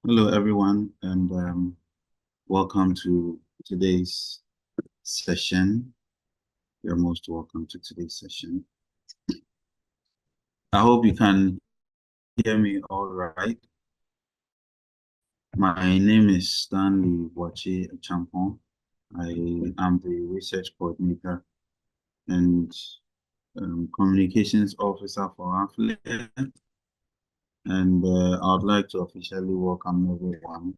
Hello, everyone, and welcome to today's session. You're most welcome to today's session. I hope you can hear me all right. My name is Stanley Wachi Champon. I am the research coordinator and communications officer for AfLIA, and I would like to officially welcome everyone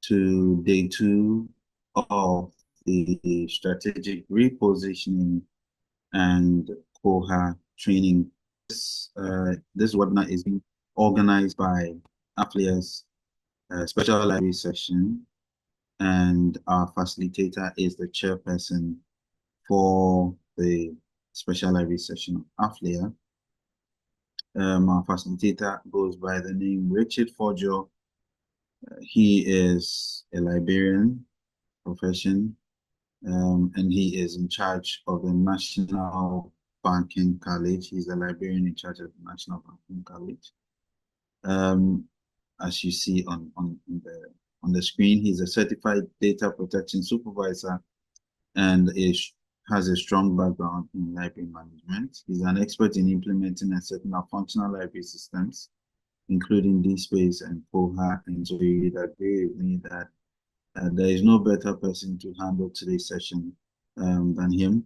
to day 2 of the strategic repositioning and Koha training. This webinar is being organized by AfLIA's special library session, and our facilitator is the chairperson for the special library session of AfLIA. Our facilitator goes by the name Richard Fordjour. He is a librarian profession, and he is in charge of the National Banking College. He's the librarian in charge of the National Banking College. As you see on the screen, he's a certified data protection supervisor and has a strong background in library management. He's an expert in implementing and setting up functional library systems, including DSpace and Koha, and so you would agree with me that there is no better person to handle today's session than him.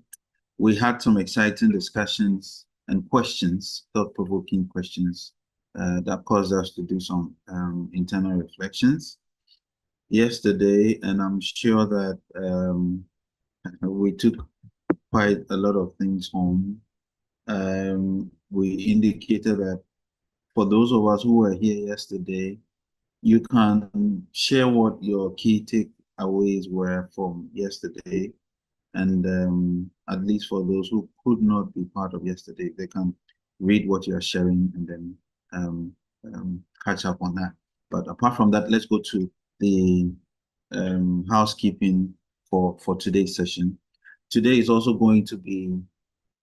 We had some exciting discussions and questions, thought-provoking questions that caused us to do some internal reflections yesterday, and I'm sure that we took quite a lot of things home. We indicated that for those of us who were here yesterday, you can share what your key takeaways were from yesterday. And at least for those who could not be part of yesterday, they can read what you're sharing and then catch up on that. But apart from that, let's go to the housekeeping for today's session. Today is also going to be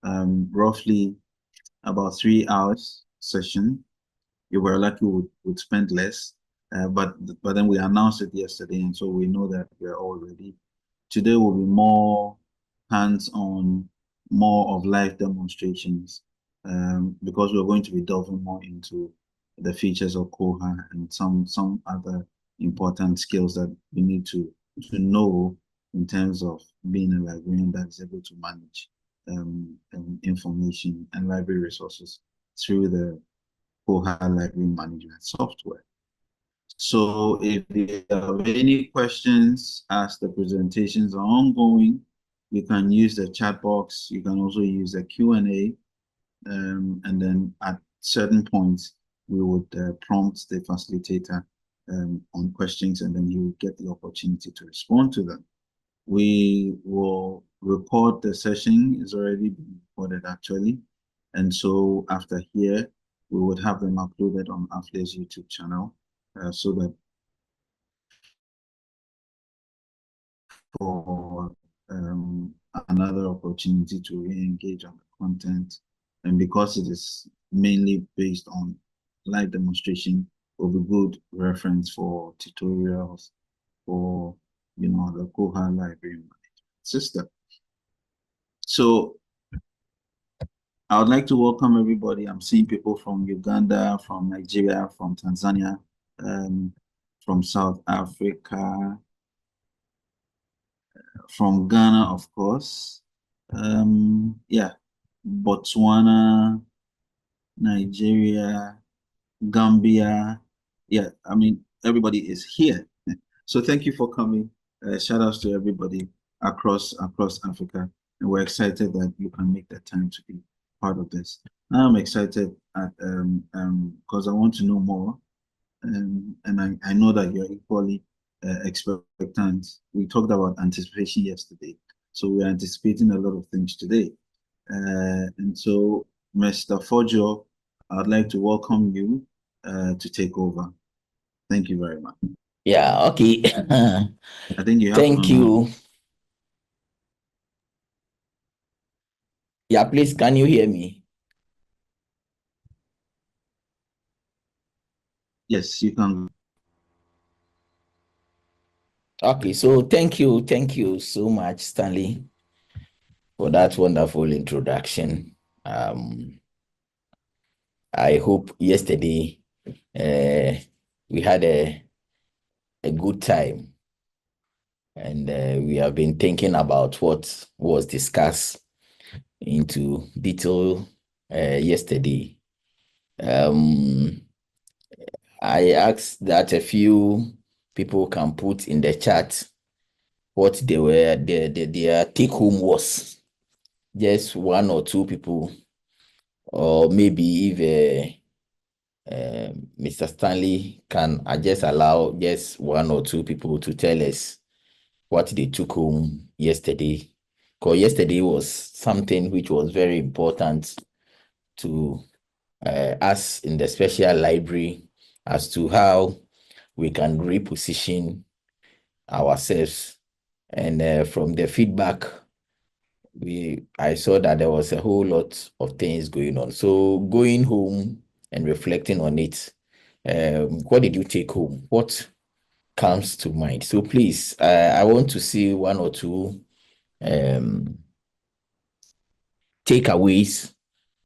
roughly about 3 hours session. You were lucky we would spend less, but then we announced it yesterday, and so we know that we're all ready. Today will be more hands-on, more of live demonstrations, because we're going to be delving more into the features of Koha and some other important skills that we need to know in terms of being a librarian that is able to manage information and library resources through the Koha library management software. So if you have any questions as the presentations are ongoing, you can use the chat box. You can also use the Q&A, and then at certain points, we would prompt the facilitator on questions, and then he will get the opportunity to respond to them. We will record the session. It's already been recorded actually, and so after here, we would have them uploaded on AfLIA's YouTube channel, so that for another opportunity to re-engage on the content. And because it is mainly based on live demonstration, will be good reference for tutorials for the Koha library management system. So I would like to welcome everybody. I'm seeing people from Uganda, from Nigeria, from Tanzania, from South Africa, from Ghana, of course. Yeah, Botswana, Nigeria, Gambia. Yeah, I mean, everybody is here. So thank you for coming. Shout outs to everybody across Africa. And we're excited that you can make the time to be part of this. I'm excited because I want to know more. And I know that you're equally expectant. We talked about anticipation yesterday. So we're anticipating a lot of things today. And so, Mr. Fordjour, I'd like to welcome you to take over. Thank you very much. Yeah, okay. I think you have Thank you. Yeah, please, can you hear me? Yes, you can. Okay, so thank you so much, Stanley, for that wonderful introduction. I hope yesterday we had a good time, and we have been thinking about what was discussed into detail yesterday. I asked that a few people can put in the chat what their take home was. Just one or two people, or maybe if Mr. Stanley can just allow just one or two people to tell us what they took home yesterday. Because yesterday was something which was very important to us in the special library as to how we can reposition ourselves. And from the feedback, I saw that there was a whole lot of things going on. So going home and reflecting on it, what did you take home? What comes to mind? So please, I want to see one or two um, takeaways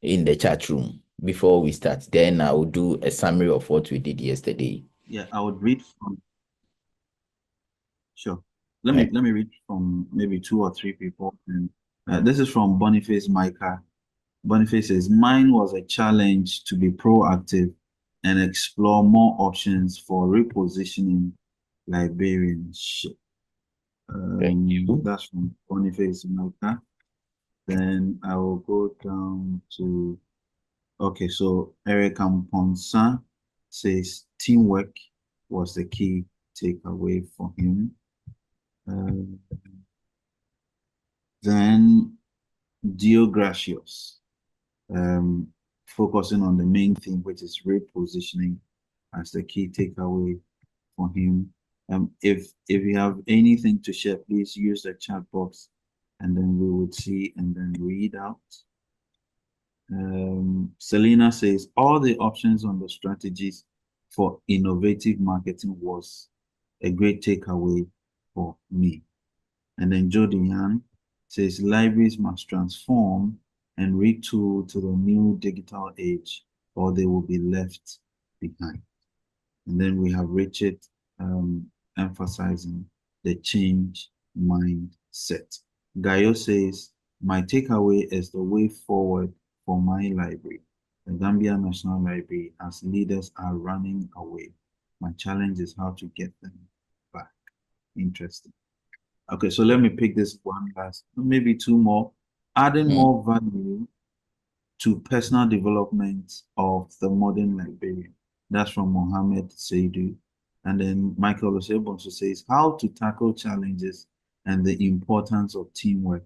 in the chat room before we start. Then I will do a summary of what we did yesterday. Yeah, I would read from. Sure. Let me read from maybe two or three people. And this is from Boniface Micah. Boniface says, mine was a challenge to be proactive and explore more options for repositioning librarianship. Thank you. That's from Boniface Micah. Then I will go down to, okay, so Eric Amponsa says teamwork was the key takeaway for him. Then Dio Gracios, focusing on the main thing, which is repositioning as the key takeaway for him. If you have anything to share, please use the chat box and then we would see and then read out. Selena says all the options on the strategies for innovative marketing was a great takeaway for me. And then Jody Yan says libraries must transform and retool to the new digital age or they will be left behind. And then we have Richard emphasizing the change mindset. Gaio says, my takeaway is the way forward for my library, the Gambia National Library, as leaders are running away. My challenge is how to get them back. Interesting. Okay, so let me pick this one last, maybe two more. Adding more value to personal development of the modern librarian. That's from Mohammed Seidu. And then Michael Osebonso says, how to tackle challenges and the importance of teamwork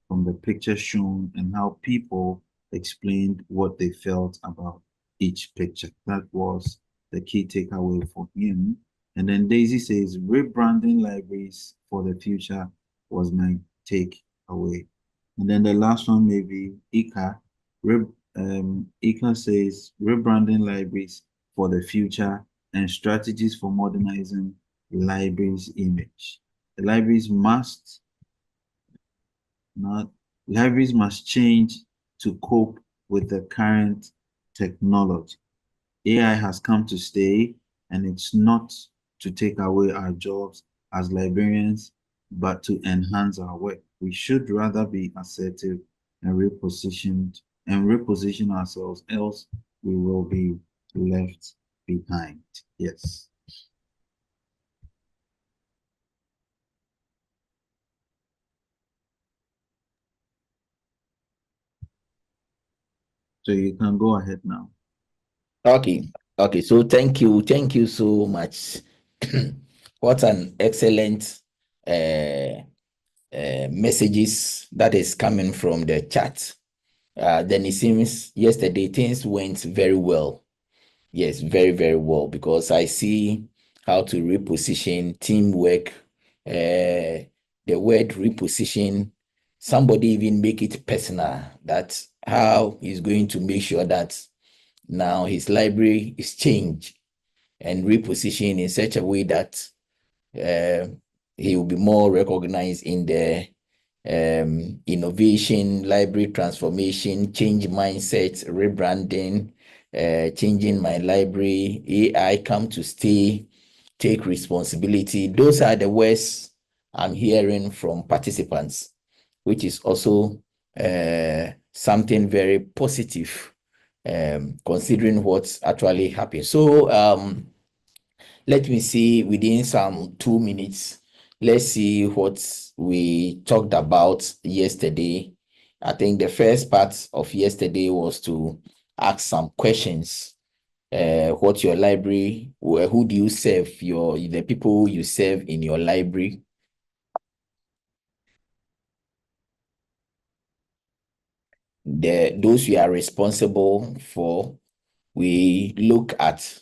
from the picture shown and how people explained what they felt about each picture. That was the key takeaway for him. And then Daisy says, rebranding libraries for the future was my takeaway. And then the last one may be Ika. Ika says, rebranding libraries for the future and strategies for modernizing libraries' image. The libraries must change to cope with the current technology. AI has come to stay, and it's not to take away our jobs as librarians, but to enhance our work. We should rather be assertive and reposition ourselves, else we will be left behind. Yes. So you can go ahead now. Okay. So thank you so much. What an excellent messages that is coming from the chat. Then it seems yesterday things went very well. Yes, very, very well, because I see how to reposition teamwork. The word reposition, somebody even make it personal. That's how he's going to make sure that now his library is changed and repositioned in such a way that he will be more recognized in the innovation, library transformation, change mindset, rebranding, changing my library, AI come to stay, take responsibility. Those are the words I'm hearing from participants, which is also something very positive, considering what's actually happened. So let me see within some 2 minutes, let's see what we talked about yesterday. I think the first part of yesterday was to ask some questions. What's your library? Who do you serve? The people you serve in your library. Those you are responsible for. We look at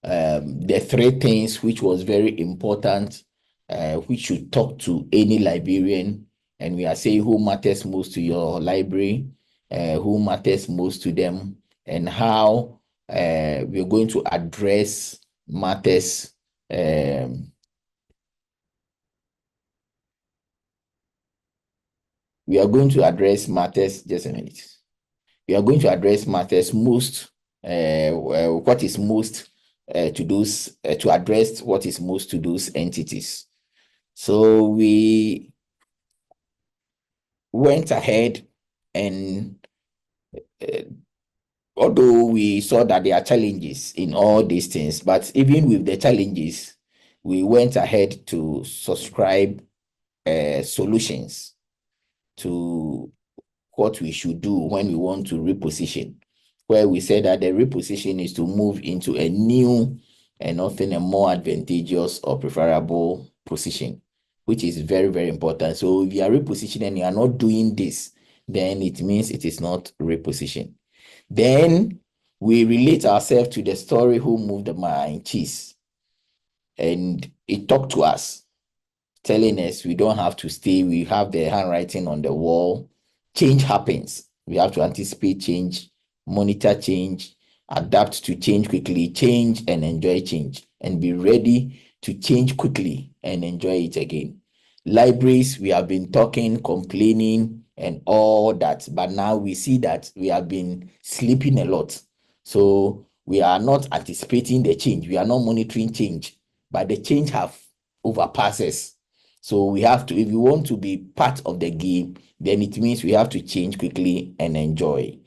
the 3 things which was very important, which should talk to any librarian, and we are saying who matters most to your library, who matters most to them, and how we're going to address matters. We are going to address matters, just a minute. We are going to address matters most, what is most to those, to address what is most to those entities. So we went ahead and although we saw that there are challenges in all these things, but even with the challenges, we went ahead to subscribe solutions to what we should do when we want to reposition, where we said that the reposition is to move into a new and often a more advantageous or preferable position, which is very, very important. So if you are repositioning and you are not doing this, then it means it is not reposition. Then we relate ourselves to the story Who Moved the Mine Cheese, and it talked to us, telling us we don't have to stay. We have the handwriting on the wall. Change happens. We have to anticipate change, monitor change, adapt to change quickly, change and enjoy change, and be ready to change quickly and enjoy it again. Libraries, we have been talking, complaining, and all that, but now we see that we have been sleeping a lot. So we are not anticipating the change. We are not monitoring change, but the change have overpasses. So we have to, if we want to be part of the game, then it means we have to change quickly and enjoy.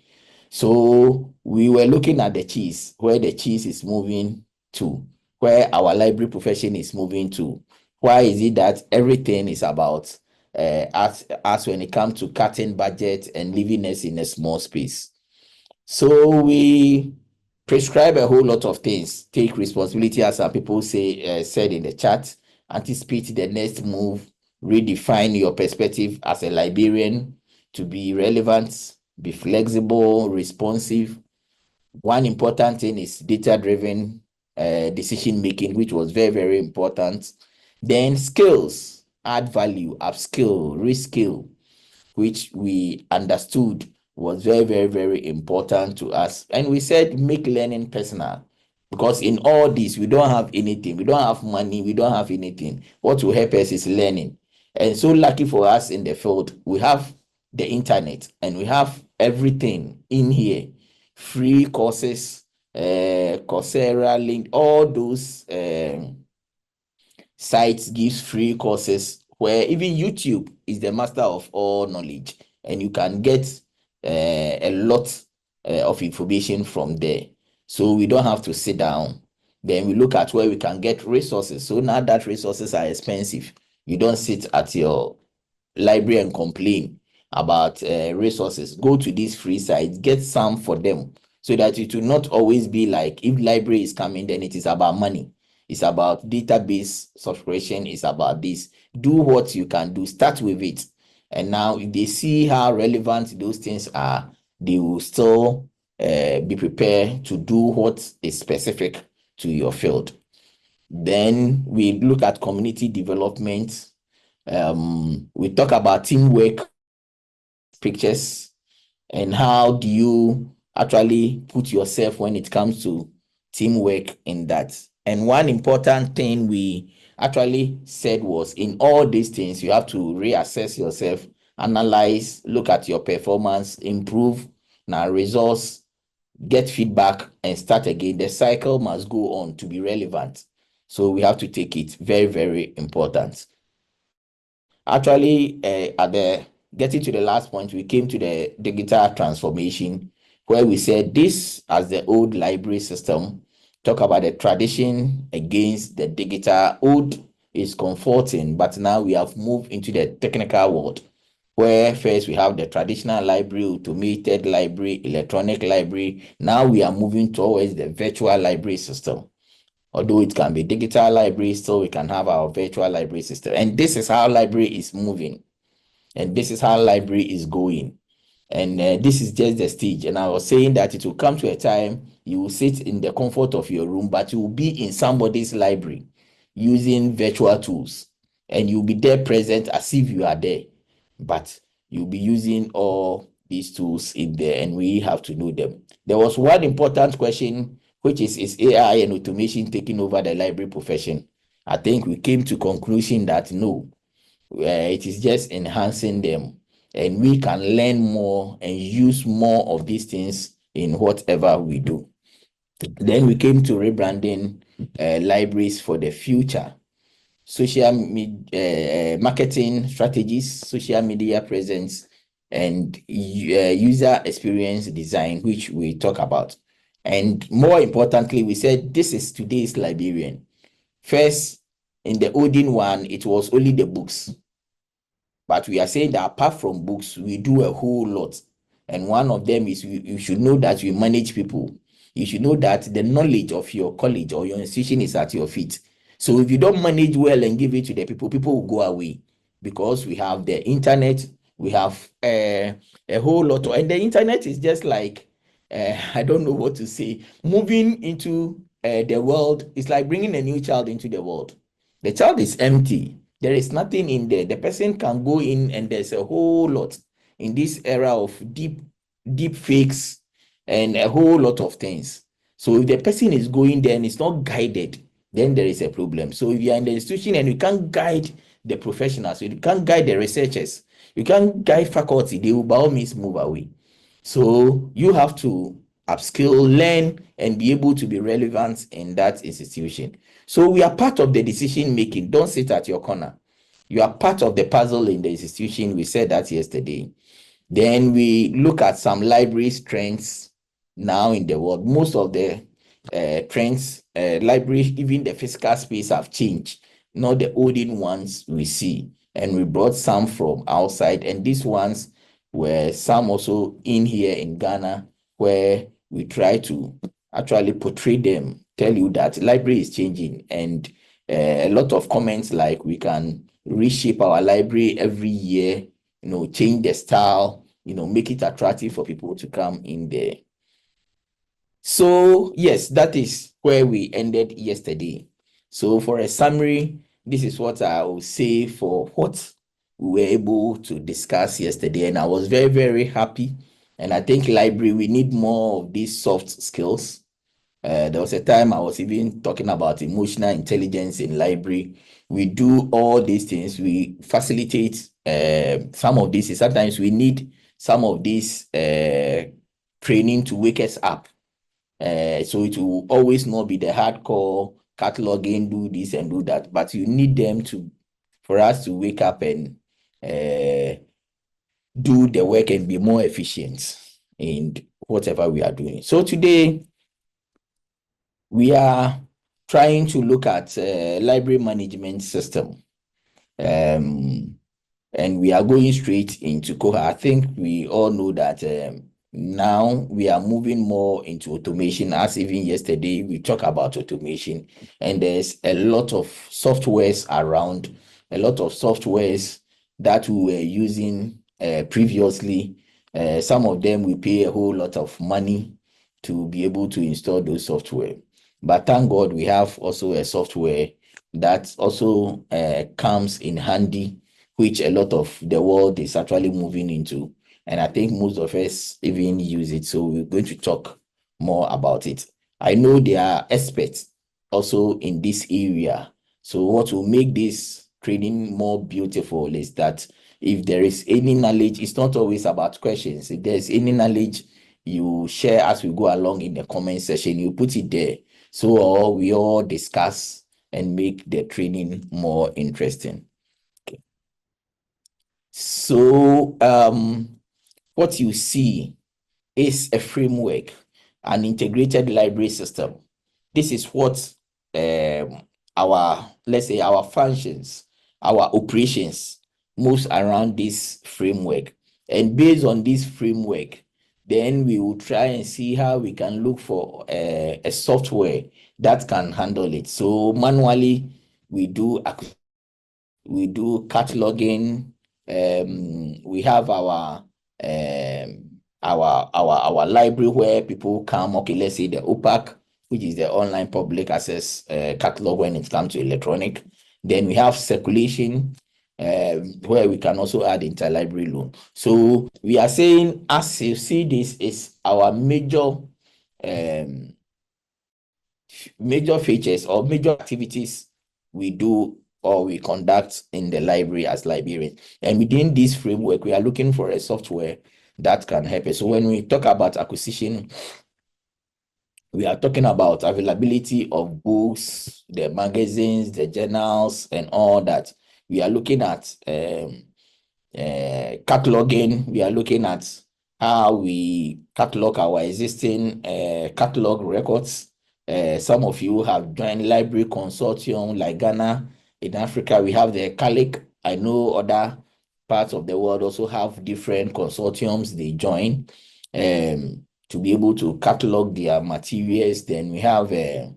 So we were looking at the cheese, where the cheese is moving to, where our library profession is moving to. Why is it that everything is about us when it comes to cutting budget and leaving us in a small space? So we prescribe a whole lot of things, take responsibility, as some people say, said in the chat, anticipate the next move, redefine your perspective as a librarian to be relevant, be flexible, responsive. One important thing is data-driven decision making, which was very, very important. Then skills, add value, upskill, reskill, which we understood was very, very, very important to us. And we said, make learning personal. Because in all this, we don't have anything. We don't have money. We don't have anything. What will help us is learning. And so lucky for us in the field, we have the internet and we have everything in here. Free courses, Coursera, link, all those sites gives free courses where even YouTube is the master of all knowledge, and you can get a lot of information from there. So we don't have to sit down. Then we look at where we can get resources. So now that resources are expensive, you don't sit at your library and complain about resources. Go to these free sites, get some for them, so that it will not always be like if library is coming, then it is about money. It's about database subscription. It's about this. Do what you can do. Start with it. And now if they see how relevant those things are, they will still be prepared to do what is specific to your field. Then we look at community development. We talk about teamwork, pictures, and how do you actually put yourself when it comes to teamwork in that. And one important thing we actually said was, in all these things, you have to reassess yourself, analyze, look at your performance, improve now results, get feedback, and start again. The cycle must go on to be relevant. So we have to take it very, very important. Actually, at the getting to the last point, we came to the digital transformation, where we said this as the old library system, talk about the tradition against the digital. Old is comforting, but now we have moved into the technical world, where first we have the traditional library, automated library, electronic library. Now we are moving towards the virtual library system. Although it can be digital library, still we can have our virtual library system. And this is how library is moving. And this is how library is going. And this is just the stage. And I was saying that it will come to a time you will sit in the comfort of your room, but you will be in somebody's library using virtual tools. And you'll be there present as if you are there. But you'll be using all these tools in there, and we have to know them. There was one important question, which is AI and automation taking over the library profession? I think we came to conclusion that no, it is just enhancing them, and we can learn more and use more of these things in whatever we do. Then we came to rebranding libraries for the future. Social media marketing strategies, social media presence, and user experience design, which we talk about. And more importantly, we said this is today's librarian. First, in the olden one, it was only the books. But we are saying that apart from books, we do a whole lot. And one of them is you should know that you manage people. You should know that the knowledge of your college or your institution is at your feet. So if you don't manage well and give it to the people, people will go away, because we have the internet, we have a whole lot of, and the internet is just like, I don't know what to say. Moving into the world is like bringing a new child into the world. The child is empty. There is nothing in there. The person can go in and there's a whole lot in this era of deep fakes and a whole lot of things. So if the person is going there and it's not guided, then there is a problem. So if you are in the institution and you can't guide the professionals, you can't guide the researchers, you can't guide faculty, they will by all means move away. So you have to upskill, learn, and be able to be relevant in that institution. So we are part of the decision making. Don't sit at your corner. You are part of the puzzle in the institution. We said that yesterday. Then we look at some library trends now in the world. Most of the trends, libraries, even the physical space have changed, not the olden ones we see. And we brought some from outside, and these ones were some also in here in Ghana, where we try to actually portray them, tell you that library is changing, and a lot of comments like we can reshape our library every year, change the style, make it attractive for people to come in there. So yes, that is where we ended yesterday. So for a summary, this is what I will say for what we were able to discuss yesterday. And I was very, very happy. And I think library, we need more of these soft skills. There was a time I was even talking about emotional intelligence in library. We do all these things. We facilitate some of this. Sometimes we need some of this training to wake us up. So it will always not be the hardcore cataloging, do this and do that, but you need them for us to wake up and do the work and be more efficient in whatever we are doing. So today we are trying to look at library management system, and we are going straight into Koha. I think we all know that now we are moving more into automation. As even yesterday, we talked about automation, and there's a lot of softwares around, a lot of softwares that we were using previously. Some of them we pay a whole lot of money to be able to install those software. But thank God we have also a software that also comes in handy, which a lot of the world is actually moving into. And I think most of us even use it. So we're going to talk more about it. I know there are experts also in this area. So what will make this training more beautiful is that if there is any knowledge, it's not always about questions. If there's any knowledge you share as we go along in the comment section, you put it there. So we all discuss and make the training more interesting. Okay. So what you see is a framework, an integrated library system. This is what let's say our functions, our operations moves around this framework. And based on this framework, then we will try and see how we can look for a software that can handle it. So manually, we do cataloging. We have our library where people come. Okay, let's say the OPAC, which is the online public access catalog when it comes to electronic. Then we have circulation, where we can also add interlibrary loan. So we are saying, as you see, this is our major features or major activities we do or we conduct in the library as librarians. And within this framework, we are looking for a software that can help us. So when we talk about acquisition, we are talking about availability of books, the magazines, the journals, and all that. We are looking at cataloging. We are looking at how we catalog our existing catalog records. Some of you have joined library consortium like Ghana. In Africa, we have the CALIC. I know other parts of the world also have different consortiums they join to be able to catalog their materials. Then we have if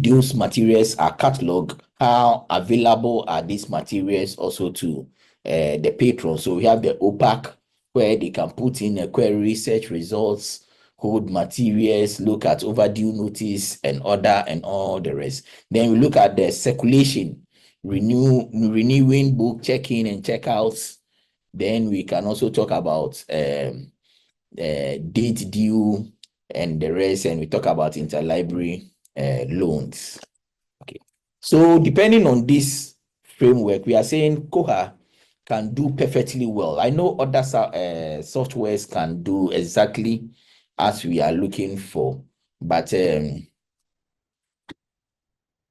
those materials are cataloged, how available are these materials also to the patrons? So we have the OPAC, where they can put in a query, search results, hold materials, look at overdue notice and order and all the rest. Then we look at the circulation, renewing book check-in and check-outs. Then we can also talk about date due and the rest, and we talk about interlibrary loans. Okay, so depending on this framework, we are saying Koha can do perfectly well. I know other softwares can do exactly as we are looking for, but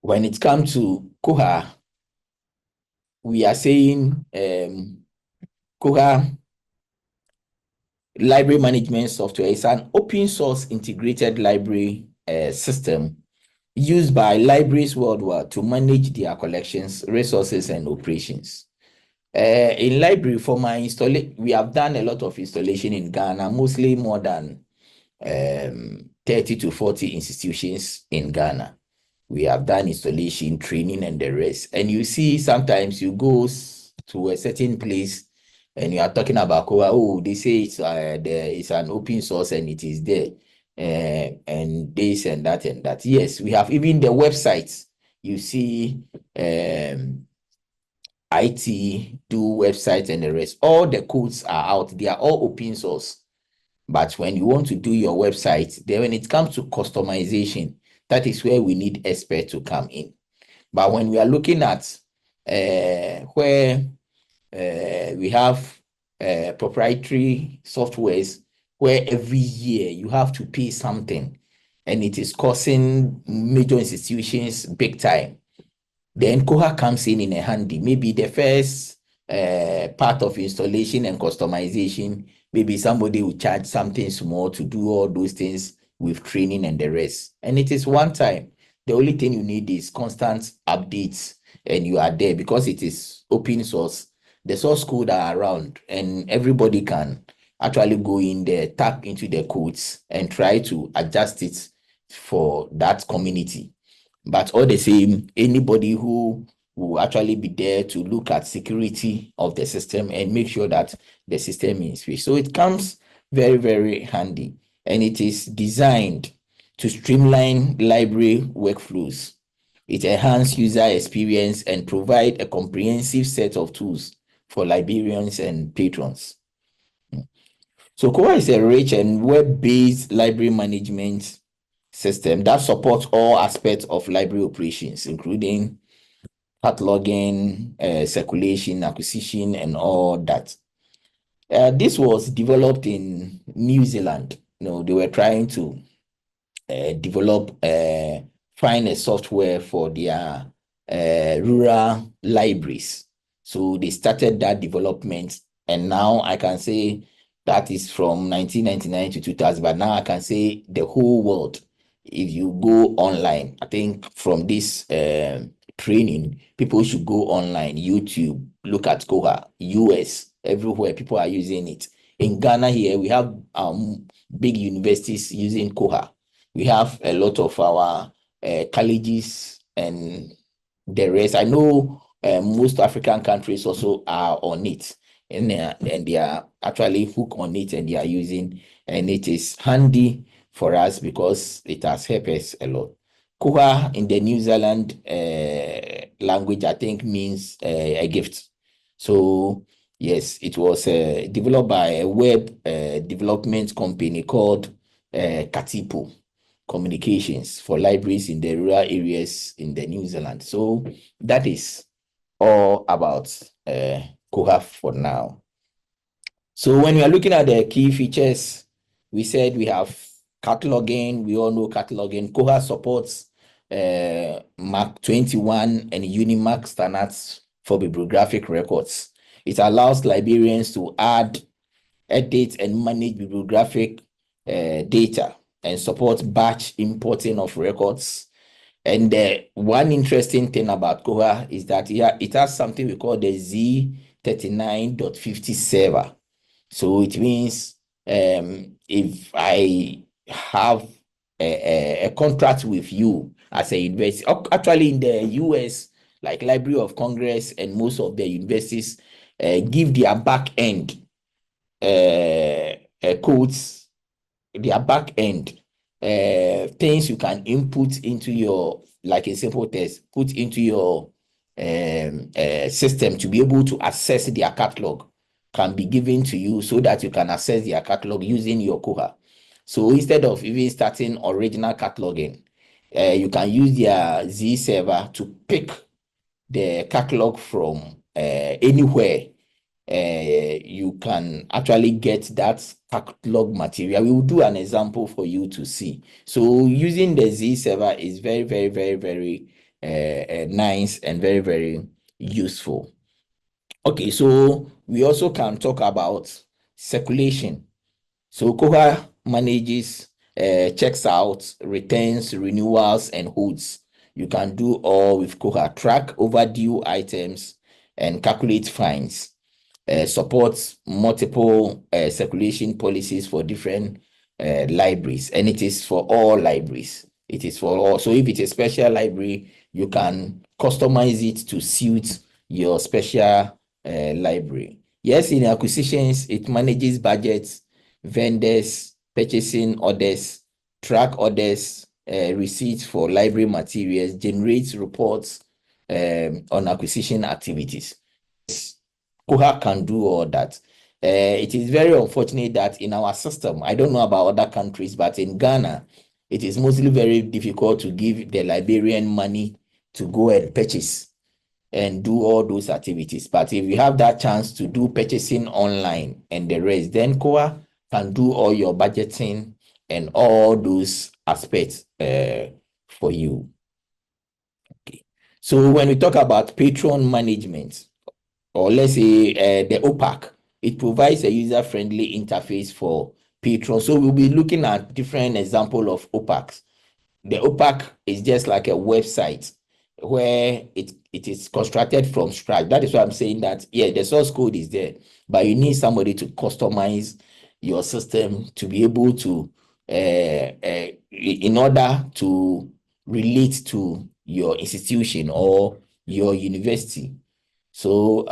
when it comes to Koha, we are saying Koha library management software is an open source integrated library system used by libraries worldwide to manage their collections, resources, and operations. In library, for my installation, we have done a lot of installation in Ghana, mostly more than 30 to 40 institutions in Ghana. We have done installation, training, and the rest. And you see, sometimes you go to a certain place and you are talking about Koha. Oh, they say it's an open source and it is there. And this and that and that. Yes, we have even the websites. You see, IT do websites and the rest. All the codes are out. They are all open source. But when you want to do your website, then when it comes to customization, that is where we need experts to come in. But when we are looking at where we have proprietary softwares, where every year you have to pay something and it is causing major institutions big time, then Koha comes in a handy. Maybe the first part of installation and customization, maybe somebody will charge something small to do all those things with training and the rest. And it is one time. The only thing you need is constant updates, and you are there because it is open source. The source code are around, and everybody can actually go in there, tap into the codes, and try to adjust it for that community. But all the same, anybody who will actually be there to look at security of the system and make sure that the system is free. So it comes very, very handy, and it is designed to streamline library workflows. It enhances user experience and provide a comprehensive set of tools for librarians and patrons. So Koha is a rich and web-based library management system that supports all aspects of library operations, including cataloging, circulation, acquisition, and all that. This was developed in New Zealand. They were trying to develop find a software for their rural libraries. So they started that development, and now I can say that is from 1999 to 2000, but now I can say the whole world, if you go online, I think from this training, people should go online, YouTube, look at Koha, US, everywhere people are using it. In Ghana here, we have big universities using Koha. We have a lot of our colleges and the rest. I know most African countries also are on it, and they are actually hooked on it, and they are using, and it is handy for us because it has helped us a lot. Koha in the New Zealand language, I think, means a gift. So yes, it was developed by a web development company called Katipo Communications for libraries in the rural areas in the New Zealand. So that is all about Koha for now. So when we are looking at the key features, we said we have cataloging. We all know cataloging. Koha supports Mark 21 and Unimark standards for bibliographic records. It allows librarians to add, edit, and manage bibliographic data and support batch importing of records. And one interesting thing about Koha is that it has something we call the Z39.50 server. So it means if I have a contract with you as a university, actually in the US, like Library of Congress and most of the universities give their back end codes, their back end things you can input into your, like a simple test, put into your system to be able to access their catalog can be given to you so that you can access their catalog using your Koha. So instead of even starting original cataloging, you can use their Z server to pick the catalog from anywhere. You can actually get that catalog material. We will do an example for you to see. So using the Z server is very, very, very, very nice and very, very useful. Okay, so we also can talk about circulation. So Koha manages, checks out, returns, renewals, and holds. You can do all with Koha. Track overdue items and calculate fines. Supports multiple circulation policies for different libraries, and it is for all libraries. It is for all. So if it's a special library, you can customize it to suit your special library. Yes, in acquisitions, it manages budgets, vendors, purchasing orders, track orders, receipts for library materials, generates reports on acquisition activities. Koha can do all that. It is very unfortunate that in our system, I don't know about other countries, but in Ghana, it is mostly very difficult to give the librarian money to go and purchase and do all those activities. But if you have that chance to do purchasing online and the rest, then Koha can do all your budgeting and all those aspects for you. Okay. So when we talk about patron management, or let's say the OPAC, it provides a user-friendly interface for patrons. So we'll be looking at different examples of OPACs. The OPAC is just like a website where it is constructed from scratch. That is why I'm saying that, yeah, the source code is there, but you need somebody to customize your system to be able to, in order to relate to your institution or your university. So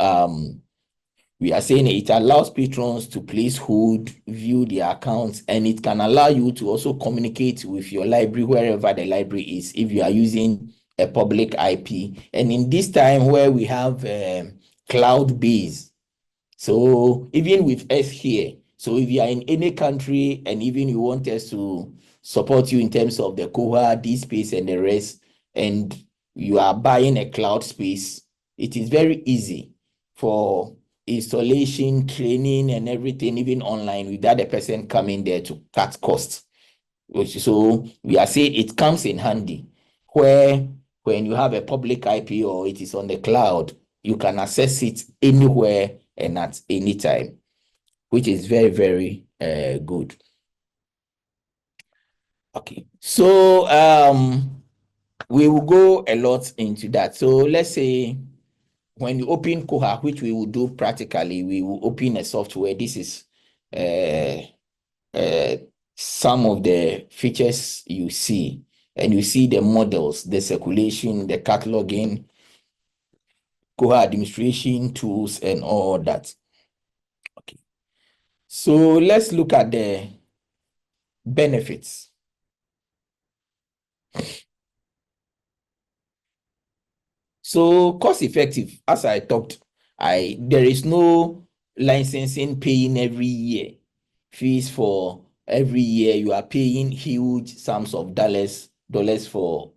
we are saying it allows patrons to place hold, view their accounts, and it can allow you to also communicate with your library wherever the library is if you are using a public IP. And in this time where we have cloud-based, so even with us here, so if you are in any country and even you want us to support you in terms of the Koha, DSpace, and the rest, and you are buying a cloud space, it is very easy for installation, training, and everything, even online, without a person coming there to cut costs. So we are saying it comes in handy where when you have a public IP or it is on the cloud, you can access it anywhere and at any time, which is very, very good. Okay, so we will go a lot into that. So let's say when you open Koha, which we will do practically, we will open a software. This is some of the features you see, and you see the models, the circulation, the cataloging, Koha administration tools, and all that. Okay, so let's look at the benefits. So cost effective, as I talked, there is no licensing paying every year. Fees for every year, you are paying huge sums of dollars for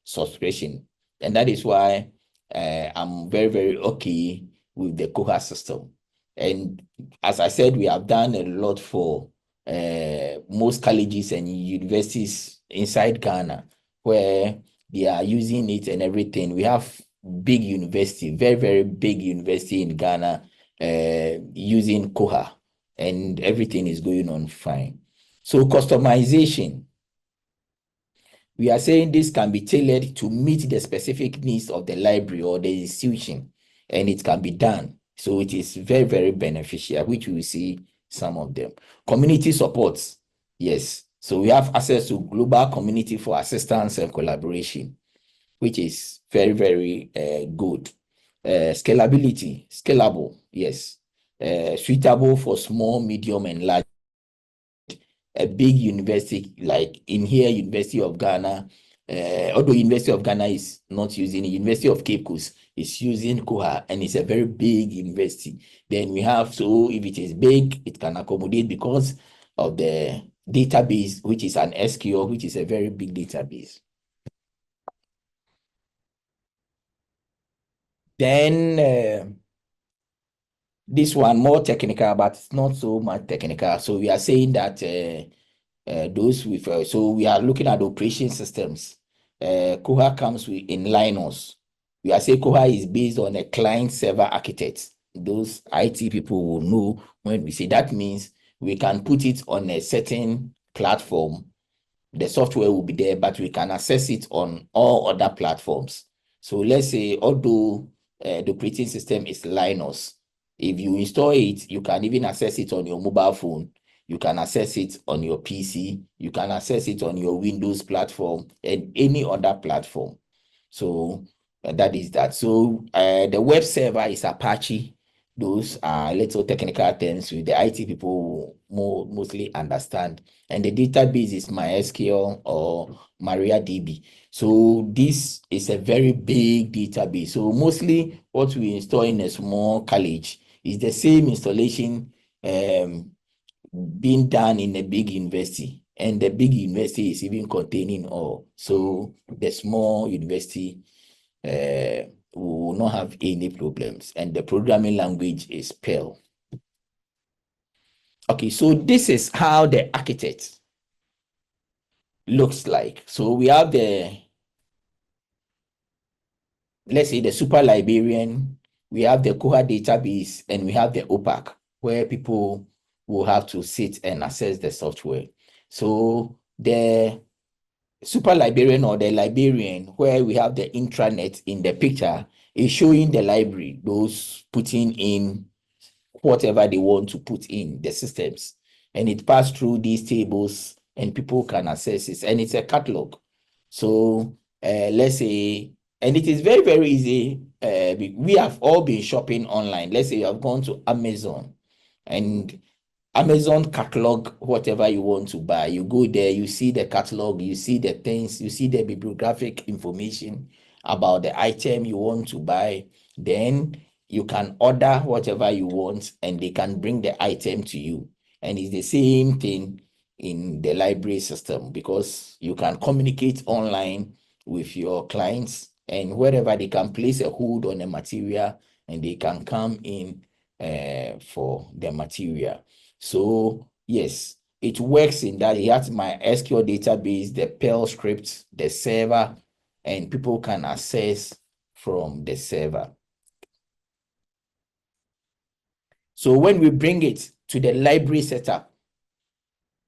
subscription. And that is why I'm very, very okay with the Koha system. And as I said, we have done a lot for most colleges and universities inside Ghana where they are using it and everything. We have big university, very, very big university in Ghana using Koha, and everything is going on fine. So customization, we are saying this can be tailored to meet the specific needs of the library or the institution, and it can be done. So it is very, very beneficial, which we will see some of them. Community supports, yes. So we have access to global community for assistance and collaboration, which is very, very good. Scalability, scalable, yes. Suitable for small, medium, and large. A big university like in here, University of Ghana, although University of Ghana is not using it, University of Cape Coast is using Koha, and it's a very big university. Then we have, so if it is big, it can accommodate because of the database, which is an SQL, which is a very big database. Then this one more technical, but it's not so much technical. So we are saying that those with so we are looking at operation systems. Koha comes in Linux. We are saying Koha is based on a client server architect. Those IT people will know when we say that means we can put it on a certain platform. The software will be there, but we can access it on all other platforms. So let's say, although the operating system is Linux, if you install it, you can even access it on your mobile phone. You can access it on your PC. You can access it on your Windows platform and any other platform. So that is that. So the web server is Apache. Those are little technical terms with the IT people mostly understand. And the database is MySQL or MariaDB. So this is a very big database. So mostly what we install in a small college is the same installation being done in a big university. And the big university is even containing all. So the small university will not have any problems. And the programming language is Perl. Okay, so this is how the architect looks like. So we have let's say the super librarian, we have the Koha database, and we have the OPAC, where people will have to sit and access the software. So the super librarian or the librarian, where we have the intranet in the picture, is showing the library, those putting in whatever they want to put in the systems. And it passed through these tables and people can access it. And it's a catalog. So let's say, and it is very, very easy. We have all been shopping online. Let's say you have gone to Amazon and Amazon catalog whatever you want to buy. You go there, you see the catalog, you see the things, you see the bibliographic information about the item you want to buy. Then you can order whatever you want and they can bring the item to you. And it's the same thing in the library system, because you can communicate online with your clients, and wherever they can place a hold on a material and they can come in for the material. So yes, it works in that it has my SQL database, the Perl script, the server, and people can access from the server. So when we bring it to the library setup,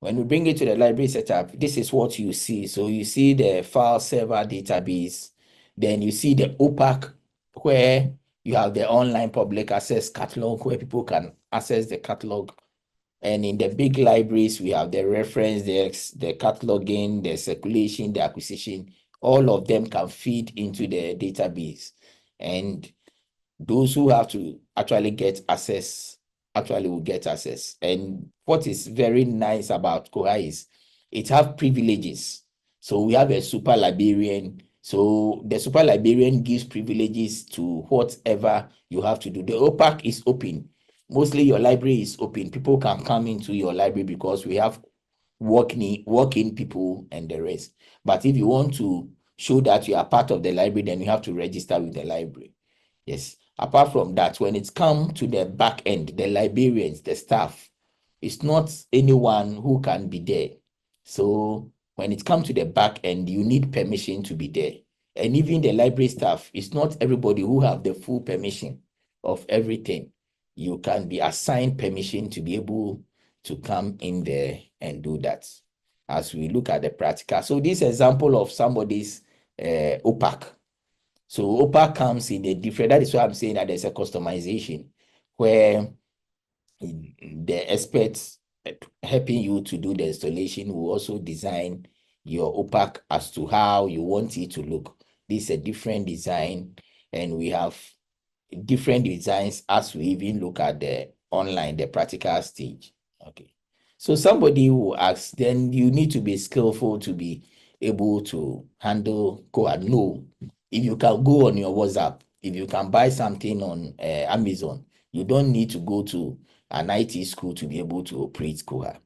this is what you see. So you see the file server database, then you see the OPAC, where you have the online public access catalog, where people can access the catalog. And in the big libraries, we have the reference, the cataloging, the circulation, the acquisition. All of them can feed into the database. And those who have to actually get access actually will get access. And what is very nice about Koha is it has privileges. So we have a super librarian. So the super librarian gives privileges to whatever you have to do. The OPAC is open. Mostly your library is open. People can come into your library because we have walk-in people and the rest. But if you want to show that you are part of the library, then you have to register with the library. Yes. Apart from that, when it's come to the back end, the librarians, the staff, it's not anyone who can be there. So when it comes to the back end, you need permission to be there. And even the library staff, it's not everybody who have the full permission of everything. You can be assigned permission to be able to come in there and do that. As we look at the practical. So this example of somebody's OPAC. So OPA comes in a different, that is why I'm saying that there's a customization where the experts helping you to do the installation will also design your OPAC as to how you want it to look. This is a different design, and we have different designs as we even look at the online, the practical stage. Okay. So somebody who asks, then you need to be skillful to be able to handle Koha. No, if you can go on your WhatsApp, if you can buy something on Amazon, you don't need to go to an IT school to be able to operate Koha.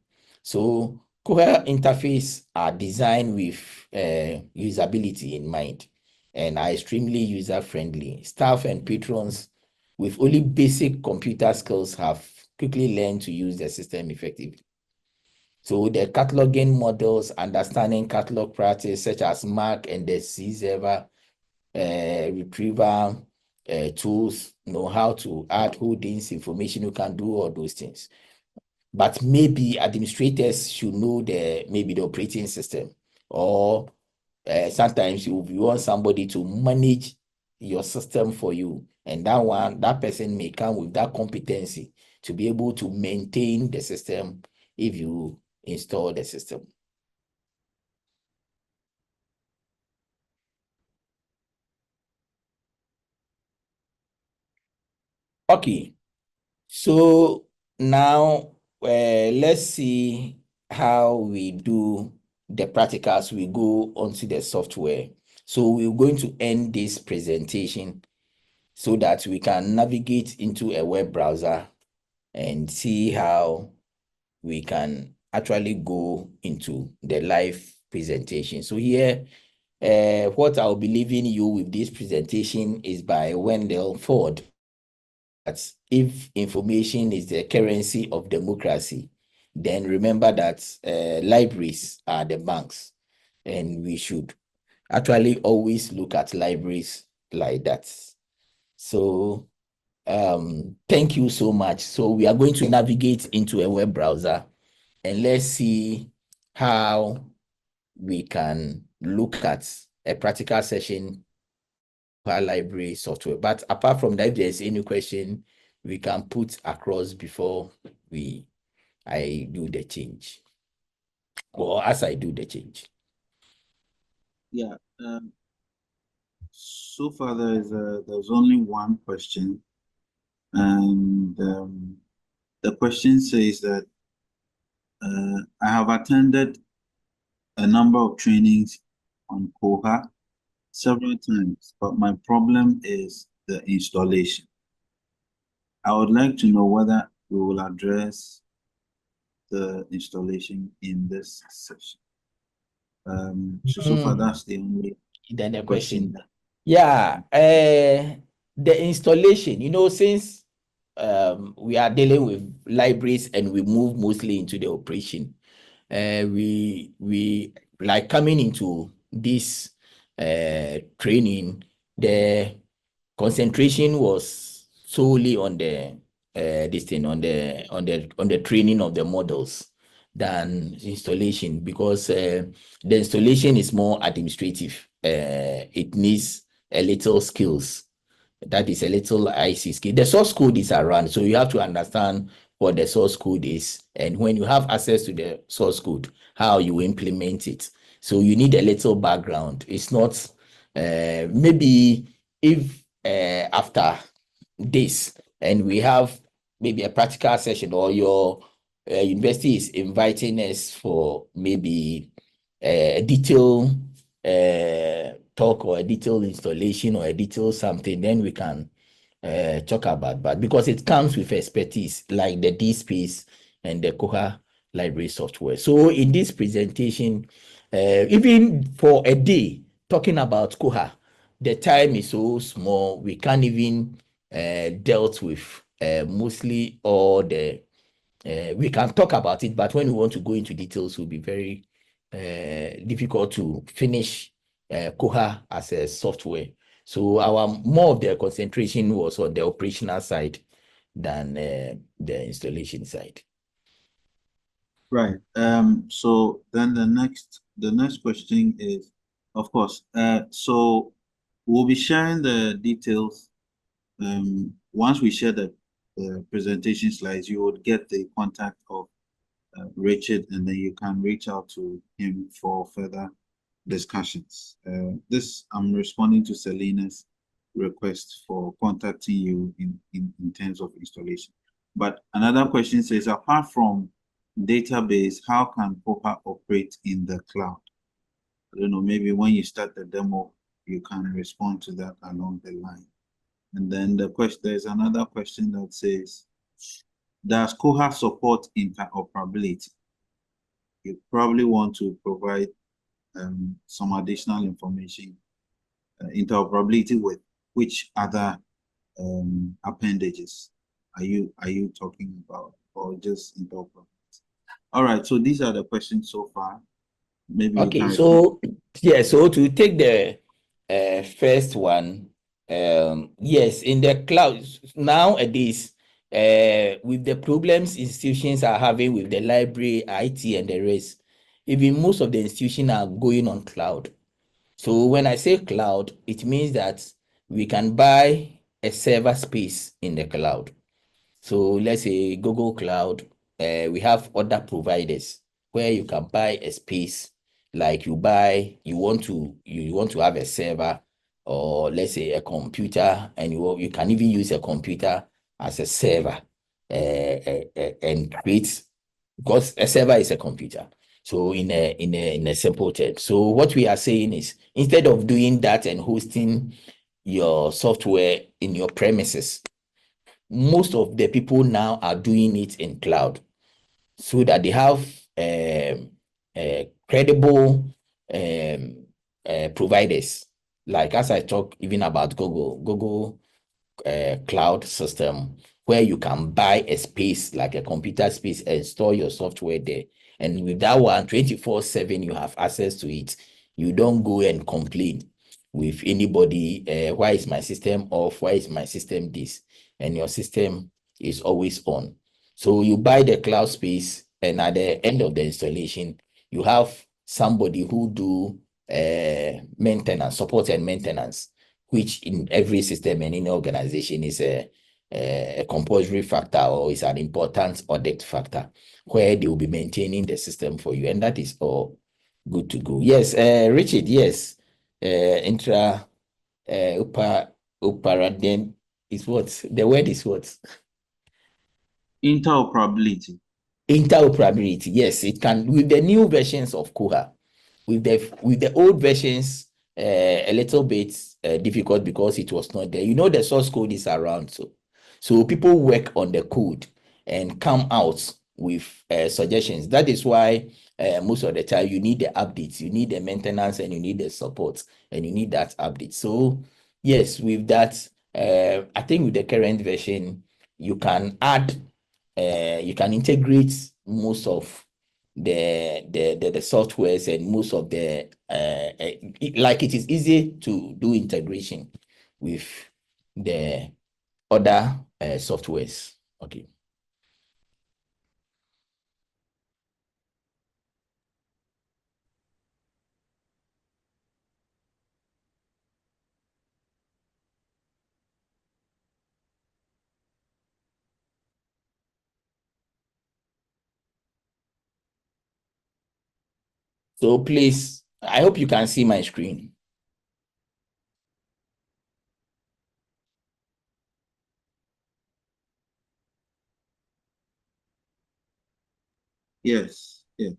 So Koha interface are designed with usability in mind and are extremely user-friendly. Staff and patrons with only basic computer skills have quickly learned to use the system effectively. So the cataloging models, understanding catalog practice such as Mark and the C-Server retrieval tools, know how to add holdings, information, you can do all those things. But maybe administrators should know maybe the operating system, or sometimes you want somebody to manage your system for you, and that person may come with that competency to be able to maintain the system if you install the system. Okay, so now let's see how we do the practicals. We go onto the software. So we're going to end this presentation so that we can navigate into a web browser and see how we can actually go into the live presentation. So here, what I'll be leaving you with this presentation is by Wendell Ford. That if information is the currency of democracy, then remember that libraries are the banks, and we should actually always look at libraries like that. So thank you so much. So we are going to navigate into a web browser, and let's see how we can look at a practical session per library software. But apart from that, if there's any question, we can put across before I do the change, or as I do the change. Yeah. So far, there's only one question, and the question says that I have attended a number of trainings on Koha several times, but my problem is the installation. I would like to know whether we will address the installation in this session. So far that's the only Then the question. question. Yeah, the installation, since we are dealing with libraries and we move mostly into the operation, we like coming into this training, the concentration was solely on the this thing on the training of the models than installation, because the installation is more administrative. It needs a little skills. That is a little IC skill. The source code is around, so you have to understand what the source code is, and when you have access to the source code, how you implement it. So you need a little background. It's not maybe if after this and we have maybe a practical session, or your university is inviting us for maybe a detailed talk or a detailed installation or a detailed something, then we can talk about. But because it comes with expertise like the DSpace and the Koha library software. So in this presentation, even for a day talking about Koha, the time is so small, we can't even dealt with mostly all the we can talk about it, but when we want to go into details, it will be very difficult to finish Koha as a software. So our more of the concentration was on the operational side than the installation side. Right. So then the next question is, of course, so we'll be sharing the details. Once we share the presentation slides, you would get the contact of Richard, and then you can reach out to him for further discussions. This I'm responding to Selena's request for contacting you in terms of installation. But another question says, apart from database, how can Koha operate in the cloud? I don't know, maybe when you start the demo, you can respond to that along the line. And then there's another question that says, does Koha support interoperability? You probably want to provide some additional information. Interoperability with which other appendages are you talking about, or just interoperability? All right, so these are the questions so far. Maybe you can so yeah, so to take the first one, yes, in the cloud nowadays, with the problems institutions are having with the library, IT, and the rest, even most of the institutions are going on cloud. So when I say cloud, it means that we can buy a server space in the cloud. So let's say Google Cloud, we have other providers where you can buy a space, like you want to have a server, or let's say a computer, and you can even use a computer as a server and create, because a server is a computer. So in a simple term. So what we are saying is, instead of doing that and hosting your software in your premises, most of the people now are doing it in cloud, so that they have credible providers. Like as I talk even about Google cloud system, where you can buy a space like a computer space and store your software there. And with that one, 24/7, you have access to it. You don't go and complain with anybody, why is my system off? Why is my system this? And your system is always on. So you buy the cloud space, and at the end of the installation, you have somebody who do maintenance, support and maintenance, which in every system and in organization is a compulsory factor, or is an important audit factor, where they will be maintaining the system for you, and that is all good to go. Yes, Richard, yes, then is what? The word is what? interoperability. Interoperability, yes, it can, with the new versions of Koha. With the old versions, a little bit difficult because it was not there. The source code is around, so people work on the code and come out with suggestions. That is why most of the time you need the updates, you need the maintenance, and you need the support, and you need that update. So yes, with that, I think with the current version, you can add, you can integrate most of the softwares and most of the like it is easy to do integration with the other softwares. Okay. So please, I hope you can see my screen. Yes, yes.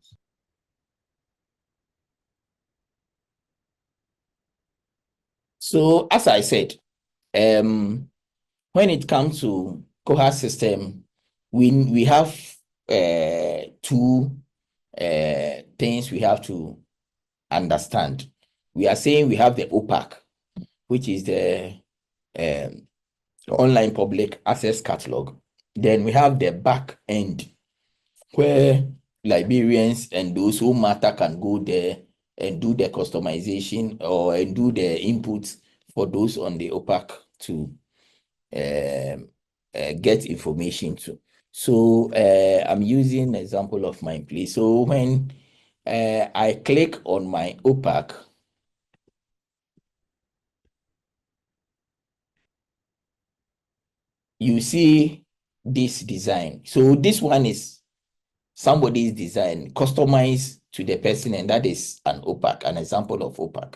So as I said, when it comes to Koha system, we have two things we have to understand. We are saying we have the OPAC, which is the online public access catalog. Then we have the back end, where librarians and those who matter can go there and do the customization or and do the inputs for those on the OPAC to get information to. So I'm using an example of mine, please. So when I click on my OPAC, you see this design. So this one is somebody's design, customized to the person, and that is an OPAC, an example of OPAC.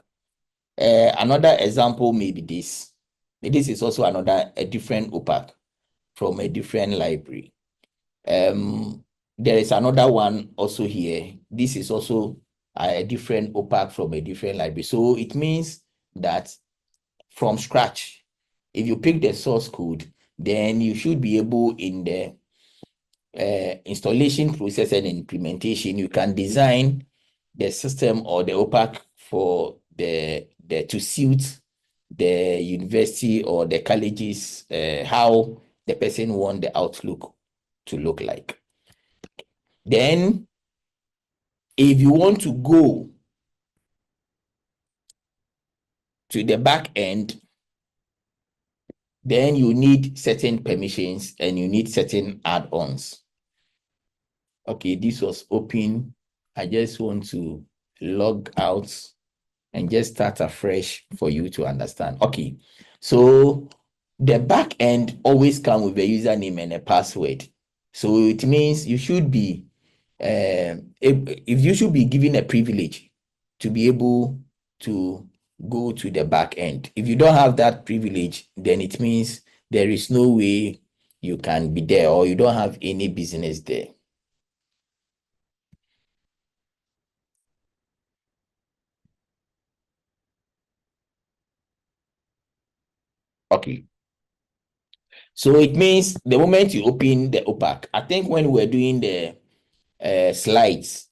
Another example may be this. This is also a different OPAC from a different library. There is another one also here. This is also a different OPAC from a different library. So it means that from scratch, if you pick the source code, then you should be able in the installation process and implementation, you can design the system or the OPAC for the to suit the university or the colleges, how the person want the outlook to look like. Then, if you want to go to the back end, then you need certain permissions and you need certain add-ons. Okay, this was open. I just want to log out and just start afresh for you to understand. Okay, so the back end always comes with a username and a password. So it means you should be, if you should be given a privilege to be able to go to the back end. If you don't have that privilege, then it means there is no way you can be there or you don't have any business there. Okay. So it means the moment you open the OPAC, I think when we're doing the slides,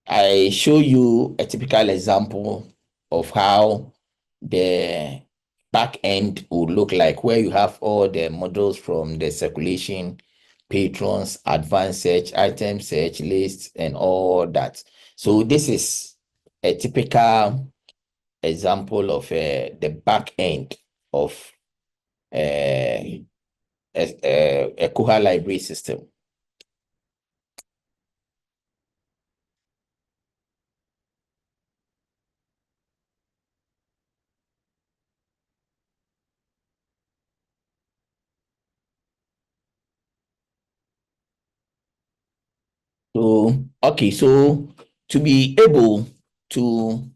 I show you a typical example of how the back end would look like, where you have all the models from the circulation, patrons, advanced search, item search, lists, and all that. So this is a typical example of the back end of a Koha library system. So, okay, so to be able to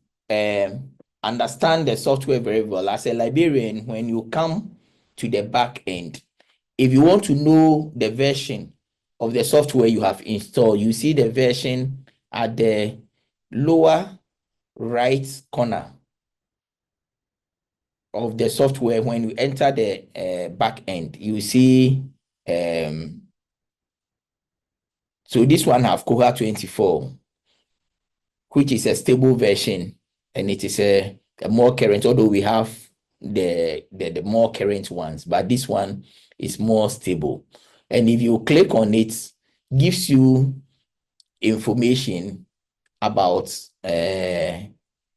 understand the software very well, as a librarian, when you come to the back end, if you want to know the version of the software you have installed, you see the version at the lower right corner of the software. When you enter the back end, you see So this one have Koha 24, which is a stable version, and it is a more current, although we have the more current ones, but this one is more stable. And if you click on it, gives you information about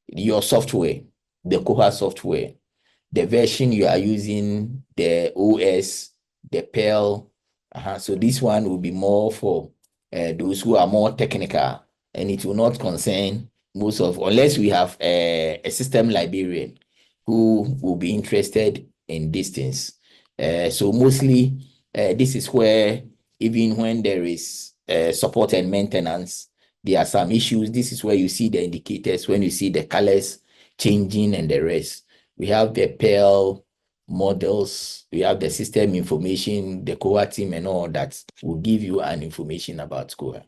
your software, the Koha software, the version you are using, the OS, the Perl. So this one will be more for those who are more technical, and it will not concern most of, unless we have a system librarian who will be interested in these things. So mostly this is where, even when there is support and maintenance, there are some issues. This is where you see the indicators, when you see the colors changing and the rest. We have the Perl models, we have the system information, the Koha team and all that will give you an information about Koha.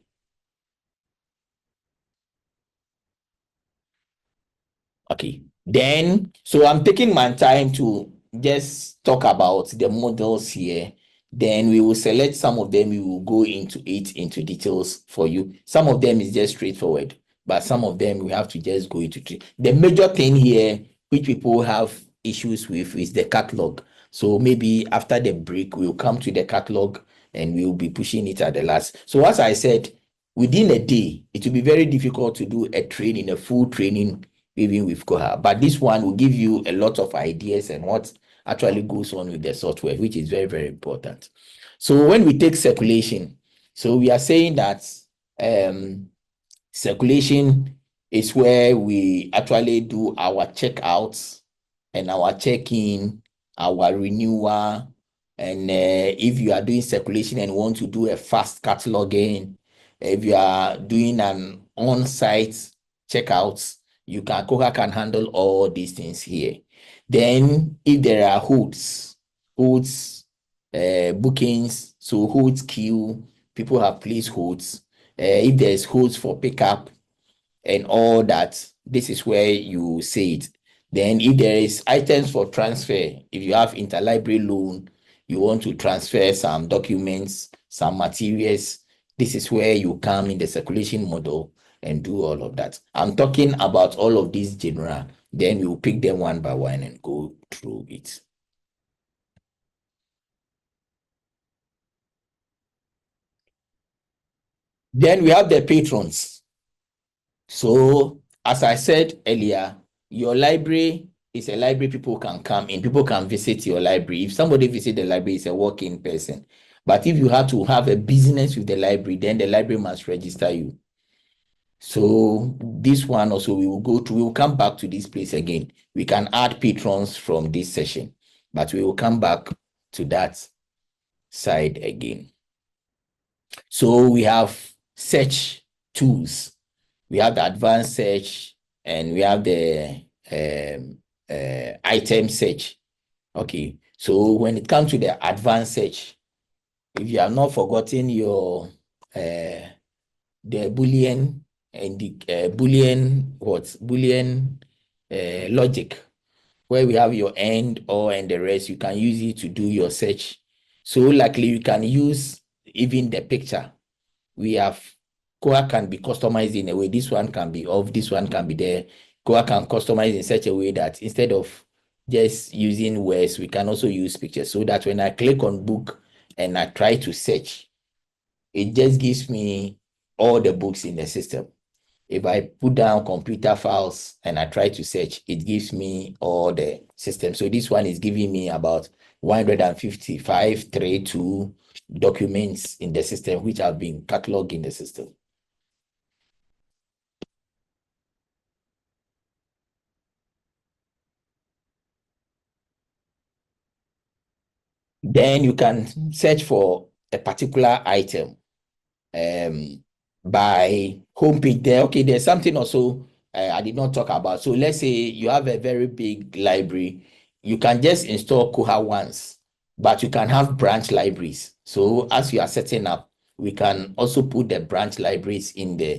Okay, then, so I'm taking my time to just talk about the models here. Then we will select some of them, we will go into details for you. Some of them is just straightforward, but some of them we have to just go into. The major thing here, which people have issues with, is the catalog. So maybe after the break, we'll come to the catalog and we'll be pushing it at the last. So as I said, within a day, it will be very difficult to do a training, a full training, even with Koha. But this one will give you a lot of ideas and what actually goes on with the software, which is very, very important. So when we take circulation, so we are saying that circulation is where we actually do our checkouts and our check-in, our renewal, and if you are doing circulation and want to do a fast cataloging, if you are doing an on-site checkout, Koha can handle all these things here. Then if there are hoods, bookings, so hoods queue, people have placed hoods. If there's hoods for pickup and all that, this is where you say it. Then if there is items for transfer, if you have interlibrary loan, you want to transfer some documents, some materials, this is where you come in the circulation model and do all of that. I'm talking about all of these general, then we'll pick them one by one and go through it. Then we have the patrons. So as I said earlier, your library is a library people can come in, people can visit your library. If somebody visit the library, it's a walk-in person. But if you have to have a business with the library, then the library must register you. So this one also we will go to, we will come back to this place again. We can add patrons from this session, but we will come back to that side again. So we have search tools. We have the advanced search and we have the item search. Okay, so when it comes to the advanced search, if you have not forgotten your the Boolean and the Boolean logic, where we have your and, or, and the rest, you can use it to do your search. So likely you can use even the picture. We have Koha can be customized in a way. This one can be off, this one can be there. Koha can customize in such a way that instead of just using words, we can also use pictures, so that when I click on book and I try to search, it just gives me all the books in the system. If I put down computer files and I try to search, it gives me all the system. So this one is giving me about 155.32 documents in the system, which have been cataloged in the system. Then you can search for a particular item by homepage there. Okay, there's something also I did not talk about. So let's say you have a very big library. You can just install Koha once, but you can have branch libraries. So as you are setting up, we can also put the branch libraries in there.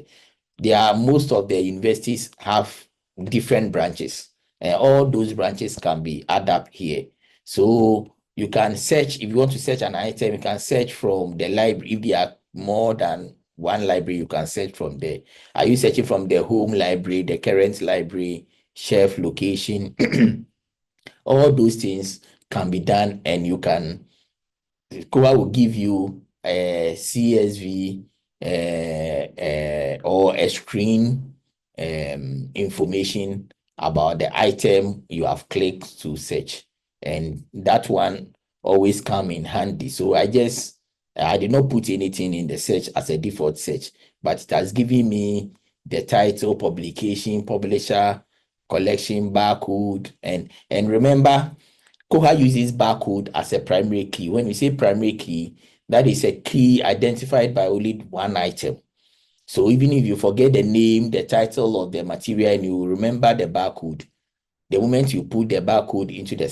Most of the universities have different branches, and all those branches can be added up here. So you can search, if you want to search an item, you can search from the library if there are more than one library, you can search from there. Are you searching from the home library, the current library, shelf location? All those things can be done, and you can, Koha will give you a CSV or a screen information about the item you have clicked to search, and that one always come in handy. So I did not put anything in the search as a default search, but it has given me the title, publication, publisher, collection, barcode, and remember, Koha uses barcode as a primary key. When we say primary key, that is a key identified by only one item. So even if you forget the name, the title of the material, and you remember the barcode, the moment you put the barcode into the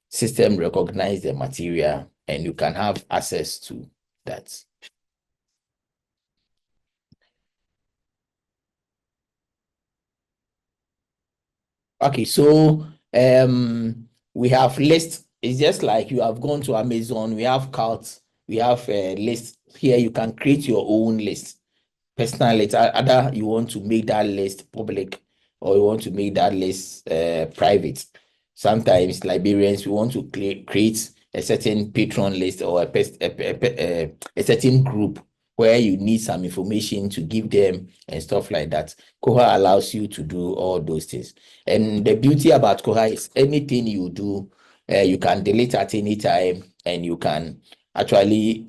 system recognizes the material, and you can have access to that. Okay, so we have lists. It's just like you have gone to Amazon. We have carts. We have a list here. You can create your own list. Personal list. Either you want to make that list public, or you want to make that list private. Sometimes librarians, we want to create a certain patron list, or a certain group where you need some information to give them and stuff like that. Koha allows you to do all those things. And the beauty about Koha is anything you do, you can delete at any time, and you can actually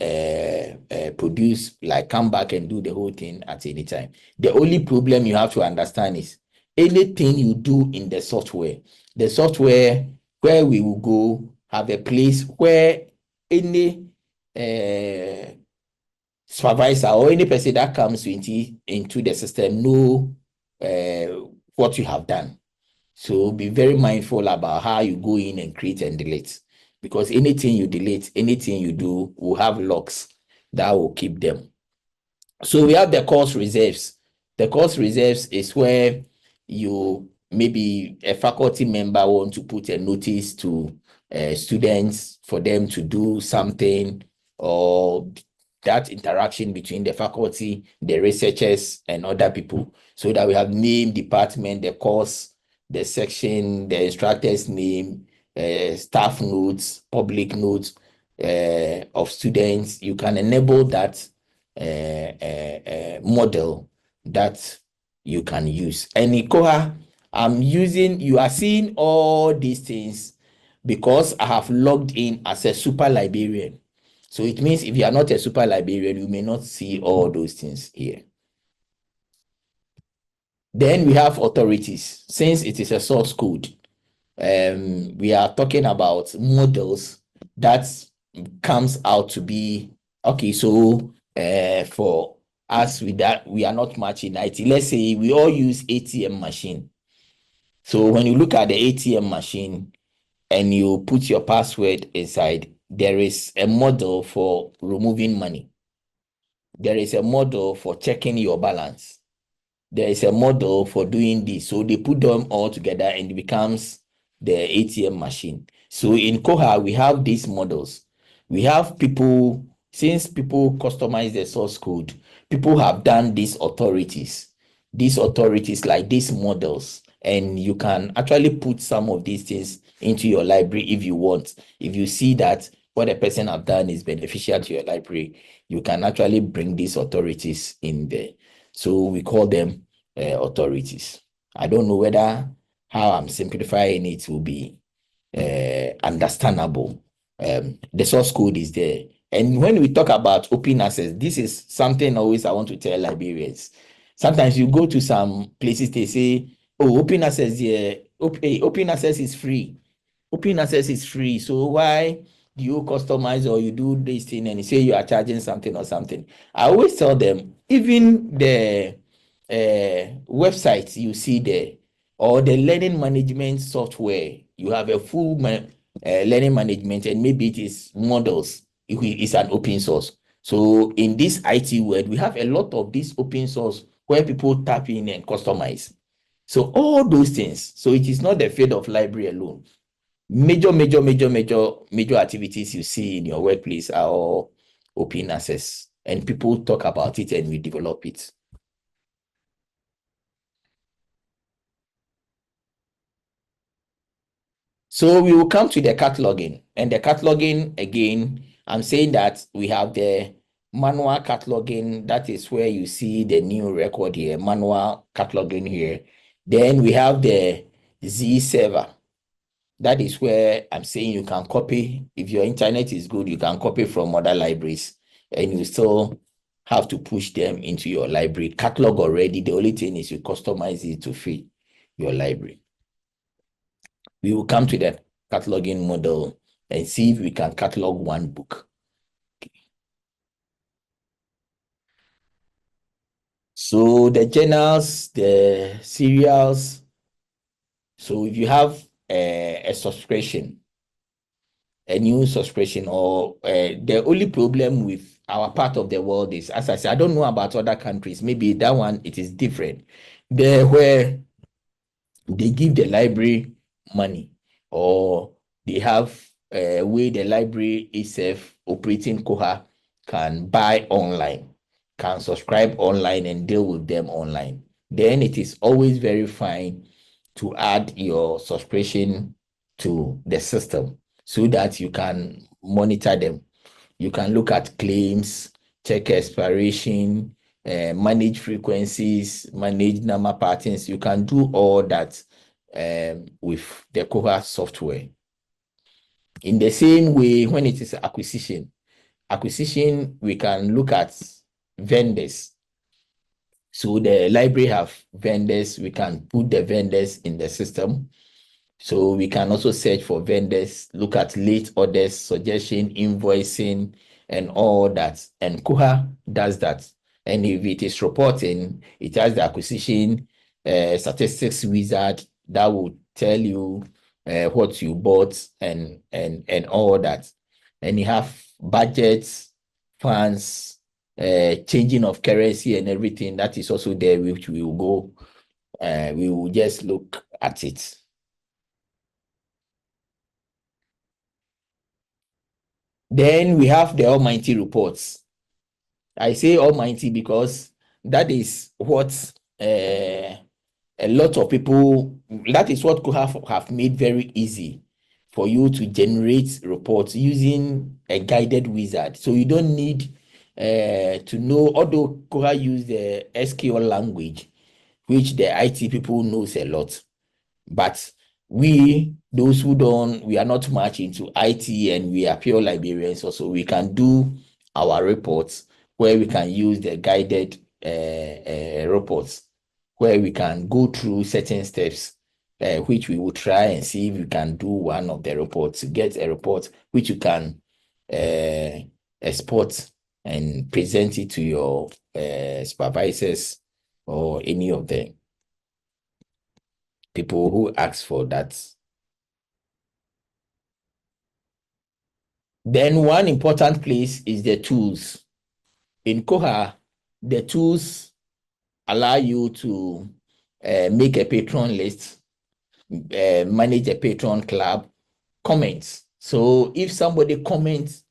produce, like come back and do the whole thing at any time. The only problem you have to understand is anything you do in the software where we will go have a place where any supervisor or any person that comes into the system know what you have done. So be very mindful about how you go in and create and delete, because anything you delete, anything you do will have logs that will keep them. So we have the course reserves. The course reserves is where you, maybe a faculty member want to put a notice to students for them to do something, or that interaction between the faculty, the researchers, and other people, so that we have name, department, the course, the section, the instructor's name, staff notes, public notes of students. You can enable that model that you can use. And in Koha, you are seeing all these things because I have logged in as a super librarian. So it means if you are not a super librarian, you may not see all those things here. Then we have authorities. Since it is a source code, we are talking about models that comes out to be, okay, so for us, with that, we are not much in IT. Let's say we all use ATM machine. So when you look at the ATM machine and you put your password inside, there is a model for removing money. There is a model for checking your balance. There is a model for doing this. So they put them all together and it becomes the ATM machine. So in Koha, we have these models. We have people, since people customize the source code, people have done these authorities like these models. And you can actually put some of these things into your library if you want. If you see that what a person have done is beneficial to your library, you can actually bring these authorities in there. So we call them authorities. I don't know whether how I'm simplifying it will be understandable. The source code is there. And when we talk about open access, this is something always I want to tell librarians. Sometimes you go to some places, they say, oh, open access, open access is free. Open access is free. So why do you customize or you do this thing and you say you are charging something or something? I always tell them, even the website you see there, or the learning management software, you have a full learning management, and maybe it is models, it's an open source. So in this IT world, we have a lot of this open source where people tap in and customize. So all those things. So it is not the field of library alone. Major activities you see in your workplace are all open access and people talk about it and we develop it. So we will come to the cataloging, and the cataloging again, I'm saying that we have the manual cataloging. That is where you see the new record here, manual cataloging here. Then we have the Z server. That is where I'm saying you can copy. If your internet is good, you can copy from other libraries, and you still have to push them into your library. Catalog already, the only thing is you customize it to fit your library. We will come to the cataloging model and see if we can catalog one book. Okay. So the journals, the serials. So if you have a subscription, a new subscription, or the only problem with our part of the world is, as I said, I don't know about other countries. Maybe that one, it is different. There where they give the library money, or they have a way the library itself operating Koha can buy online, can subscribe online and deal with them online. Then it is always very fine to add your subscription to the system so that you can monitor them. You can look at claims, check expiration, manage frequencies, manage number patterns. You can do all that with the Koha software. In the same way, when it is acquisition, we can look at vendors. So the library have vendors. We can put the vendors in the system. So we can also search for vendors, look at late orders, suggestion, invoicing, and all that. And Koha does that. And if it is reporting, it has the acquisition statistics wizard that will tell you what you bought and all that. And you have budgets, funds, changing of currency and everything. That is also there, which we will go. We will just look at it. Then we have the Almighty reports. I say Almighty because that is what a lot of people, that is what Koha have made very easy for you to generate reports using a guided wizard. So you don't need to know, although Koha use the SQL language, which the IT people knows a lot. But we, those who don't, we are not much into IT and we are pure librarians also, we can do our reports where we can use the guided reports, where we can go through certain steps, which we will try and see if we can do one of the reports, get a report which you can export and present it to your supervisors or any of them. People who ask for that. Then one important place is the tools. In Koha, the tools allow you to make a patron list, manage a patron club, comments. So if somebody comments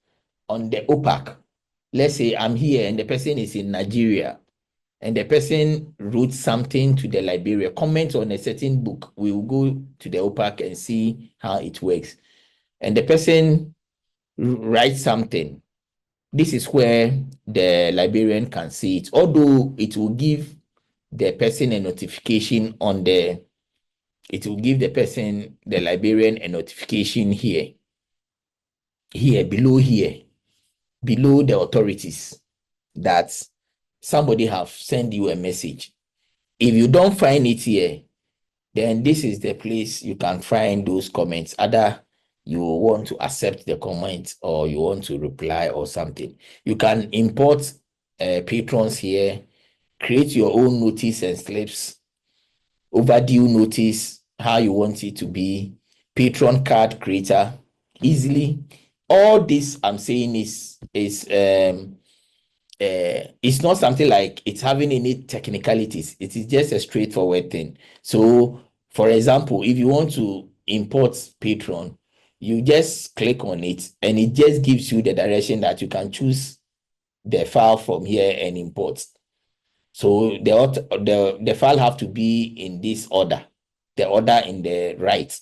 on the OPAC, let's say I'm here and the person is in Nigeria, and the person wrote something to the librarian, comment on a certain book, we will go to the OPAC and see how it works. And the person writes something. This is where the librarian can see it, although it will give the person a notification on the, it will give the person, the librarian, a notification here, below the authorities, that somebody have sent you a message. If you don't find it here, then this is the place you can find those comments. Either you want to accept the comment or you want to reply or something. You can import patrons here, create your own notice and slips, overdue notice, how you want it to be, patron card creator, easily. All this I'm saying is it's not something like it's having any technicalities. It is just a straightforward thing. So, for example, if you want to import Patron, you just click on it and it just gives you the direction that you can choose the file from here and import. So the file have to be in this order, the order in the right.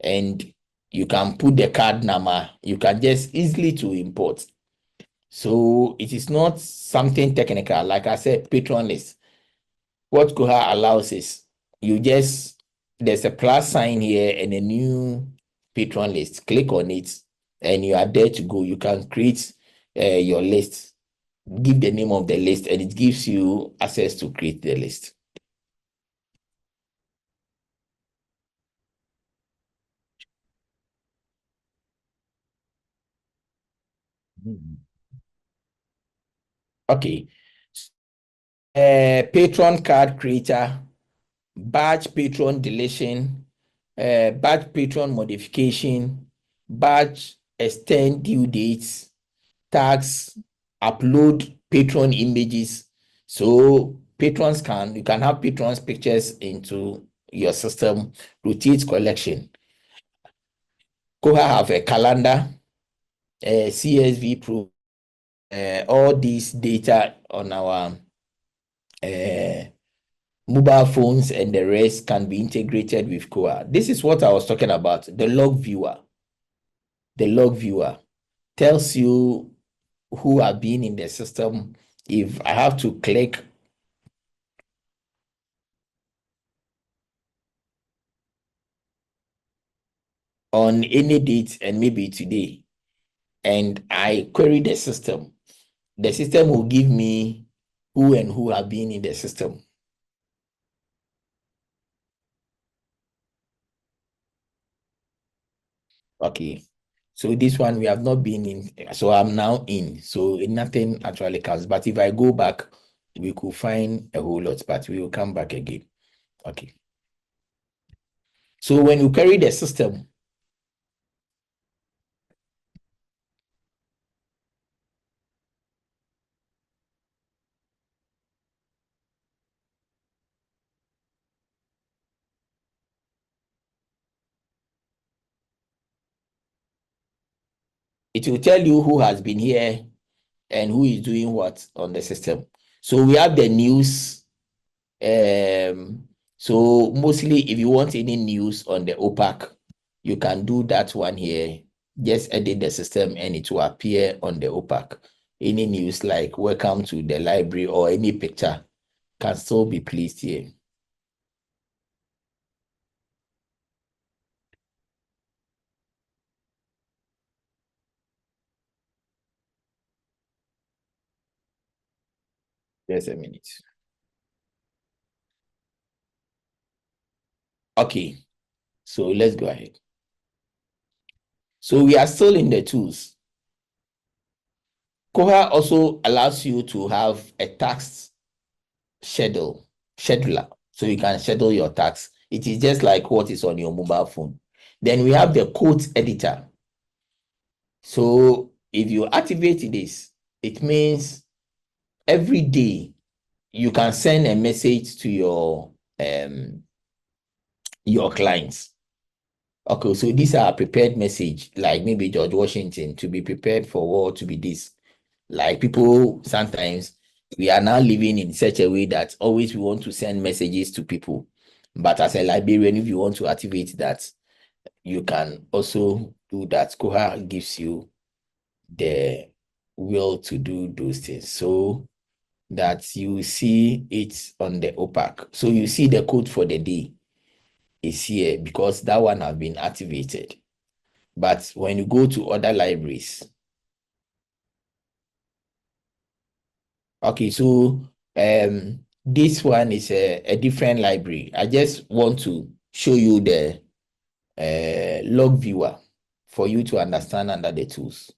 And you can put the card number. You can just easily to import. So it is not something technical. Like I said, patron list. What Koha allows is there's a plus sign here and a new patron list. Click on it and you are there to go. You can create your list, give the name of the list, and it gives you access to create the list. Okay. Patron card creator, badge patron deletion, badge patron modification, badge extend due dates, tags, upload patron images. So you can have patrons pictures into your system, rotate collection. Koha have a calendar, CSV Pro, all these data on our mobile phones and the rest can be integrated with Koha. This is what I was talking about, the log viewer. The log viewer tells you who have been in the system. If I have to click on any date and maybe today, and I query the system will give me who and who have been in the system. Okay. So this one we have not been in. So I'm now in. So nothing actually counts. But if I go back, we could find a whole lot, but we will come back again. Okay. So when you query the system, it will tell you who has been here and who is doing what on the system. So we have the news. So mostly if you want any news on the OPAC, you can do that one here. Just edit the system and it will appear on the OPAC. Any news like welcome to the library or any picture can still be placed here. Just a minute. Okay, so let's go ahead. So we are still in the tools. Koha also allows you to have a task scheduler. So you can schedule your tasks. It is just like what is on your mobile phone. Then we have the code editor. So if you activate this, it means every day you can send a message to your clients. Okay, so these are prepared message, like maybe George Washington, to be prepared for war, to be this. Like people, sometimes we are now living in such a way that always we want to send messages to people. But as a librarian, if you want to activate that, you can also do that. Koha gives you the will to do those things so that you see it on the OPAC. So you see the code for the day is here because that one has been activated. But when you go to other libraries, okay, so this one is a different library. I just want to show you the log viewer for you to understand under the tools.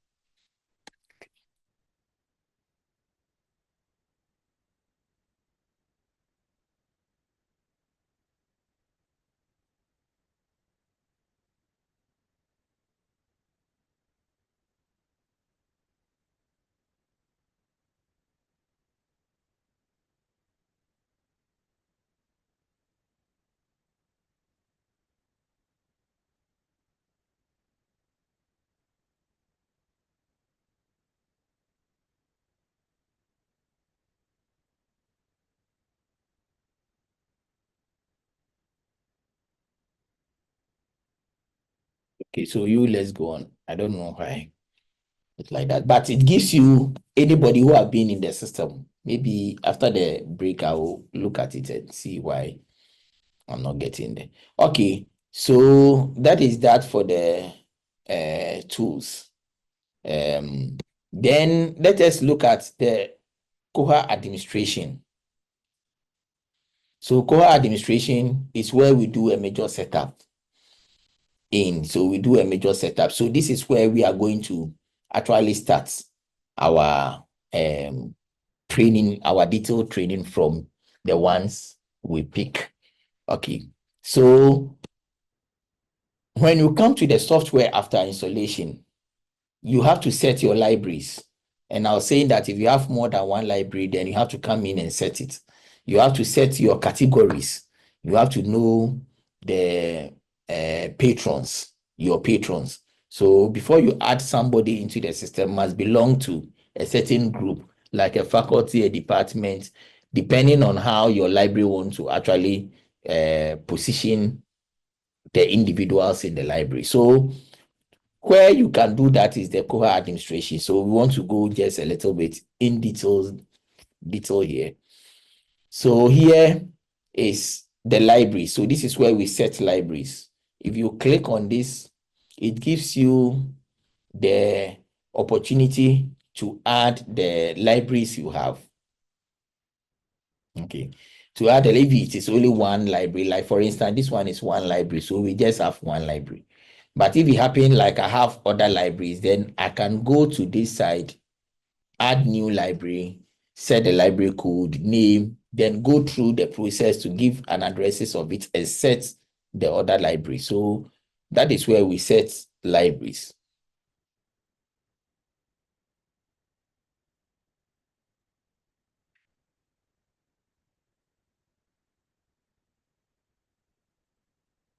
Okay, so let's go on. I don't know why it's like that, but it gives you anybody who have been in the system. Maybe after the break, I will look at it and see why I'm not getting there. Okay, so that is that for the tools. Then let us look at the Koha administration. So Koha administration is where we do a major setup in. So we do a major setup. So this is where we are going to actually start our training, our detailed training from the ones we pick. Okay. So when you come to the software after installation, you have to set your libraries. And I was saying that if you have more than one library, then you have to come in and set it. You have to set your categories. You have to know the patrons, your patrons. So before you add somebody into the system, must belong to a certain group, like a faculty, a department, depending on how your library wants to actually position the individuals in the library. So where you can do that is the Koha administration. So we want to go just a little bit in detail here. So here is the library. So this is where we set libraries. If you click on this, it gives you the opportunity to add the libraries you have. Okay. To add a library, it is only one library. Like for instance, this one is one library. So we just have one library. But if it happen like I have other libraries, then I can go to this side, add new library, set the library code, name, then go through the process to give an addresses of it and set the other library. So that is where we set libraries.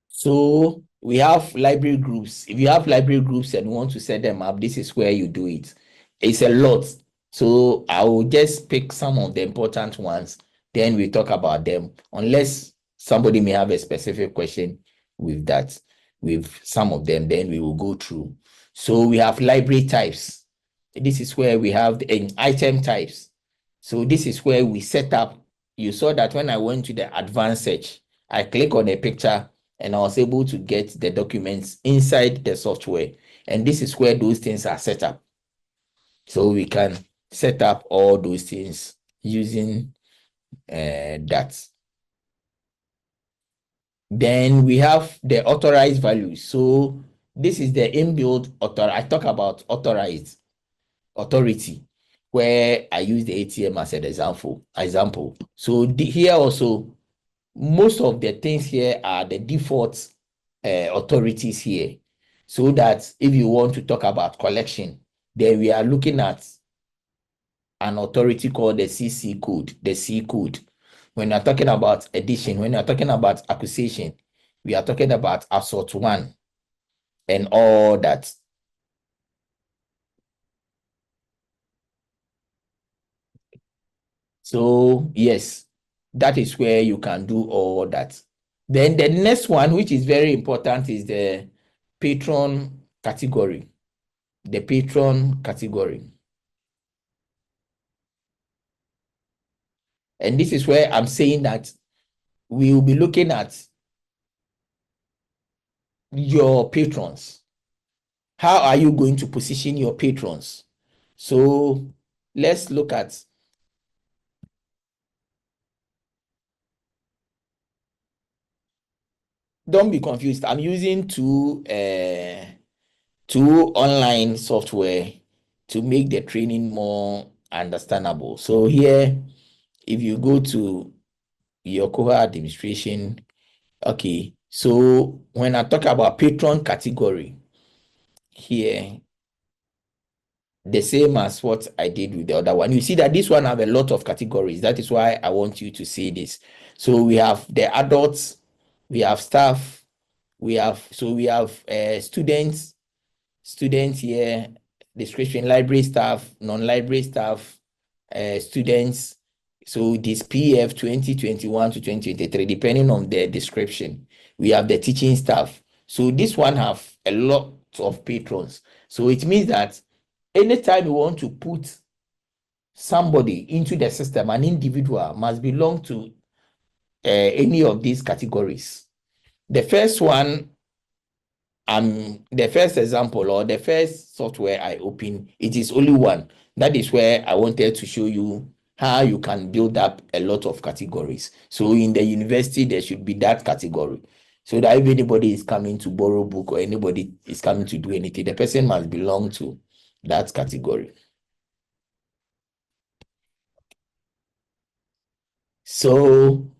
So we have library groups. If you have library groups and you want to set them up, this is where you do it. It's a lot. So I will just pick some of the important ones. Then we talk about them, unless somebody may have a specific question with that, with some of them, then we will go through. So we have library types. This is where we have the item types. So this is where we set up. You saw that when I went to the advanced search, I click on a picture and I was able to get the documents inside the software. And this is where those things are set up. So we can set up all those things using that. Then we have the authorized values. So this is the inbuilt I talk about authorized authority, where I use the ATM as an example. So here also, most of the things here are the default authorities here. So that if you want to talk about collection, then we are looking at an authority called the CC code, the C code. When you're talking about addition, when you're talking about acquisition, we are talking about assault 1 and all that. So yes, that is where you can do all that. Then the next one, which is very important, is the patron category. The patron category. And this is where I'm saying that we will be looking at your patrons. How are you going to position your patrons? So let's look at don't be confused. I'm using two online software to make the training more understandable. So here, if you go to your Koha administration, okay, so when I talk about patron category here, the same as what I did with the other one, you see that this one have a lot of categories. That is why I want you to see this. So we have the adults, we have staff, we have students here, description, library staff, non-library staff, students. So this PF 2021 to 2023, depending on the description. We have the teaching staff. So this one have a lot of patrons. So it means that anytime you want to put somebody into the system, an individual must belong to any of these categories. The first one, the first example or the first software I open, it is only one. That is where I wanted to show you how you can build up a lot of categories. So in the university, there should be that category. So that if anybody is coming to borrow book or anybody is coming to do anything, the person must belong to that category. So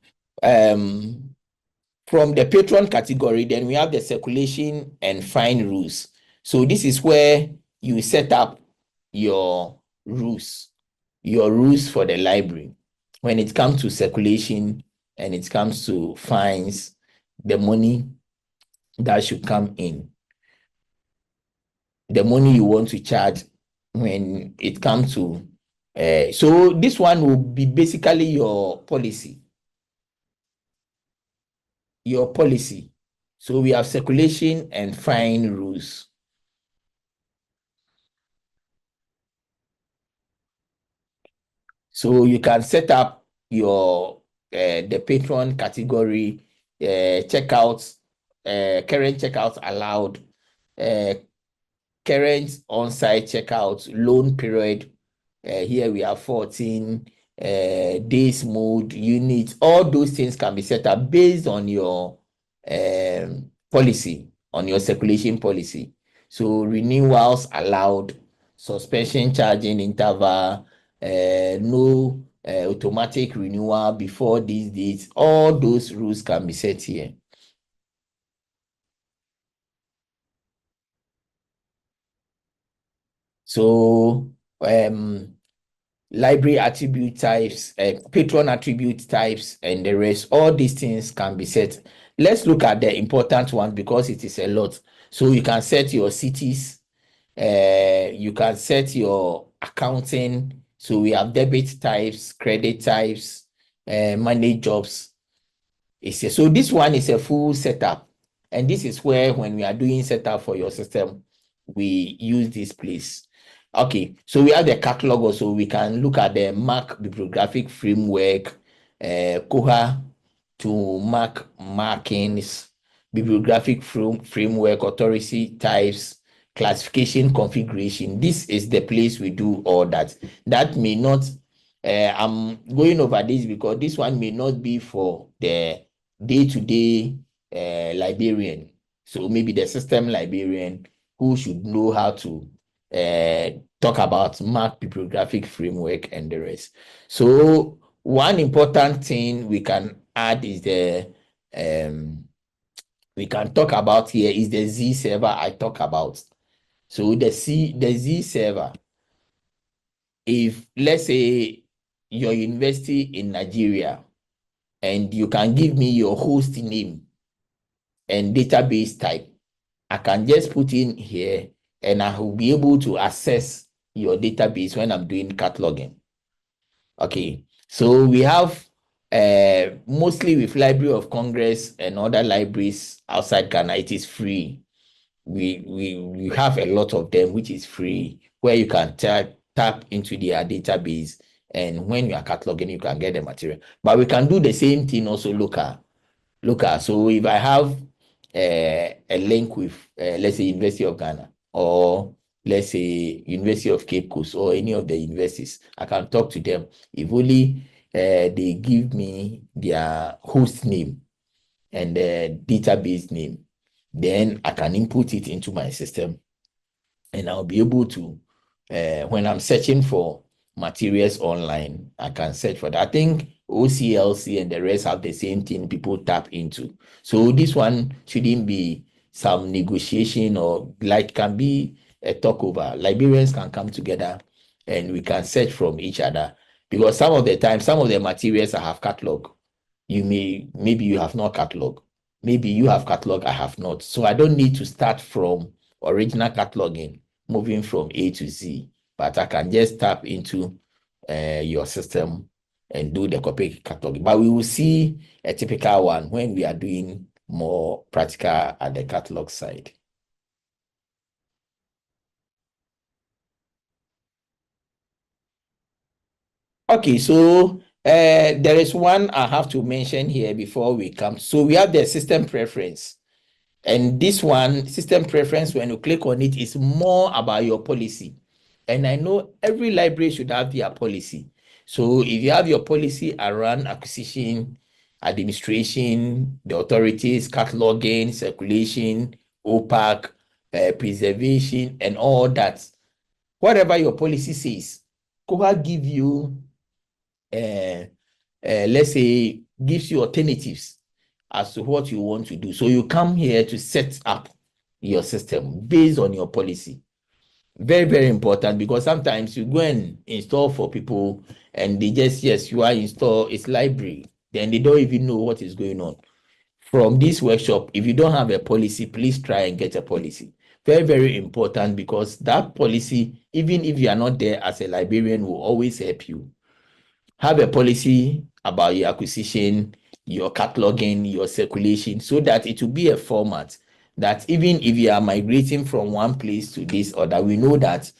from the patron category, then we have the circulation and fine rules. So this is where you set up your rules for the library. When it comes to circulation and it comes to fines, the money that should come in, the money you want to charge when it comes to, so this one will be basically your policy. So we have circulation and fine rules. So you can set up your the patron category, checkouts, current checkouts allowed, current on-site checkouts, loan period. Here we have 14 days mode, units. All those things can be set up based on your policy, on your circulation policy. So renewals allowed, suspension charging interval, no automatic renewal before these dates. All those rules can be set here. So library attribute types, patron attribute types, and the rest, all these things can be set. Let's look at the important one because it is a lot. So you can set your cities, you can set your accounting. So we have debit types, credit types, manage jobs. So this one is a full setup. And this is where when we are doing setup for your system, we use this place. Okay, so we have the catalog also. We can look at the Mark bibliographic framework, Koha to Mark markings, bibliographic framework, authority types, classification configuration. This is the place we do all that. That may not, I'm going over this because this one may not be for the day-to-day librarian. So maybe the system librarian who should know how to talk about Mark bibliographic framework and the rest. So one important thing we can add is we can talk about here is the Z server I talk about. So the Z server, if let's say your university in Nigeria and you can give me your host name and database type, I can just put in here and I will be able to access your database when I'm doing cataloging. Okay, so we have mostly with Library of Congress and other libraries outside Ghana, it is free. We have a lot of them which is free, where you can tap into their database, and when you are cataloging, you can get the material. But we can do the same thing also local. So if I have a link with, let's say, University of Ghana, or let's say University of Cape Coast, or any of the universities, I can talk to them. If only they give me their host name and the database name, then I can input it into my system, and I'll be able to, when I'm searching for materials online, I can search for that. I think OCLC and the rest have the same thing people tap into. So this one shouldn't be some negotiation, or like can be a talk over. Librarians can come together and we can search from each other, because some of the time, some of the materials I have catalog, maybe you have not catalog. Maybe you have catalog, I have not. So I don't need to start from original cataloging, moving from A to Z, but I can just tap into your system and do the copy cataloging. But we will see a typical one when we are doing more practical at the catalog side. Okay, so there is one I have to mention here before we come. So we have the system preference. And this one, system preference, when you click on it, is more about your policy. And I know every library should have their policy. So if you have your policy around acquisition, administration, the authorities, cataloging, circulation, OPAC, preservation, and all that, whatever your policy says, Koha give you let's say, gives you alternatives as to what you want to do. So you come here to set up your system based on your policy. Very, very important, because sometimes you go and install for people and they just, yes, you are install its library. Then they don't even know what is going on. From this workshop, if you don't have a policy, please try and get a policy. Very, very important, because that policy, even if you are not there as a librarian, will always help you. Have a policy about your acquisition, your cataloging, your circulation, so that it will be a format that even if you are migrating from one place to this other, we know that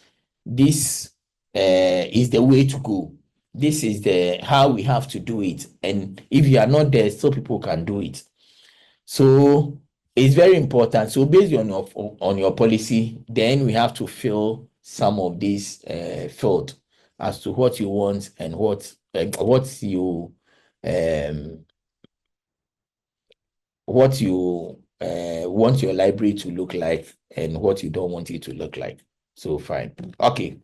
this is the way to go. This is the how we have to do it. And if you are not there, so people can do it. So it's very important. So based on your policy, then we have to fill some of these field as to what you want and what you want your library to look like and what you don't want it to look like. So fine. Okay.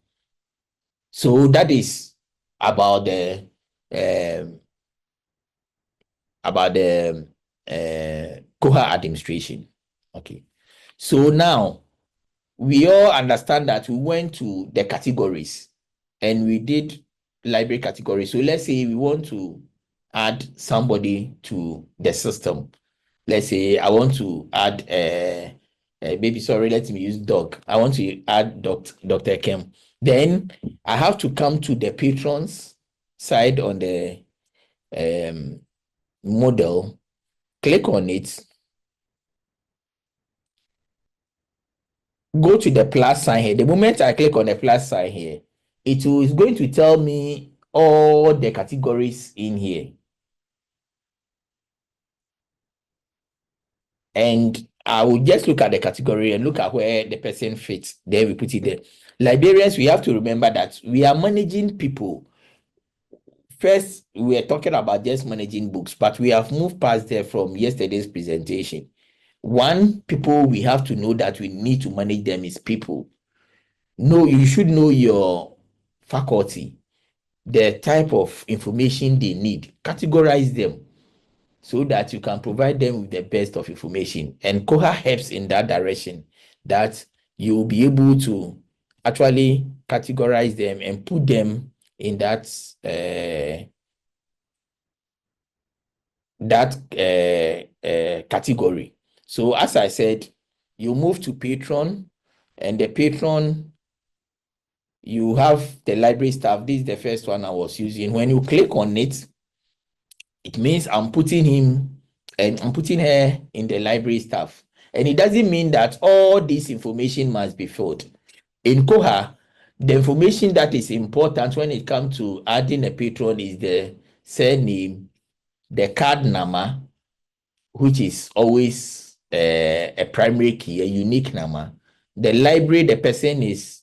So that is about the Koha administration. Okay. So now we all understand that we went to the categories and we did library categories. So let's say we want to add somebody to the system. Let's say I want to add maybe, sorry, let me use dog. I want to add Dr. Kem. Then I have to come to the patrons side on the model, click on it, go to the plus sign here. The moment I click on the plus sign here, it is going to tell me all the categories in here. And I will just look at the category and look at where the person fits. Then we put it there. Librarians, we have to remember that we are managing people. First, we are talking about just managing books, but we have moved past there from yesterday's presentation. One, people, we have to know that we need to manage them is people. No, you should know your faculty, the type of information they need, categorize them so that you can provide them with the best of information. And Koha helps in that direction, that you will be able to actually categorize them and put them in that category. So as I said, you move to patron, and the patron, you have the library staff. This is the first one I was using. When you click on it, it means I'm putting him and I'm putting her in the library staff. And it doesn't mean that all this information must be filled. In Koha, the information that is important when it comes to adding a patron is the surname, the card number, which is always a primary key, a unique number. The library the person is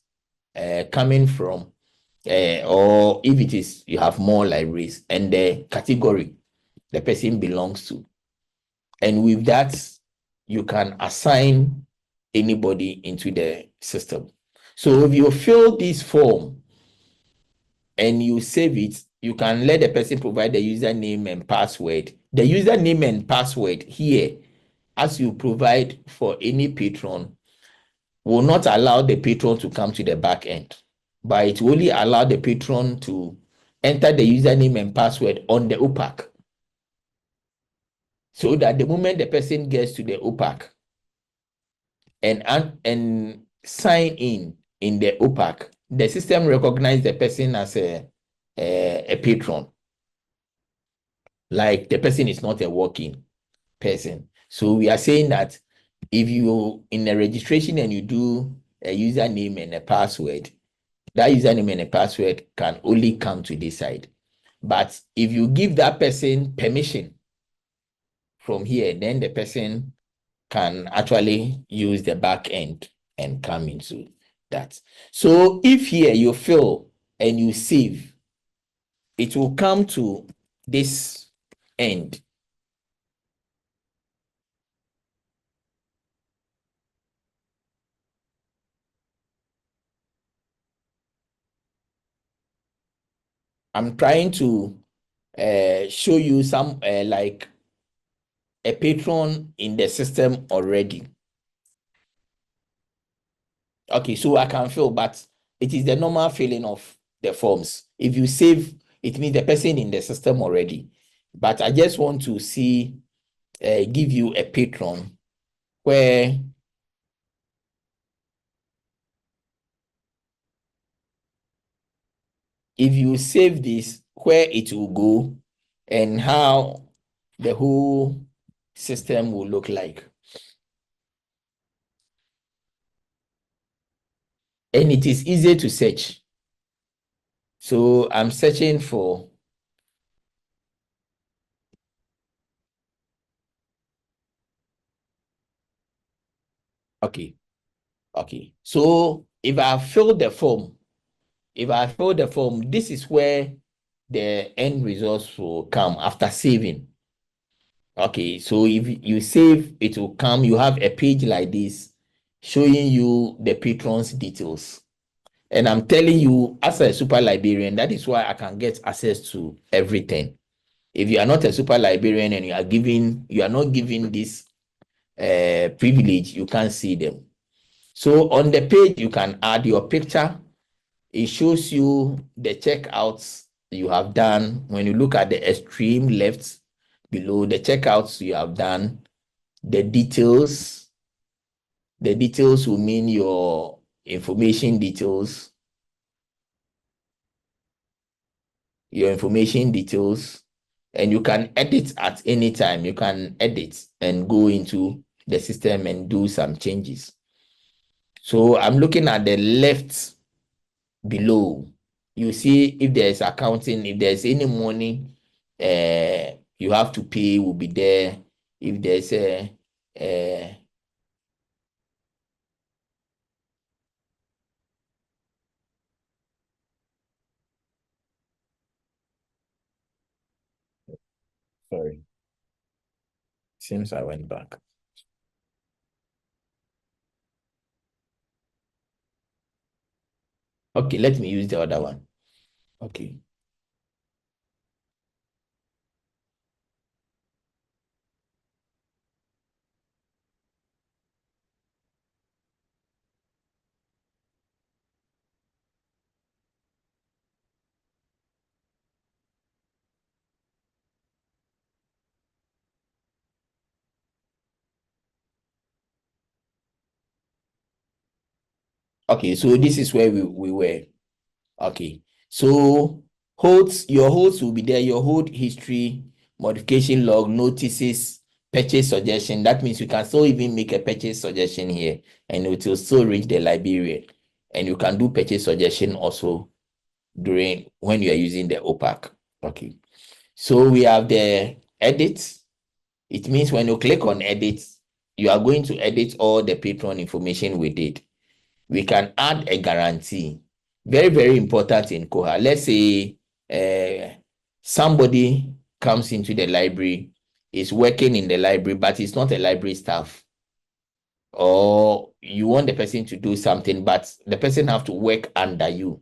coming from, or if it is, you have more libraries, and the category the person belongs to. And with that, you can assign anybody into the system. So if you fill this form and you save it, you can let the person provide the username and password. The username and password here, as you provide for any patron, will not allow the patron to come to the back end, but it will only allow the patron to enter the username and password on the OPAC. So that the moment the person gets to the OPAC and sign in the OPAC, the system recognizes the person as a patron. Like the person is not a working person. So we are saying that if you in a registration and you do a username and a password, that username and a password can only come to this side. But if you give that person permission from here, then the person can actually use the back end and come into that. So if here you fill and you save, it will come to this end. I'm trying to show you some like a patron in the system already. Okay, so I can fill, but it is the normal filling of the forms. If you save, it means the person in the system already. But I just want to see, give you a patron where if you save this, where it will go and how the whole system will look like. And it is easy to search. So I'm searching for, okay. So if I fill the form, this is where the end results will come after saving. Okay, so if you save, it will come. You have a page like this showing you the patron's details. And I'm telling you, as a super librarian, that is why I can get access to everything. If you are not a super librarian and you are not given this privilege, you can't see them. So on the page, you can add your picture. It shows you the checkouts you have done. When you look at the extreme left below, the checkouts you have done, the details will mean your information details, and you can edit at any time. You can edit and go into the system and do some changes. So I'm looking at the left below. You see if there's accounting, if there's any money you have to pay will be there. If there's a sorry, seems I went back. Okay, let me use the other one. Okay. Okay, so this is where we were. Okay, so your holds will be there, your hold history, modification log, notices, purchase suggestion. That means you can still even make a purchase suggestion here and it will still reach the librarian. And you can do purchase suggestion also during when you are using the OPAC. Okay, so we have the edit. It means when you click on edit, you are going to edit all the patron information we did. We can add a guarantee. Very, very important in Koha. Let's say somebody comes into the library, is working in the library, but it's not a library staff. Or you want the person to do something, but the person have to work under you.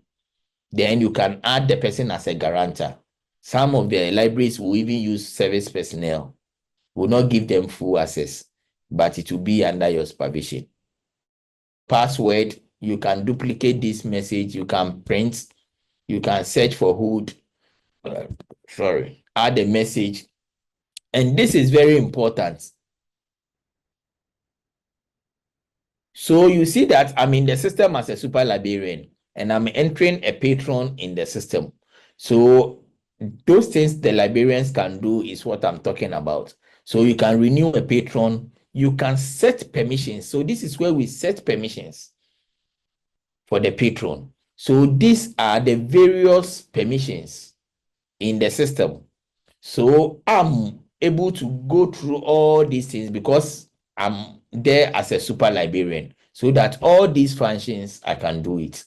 Then you can add the person as a guarantor. Some of the libraries will even use service personnel, will not give them full access, but it will be under your supervision. Password, you can duplicate this message, you can print, you can search for hood, add a message. And this is very important. So you see that I'm in the system as a super librarian and I'm entering a patron in the system. So those things the librarians can do is what I'm talking about. So you can renew a patron. You can set permissions. So this is where we set permissions for the patron. So these are the various permissions in the system. So I'm able to go through all these things because I'm there as a super librarian, so that all these functions I can do it.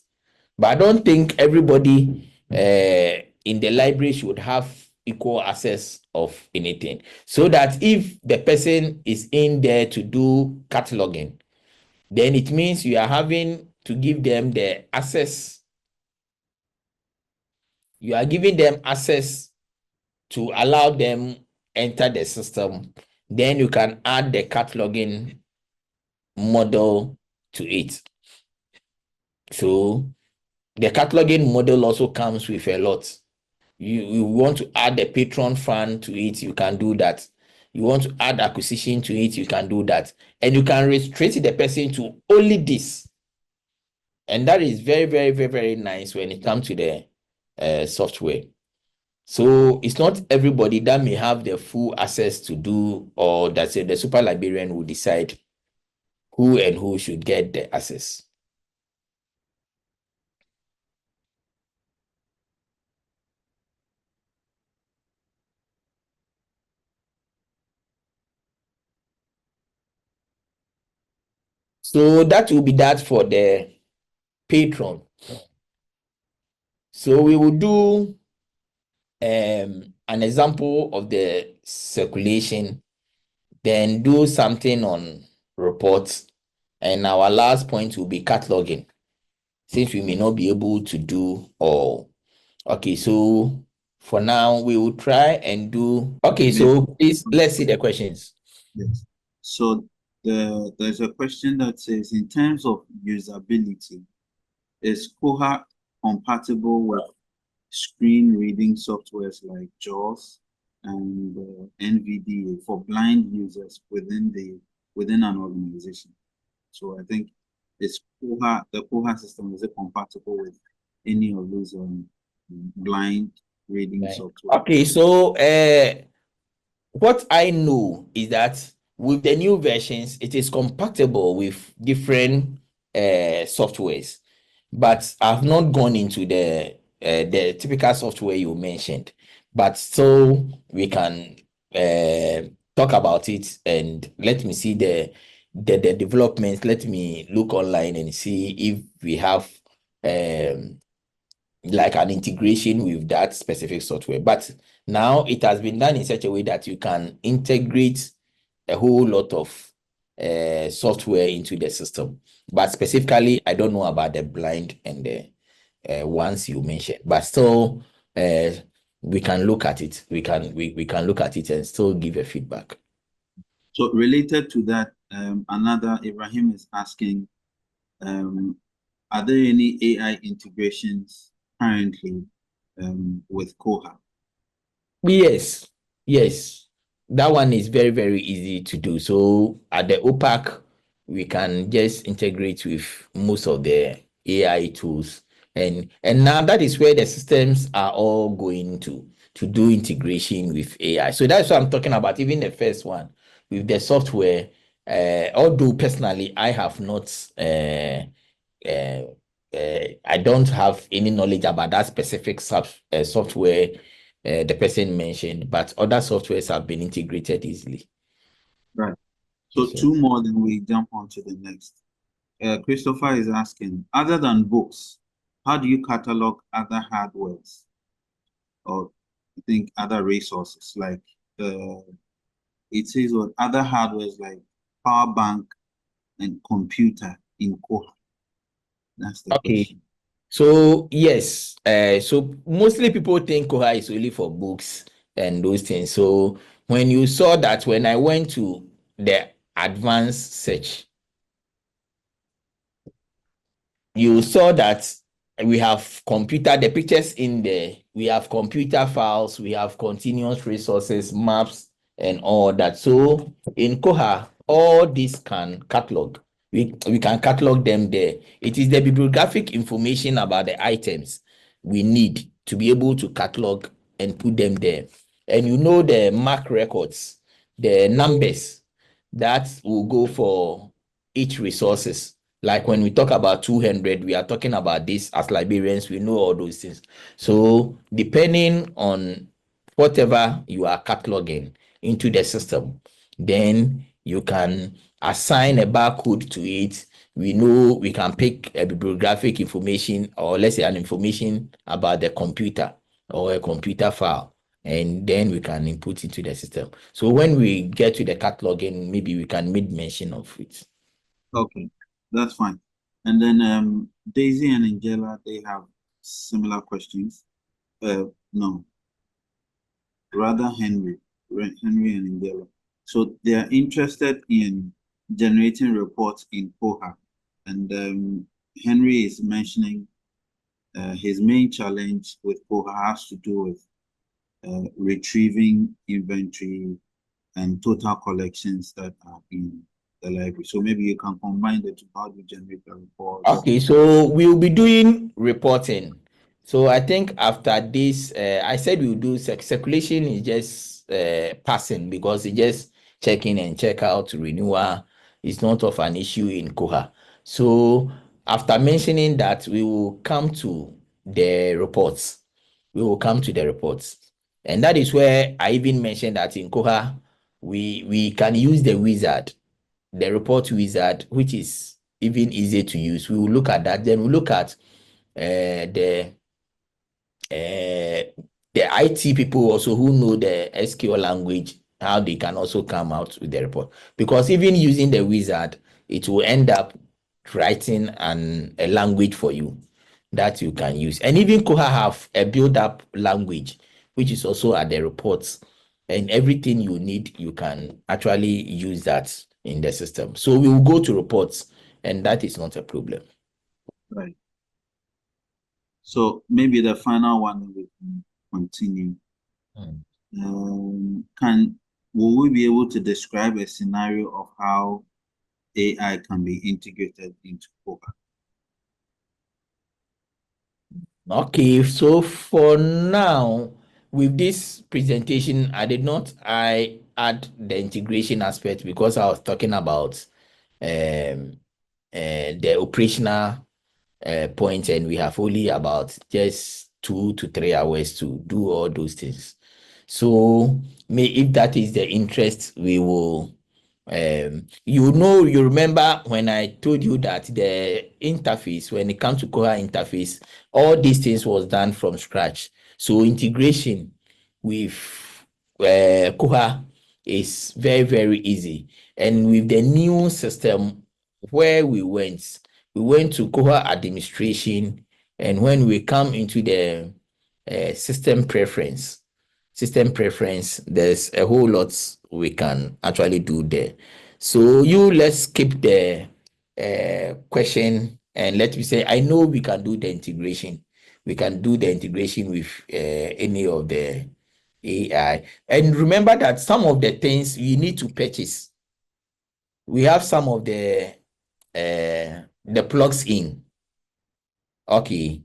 But I don't think everybody in the library should have equal access of anything. So that if the person is in there to do cataloging, then it means you are having to give them the access. You are giving them access to allow them enter the system. Then you can add the cataloging model to it. So the cataloging model also comes with a lot. You want to add the patron fund to it, you can do that. You want to add acquisition to it, you can do that. And you can restrict the person to only this. And that is very, very, very, very nice when it comes to the software. So it's not everybody that may have the full access to do, or that the super librarian will decide who and who should get the access. So that will be that for the patron. So we will do an example of the circulation, then do something on reports, and our last point will be cataloging, since we may not be able to do all. Okay, so for now we will try and do. Okay, so please let's see the questions. Yes. So there's a question that says, in terms of usability, is Koha compatible with screen reading softwares like JAWS and NVDA for blind users within an organization? So I think the Koha system, is it compatible with any of those blind reading software? Okay, so what I know is that with the new versions, it is compatible with different softwares, but I've not gone into the typical software you mentioned. But so we can talk about it, and let me see the developments. Let me look online and see if we have like an integration with that specific software. But now it has been done in such a way that you can integrate a whole lot of software into the system. But specifically, I don't know about the blind and the ones you mentioned. But still, we can look at it. We can look at it and still give a feedback. So related to that, another Ibrahim is asking, are there any AI integrations currently with Koha? Yes, yes. That one is very, very easy to do. So at the OPAC, we can just integrate with most of the AI tools. And now that is where the systems are all going to do integration with AI. So that's what I'm talking about. Even the first one with the software, although personally I have not I don't have any knowledge about that specific software the person mentioned, but other softwares have been integrated easily. Right. So two more, then we jump on to the next. Christopher is asking, other than books, how do you catalog other hardwares, or I think other resources like it says what other hardwares like power bank and computer in Koha? That's the question. So yes, so mostly people think Koha is only for books and those things. So when you saw that, when I went to the advanced search, you saw that we have the pictures in there. We have computer files, we have continuous resources, maps, and all that. So in Koha, all these can catalog. We can catalog them there. It is the bibliographic information about the items we need to be able to catalog and put them there. And you know the MAC records, the numbers that will go for each resources. Like when we talk about 200, we are talking about this as librarians, we know all those things. So depending on whatever you are cataloging into the system, then you can assign a barcode to it. We know we can pick a bibliographic information, or let's say an information about the computer or a computer file, and then we can input into the system. So when we get to the cataloging, maybe we can make mention of it. Okay, that's fine. And then Daisy and Angela, they have similar questions. No, rather Henry and Angela. So they are interested in generating reports in Koha. And Henry is mentioning his main challenge with Koha has to do with retrieving inventory and total collections that are in the library. So maybe you can combine the two. How do you generate the reports? Okay, so we'll be doing reporting. So I think after this, I said we'll do circulation is just passing, because it's just check in and check out renewal. It's not of an issue in Koha. So after mentioning that, we will come to the reports. We will come to the reports. And that is where I even mentioned that in Koha, we can use the wizard, the report wizard, which is even easy to use. We will look at that. Then we'll look at the IT people also who know the SQL language, how they can also come out with the report. Because even using the wizard, it will end up writing a language for you that you can use. And even Koha have a build-up language, which is also at the reports. And everything you need, you can actually use that in the system. So we will go to reports, and that is not a problem. Right. So maybe the final one we can continue. Will we be able to describe a scenario of how AI can be integrated into Koha? Okay, so for now, with this presentation, I add the integration aspect because I was talking about the operational point, and we have only about just 2 to 3 hours to do all those things. So if that is the interest, we will you remember when I told you that the interface, when it comes to Koha interface, all these things was done from scratch. So integration with Koha is very, very easy. And with the new system where we went to Koha administration, and when we come into the system preference, there's a whole lot we can actually do there. So let's skip the question, and let me say, I know we can do the integration. We can do the integration with any of the AI. And remember that some of the things you need to purchase. We have some of the plugs in. Okay.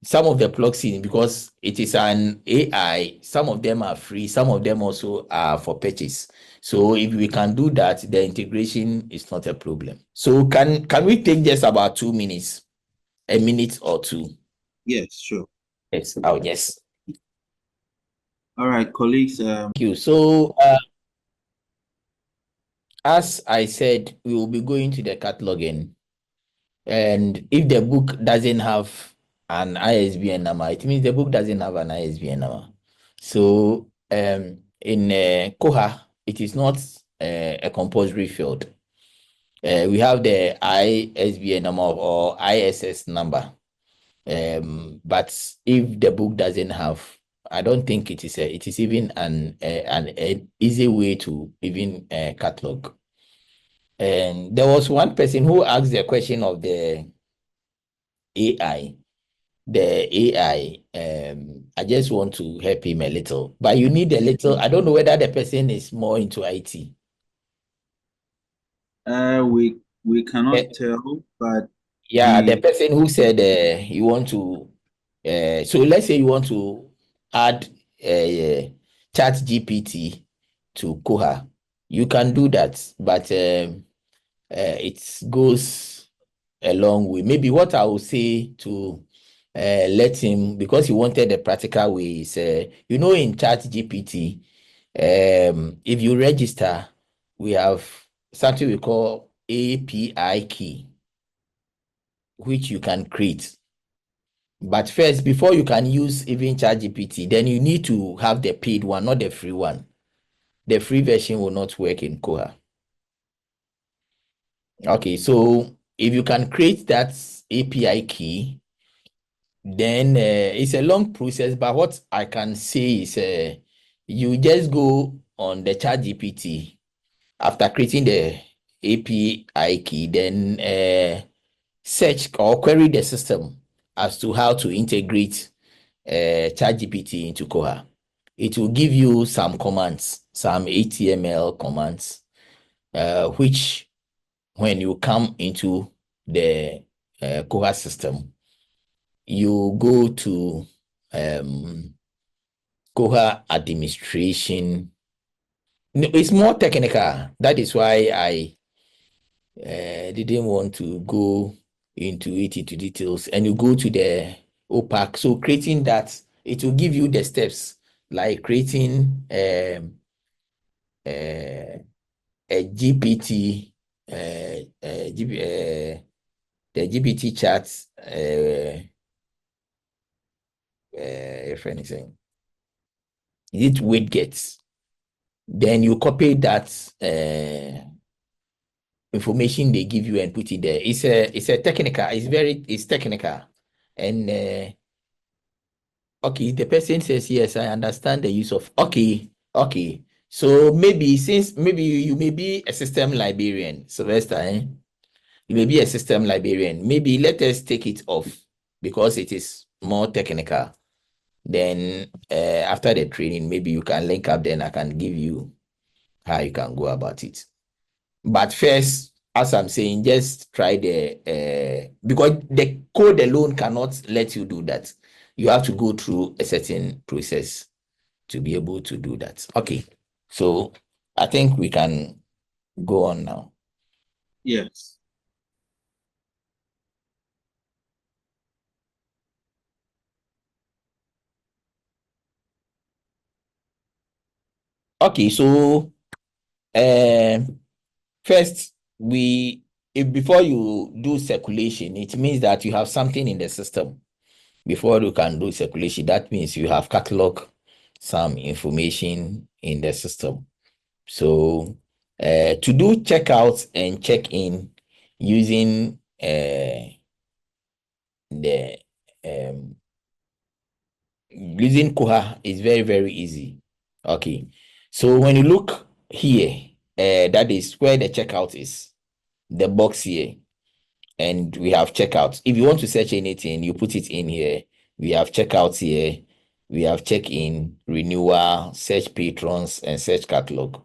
Some of the plugs in, because it is an AI, some of them are free, some of them also are for purchase. So if we can do that, the integration is not a problem. So can we take just about 2 minutes, a minute or two? Yes, sure. Yes. Oh, yes. All right, colleagues. Thank you. So as I said, we will be going to the cataloging. And if the book doesn't have an ISBN number, it means the book doesn't have an ISBN number. So in Koha, it is not a compulsory field. We have the ISBN number or ISS number. But if the book doesn't have, I don't think it is even an easy way to even catalog. And there was one person who asked the question of the AI. I just want to help him a little, but you need a little. I don't know whether the person is more into IT. We cannot tell, but yeah, the person who said you want to, so let's say you want to add Chat GPT to Koha, you can do that, but it goes a long way. Maybe what I will say to let him, because he wanted the practical way, is in ChatGPT, if you register, we have something we call API key, which you can create. But first, before you can use even ChatGPT, then you need to have the paid one, not the free one. The free version will not work in Koha. Okay, so if you can create that API key, then it's a long process, but what I can say is you just go on the ChatGPT after creating the API key, then search or query the system as to how to integrate ChatGPT into Koha. It will give you some commands, some HTML commands, which when you come into the Koha system, you go to Koha administration. No, it's more technical. That is why I didn't want to go into details. And you go to the OPAC. So creating that, it will give you the steps, like creating a GPT, the GPT charts, if anything, it widgets. Then you copy that information they give you and put it there. It's a technical. It's technical, and okay, the person says yes. I understand the use of okay. So maybe you may be a system librarian, Sylvester. You may be a system librarian. Maybe let us take it off because it is more technical. Then after the training, maybe you can link up. Then I can give you how you can go about it. But first, as I'm saying, just try because the code alone cannot let you do that. You have to go through a certain process to be able to do that. Okay, so I think we can go on now. Yes. Okay, so first, before you do circulation, it means that you have something in the system. Before you can do circulation, that means you have cataloged some information in the system. So to do checkouts and check-in using the using Koha is very, very easy. Okay. So when you look here, that is where the checkout is, the box here, and we have checkouts. If you want to search anything, you put it in here. We have checkouts here. We have check-in, renewal, search patrons, and search catalog.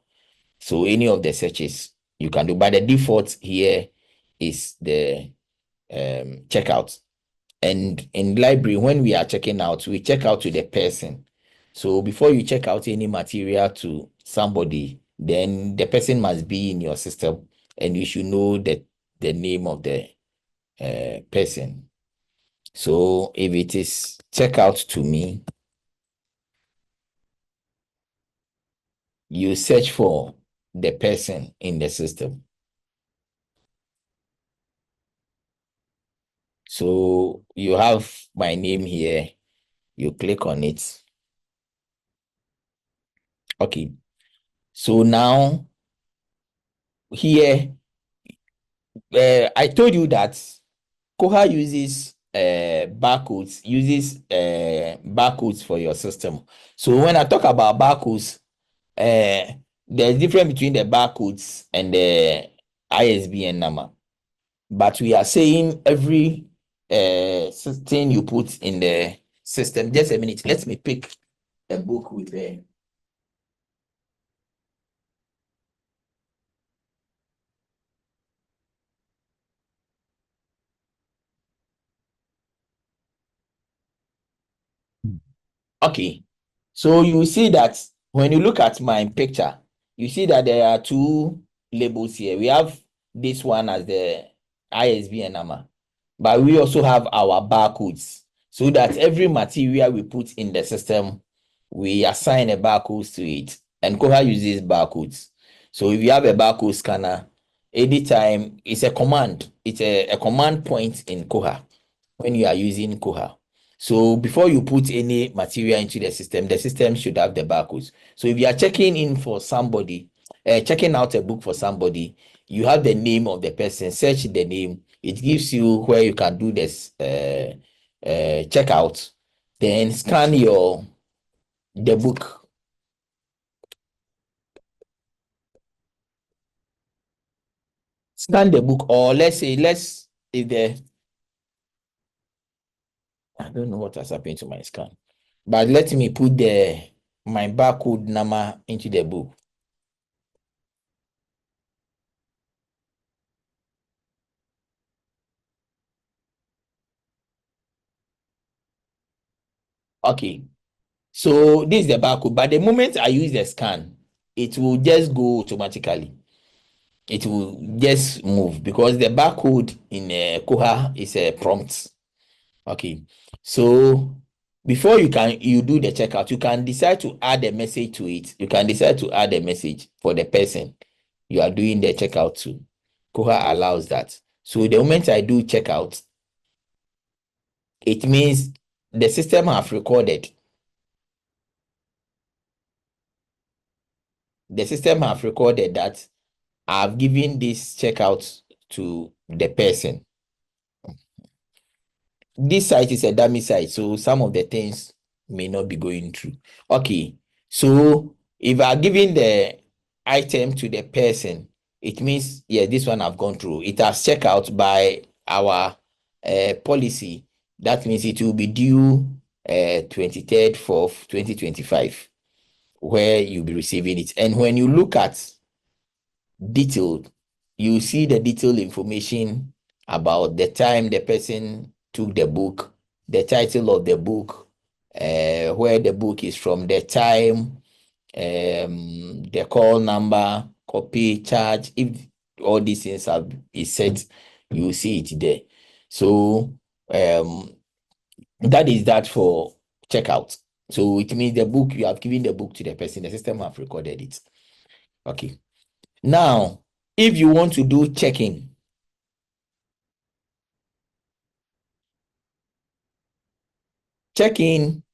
So any of the searches you can do. But the default here is the checkout. And in library, when we are checking out, we check out to the person. So before you check out any material to somebody, then the person must be in your system and you should know the name of the person. So if it is check out to me, you search for the person in the system. So you have my name here. You click on it. Okay. So now here, I told you that Koha uses barcodes for your system. So when I talk about barcodes, there's difference between the barcodes and the ISBN number. But we are saying every thing you put in the system. Just a minute. Let me pick a book with the okay. So you see that when you look at my picture, you see that there are two labels here. We have this one as the ISBN number, but we also have our barcodes, so that every material we put in the system, we assign a barcode to it, and Koha uses barcodes. So if you have a barcode scanner, anytime it's a command, it's a command point in Koha when you are using Koha. So before you put any material into the system should have the barcodes. So if you are checking in for somebody, checking out a book for somebody, you have the name of the person, search the name. It gives you where you can do this checkout. Then scan the book. Scan the book, or let's say, if the I don't know what has happened to my scan, but let me put my barcode number into the book. Okay, so this is the barcode, but the moment I use the scan, it will just go automatically. It will just move because the barcode in Koha is a prompt. Okay, so before you do the checkout, you can decide to add a message to it. You can decide to add a message for the person you are doing the checkout to. Koha allows that. So the moment I do checkout, it means the system have recorded. The system have recorded that I've given this checkout to the person. This site is a dummy site, so some of the things may not be going through. Okay, so if I'm giving the item to the person, it means, yeah, this one I've gone through. It has checked out by our policy. That means it will be due 23rd, 4th, 2025, where you'll be receiving it. And when you look at detailed, you see the detailed information about the time the person took the book, the title of the book, where the book is from, the time, the call number, copy, charge. If all these things is set, you see it there. So that is that for checkout. So it means the book, you have given the book to the person, the system have recorded it. Okay. Now, if you want to do check-in,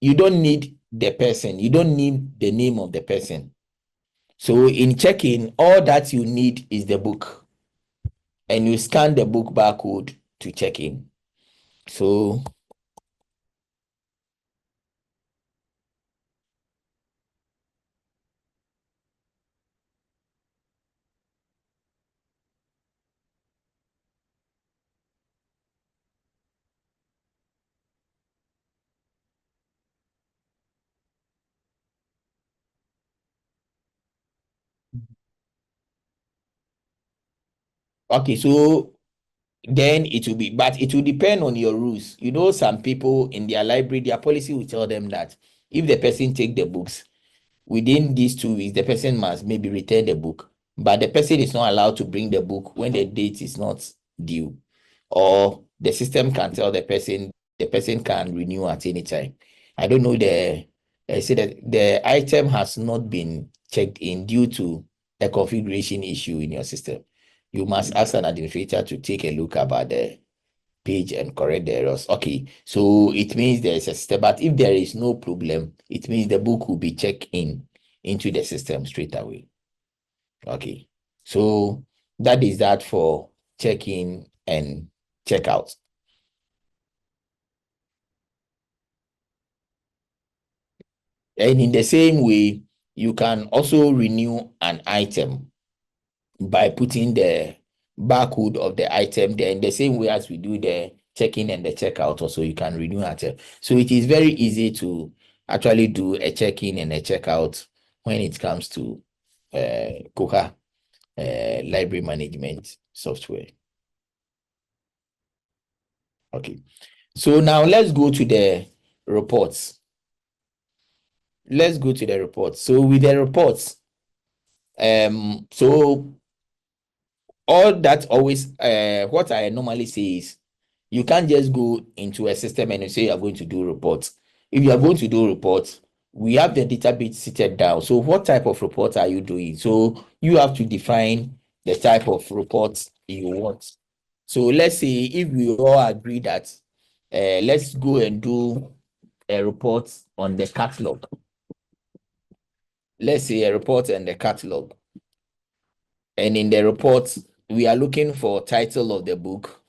you don't need the person. You don't need the name of the person. So in check-in, all that you need is the book. And you scan the book barcode to check in. So okay, so then it will be, but it will depend on your rules. You know, some people in their library, their policy will tell them that if the person take the books, within these 2 weeks, the person must maybe return the book, but the person is not allowed to bring the book when the date is not due, or the system can tell the person can renew at any time. I don't know, say that the item has not been checked in due to a configuration issue in your system. You must ask an administrator to take a look about the page and correct the errors. Okay, so it means there's a step, but if there is no problem, it means the book will be checked into the system straight away. Okay, so that is that for check-in and check-out. And in the same way, you can also renew an item by putting the barcode of the item there, in the same way as we do the check-in and the check-out. Also, you can renew item. So it is very easy to actually do a check-in and a check-out when it comes to Koha library management software. Okay, so now let's go to the reports. So with the reports, So all that always, what I normally say is, you can't just go into a system and you say you're going to do reports. If you are going to do reports, we have the database seated down. So what type of report are you doing? So you have to define the type of reports you want. So let's say if we all agree that let's go and do a report on the catalog. Let's say a report on the catalog. And in the report, we are looking for title of the book,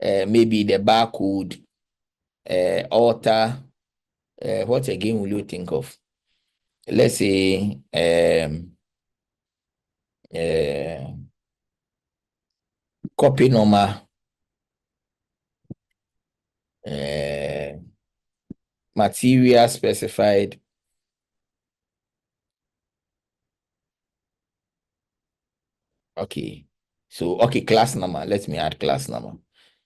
maybe the barcode, author. What again will you think of? Let's say copy number, material specified. Okay. So, okay, class number. Let me add class number.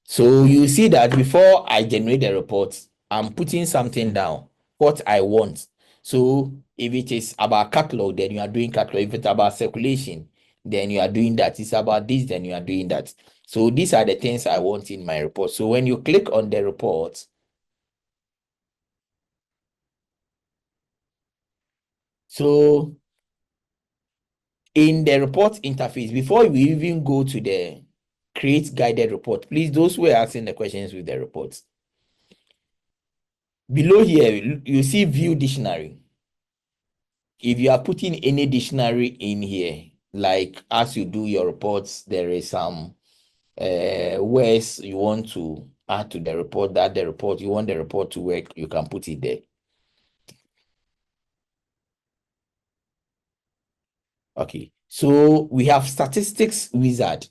So you see that before I generate the report, I'm putting something down, what I want. So if it is about catalog, then you are doing catalog. If it's about circulation, then you are doing that. It's about this, then you are doing that. So these are the things I want in my report. So when you click on the report, so in the report interface, before we even go to the create guided report, please, those who are asking the questions with the reports, below here, you see view dictionary. If you are putting any dictionary in here, like as you do your reports, there is some words you want to add to the report, that the report, you want the report to work, you can put it there. Okay, so we have statistics wizard.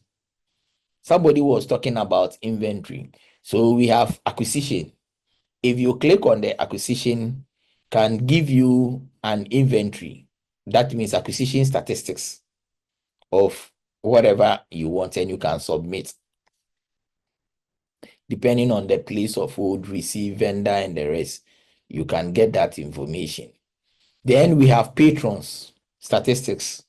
Somebody was talking about inventory. So we have acquisition. If you click on the acquisition, can give you an inventory. That means acquisition statistics of whatever you want, and you can submit depending on the place of hold, receive, vendor, and the rest. You can get that information. Then we have patrons statistics.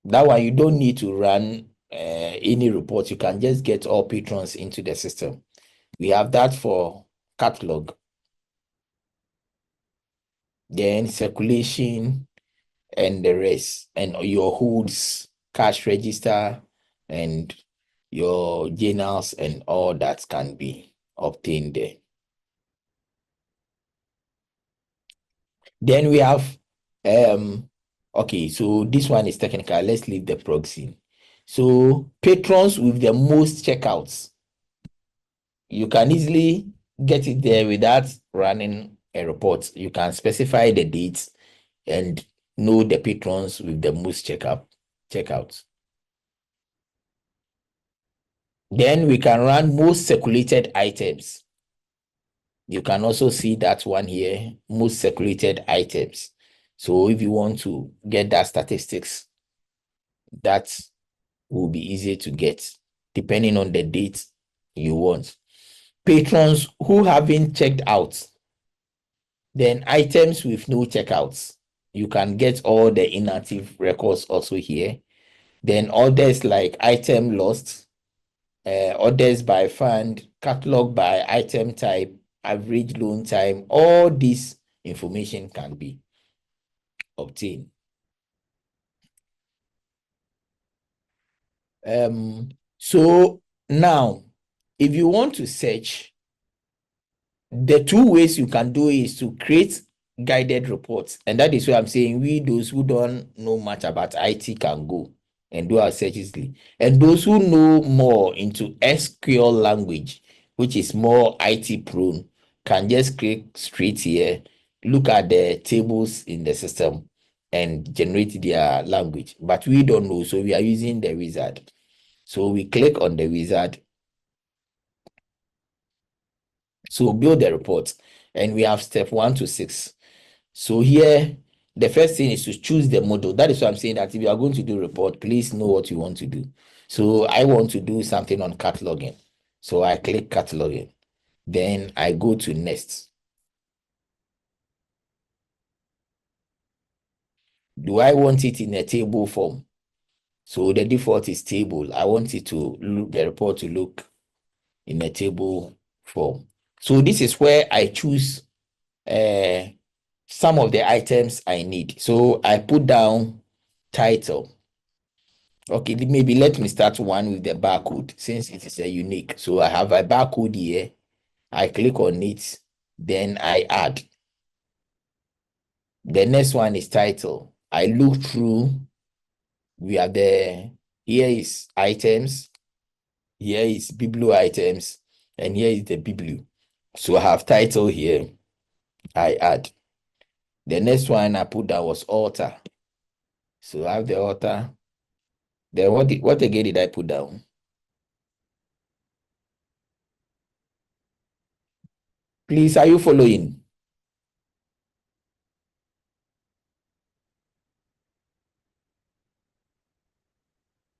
That one you don't need to run any report. You can just get all patrons into the system. We have that for catalog. Then circulation and the rest, and your holds, cash register, and your journals, and all that can be obtained there. Then we have okay, so this one is technical. Let's leave the proxy. So patrons with the most checkouts, you can easily get it there without running a report. You can specify the dates and know the patrons with the most checkouts. Then we can run most circulated items. You can also see that one here, most circulated items. So if you want to get that statistics, that will be easy to get depending on the date you want. Patrons who haven't checked out, then items with no checkouts. You can get all the inactive records also here. Then others like item lost, orders by fund, catalog by item type, average loan time, all this information can be obtained. So now, if you want to search, the two ways you can do is to create guided reports. And that is why I'm saying we, those who don't know much about IT, can go and do our searches. And those who know more into SQL language, which is more IT prone, can just click straight here, look at the tables in the system, and generate their language. But we don't know, so we are using the wizard. So we click on the wizard. So build the report, and we have step 1 to 6. So here, the first thing is to choose the model. That is why I'm saying that if you are going to do report, please know what you want to do. So I want to do something on cataloging. So I click cataloging. Then I go to next. Do I want it in a table form? So the default is table. I want it to look, the report to look in a table form. So this is where I choose some of the items I need. So I put down title. Okay, maybe let me start one with the barcode since it is a unique. So I have a barcode here. I click on it, then I add. The next one is title. I look through. We are there. Here is items. Here is Biblio items. And here is the Biblio. So I have title here. I add. The next one I put down was author. So I have the author. Then what again did I put down? Please, are you following?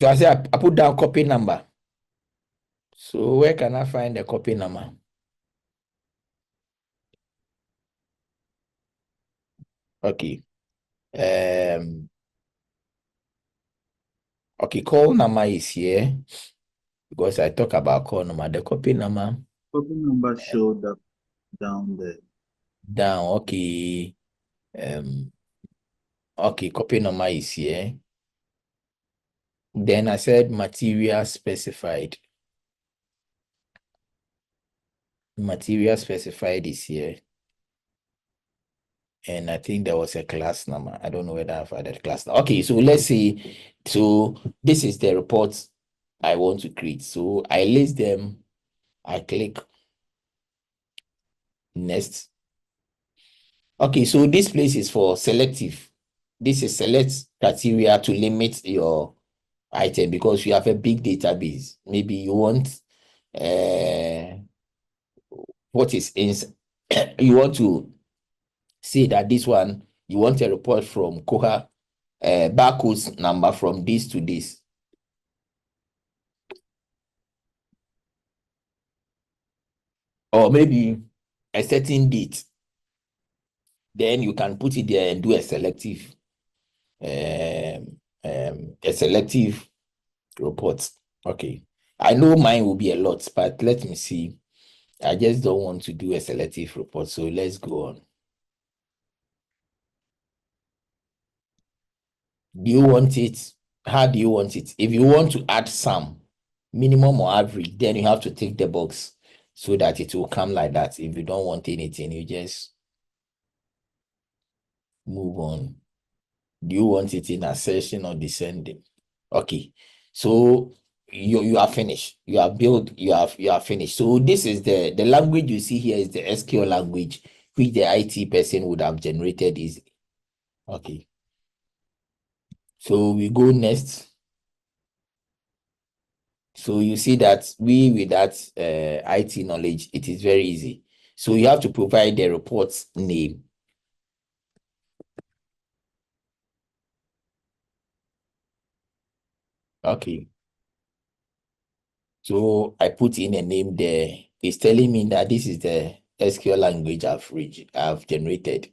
So I say I put down copy number. So where can I find the copy number? Okay. Okay, call number is here because I talk about call number. The copy number Copy number showed up down there. down. Okay. Okay, copy number is here. Then I said material specified. Material specified is here. And I think there was a class number. I don't know whether I've added class number. Okay, so let's see. So this is the report I want to create. So I list them. I click next. Okay, so this place is for selective. This is select criteria to limit your item because you have a big database. Maybe you want what is in you want to see that this one you want a report from Koha barcodes number from this to this. Or maybe a certain date. Then you can put it there and do a selective report. Okay. I know mine will be a lot, but let me see. I just don't want to do a selective report. So let's go on. Do you want it? How do you want it? If you want to add some minimum or average, then you have to tick the box so that it will come like that. If you don't want anything, you just move on. Do you want it in ascension or descending? Okay. So you are finished. You have built, you are finished. So this is the language you see here is the SQL language, which the IT person would have generated easily. Okay. So we go next. So you see that with that IT knowledge, it is very easy. So you have to provide the report's name. Okay. So I put in a name there. It's telling me that this is the SQL language I've generated.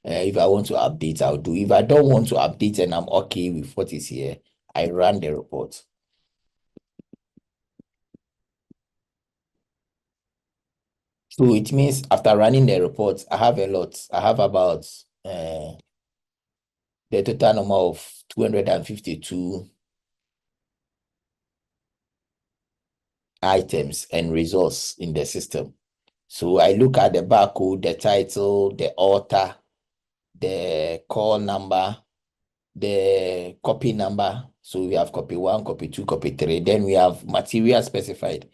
If I want to update, I'll do. If I don't want to update and I'm okay with what is here, I run the report. So it means after running the report, I have a lot. I have about the total number of 252 items and results in the system. So I look at the barcode, the title, the author, the call number, the copy number. So we have copy 1, copy 2, copy 3. Then we have material specified.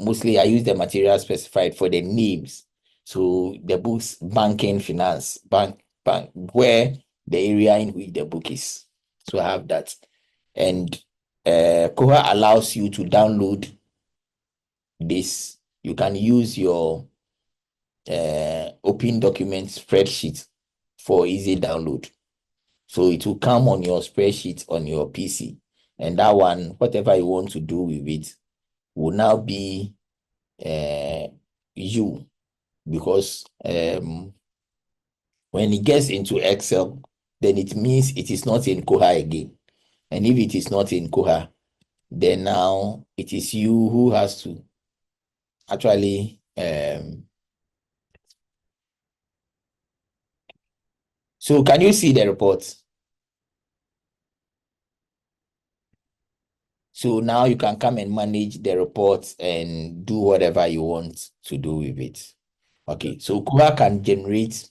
Mostly I use the material specified for the names. So the books, banking, finance, bank, where the area in which the book is. So I have that. And Koha allows you to download this. You can use your open document spreadsheet for easy download. So it will come on your spreadsheet on your PC. And that one, whatever you want to do with it, will now be you. Because when it gets into Excel, then it means it is not in Koha again. And if it is not in Koha, then now it is you who has to actually so can you see the report? So now you can come and manage the report and do whatever you want to do with it. Okay, so Koha can generate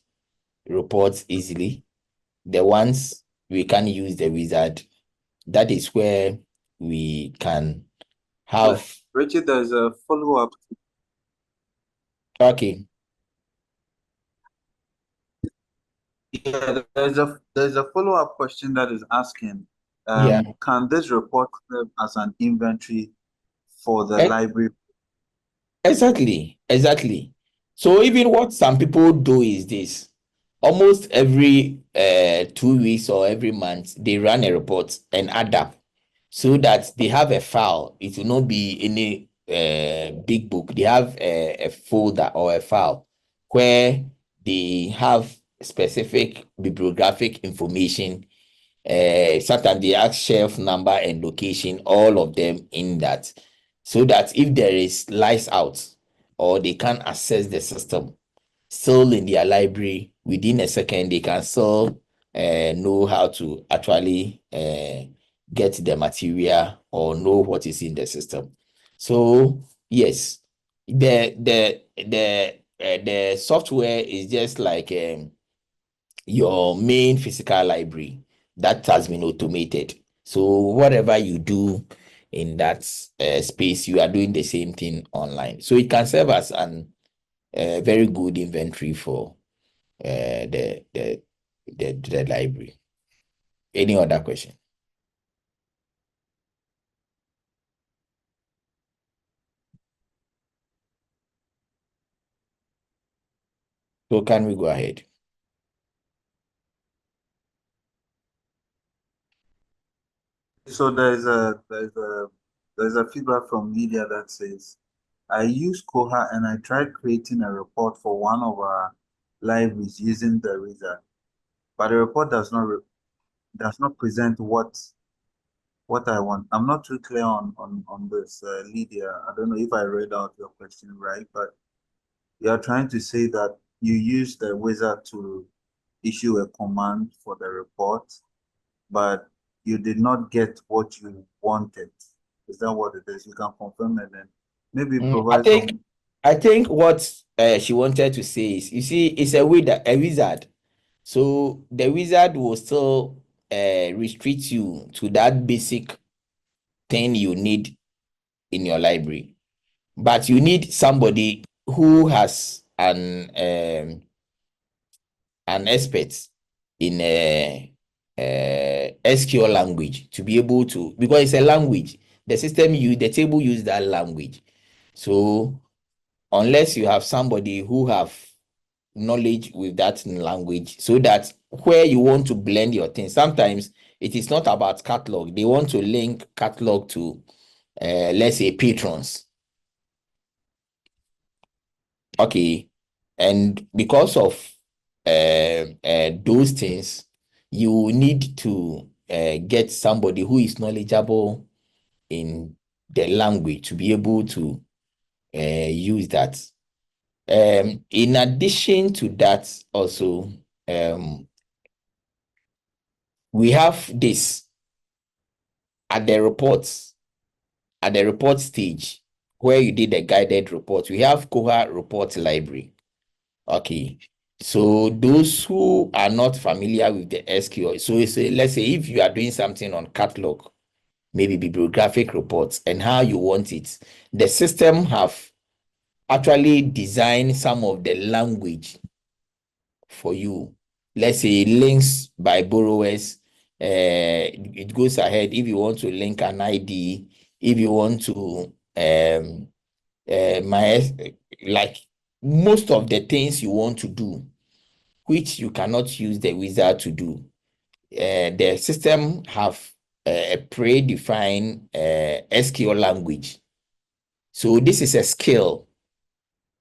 reports easily. The ones we can use the wizard, that is where we can have. Richard, there's a follow-up. Okay. Yeah, there's a follow-up question that is asking, Yeah. can this report serve as an inventory for the E- library? Exactly. So even what some people do is this. Almost every 2 weeks or every month, they run a report and add up so that they have a file. It will not be any big book. They have a folder or a file where they have specific bibliographic information. Sometimes they ask shelf number and location, all of them in that, so that if there is lights out or they can't access the system still in their library, within a second they can still know how to actually get the material or know what is in the system. So yes, the software is just like your main physical library that has been automated. So whatever you do in that space, you are doing the same thing online. So it can serve as an very good inventory for the library. Any other question? So can we go ahead? So there's a feedback from media that says, I use Koha and I tried creating a report for one of our libraries using the wizard, but the report does not present what I want. I'm not too clear on this, Lydia. I don't know if I read out your question right, but you are trying to say that you use the wizard to issue a command for the report, but you did not get what you wanted. Is that what it is? You can confirm and then maybe provide some. I think what she wanted to say is, you see, it's a wizard. So the wizard will still restrict you to that basic thing you need in your library. But you need somebody who has an expert in SQL language to be able to, because it's a language. The table use that language. So unless you have somebody who have knowledge with that language, so that where you want to blend your things, sometimes it is not about catalog. They want to link catalog to let's say patrons. Okay. And because of those things, you need to get somebody who is knowledgeable in the language to be able to use that. In addition to that, also, we have this at the reports, at the report stage, where you did a guided report. We have Koha Report Library. Okay. So those who are not familiar with the SQL, so let's say if you are doing something on catalog, maybe bibliographic reports and how you want it, the system have actually designed some of the language for you. Let's say links by borrowers. It goes ahead if you want to link an ID, if you want to like most of the things you want to do, which you cannot use the wizard to do. The system have a predefined SQL language. So this is a skill.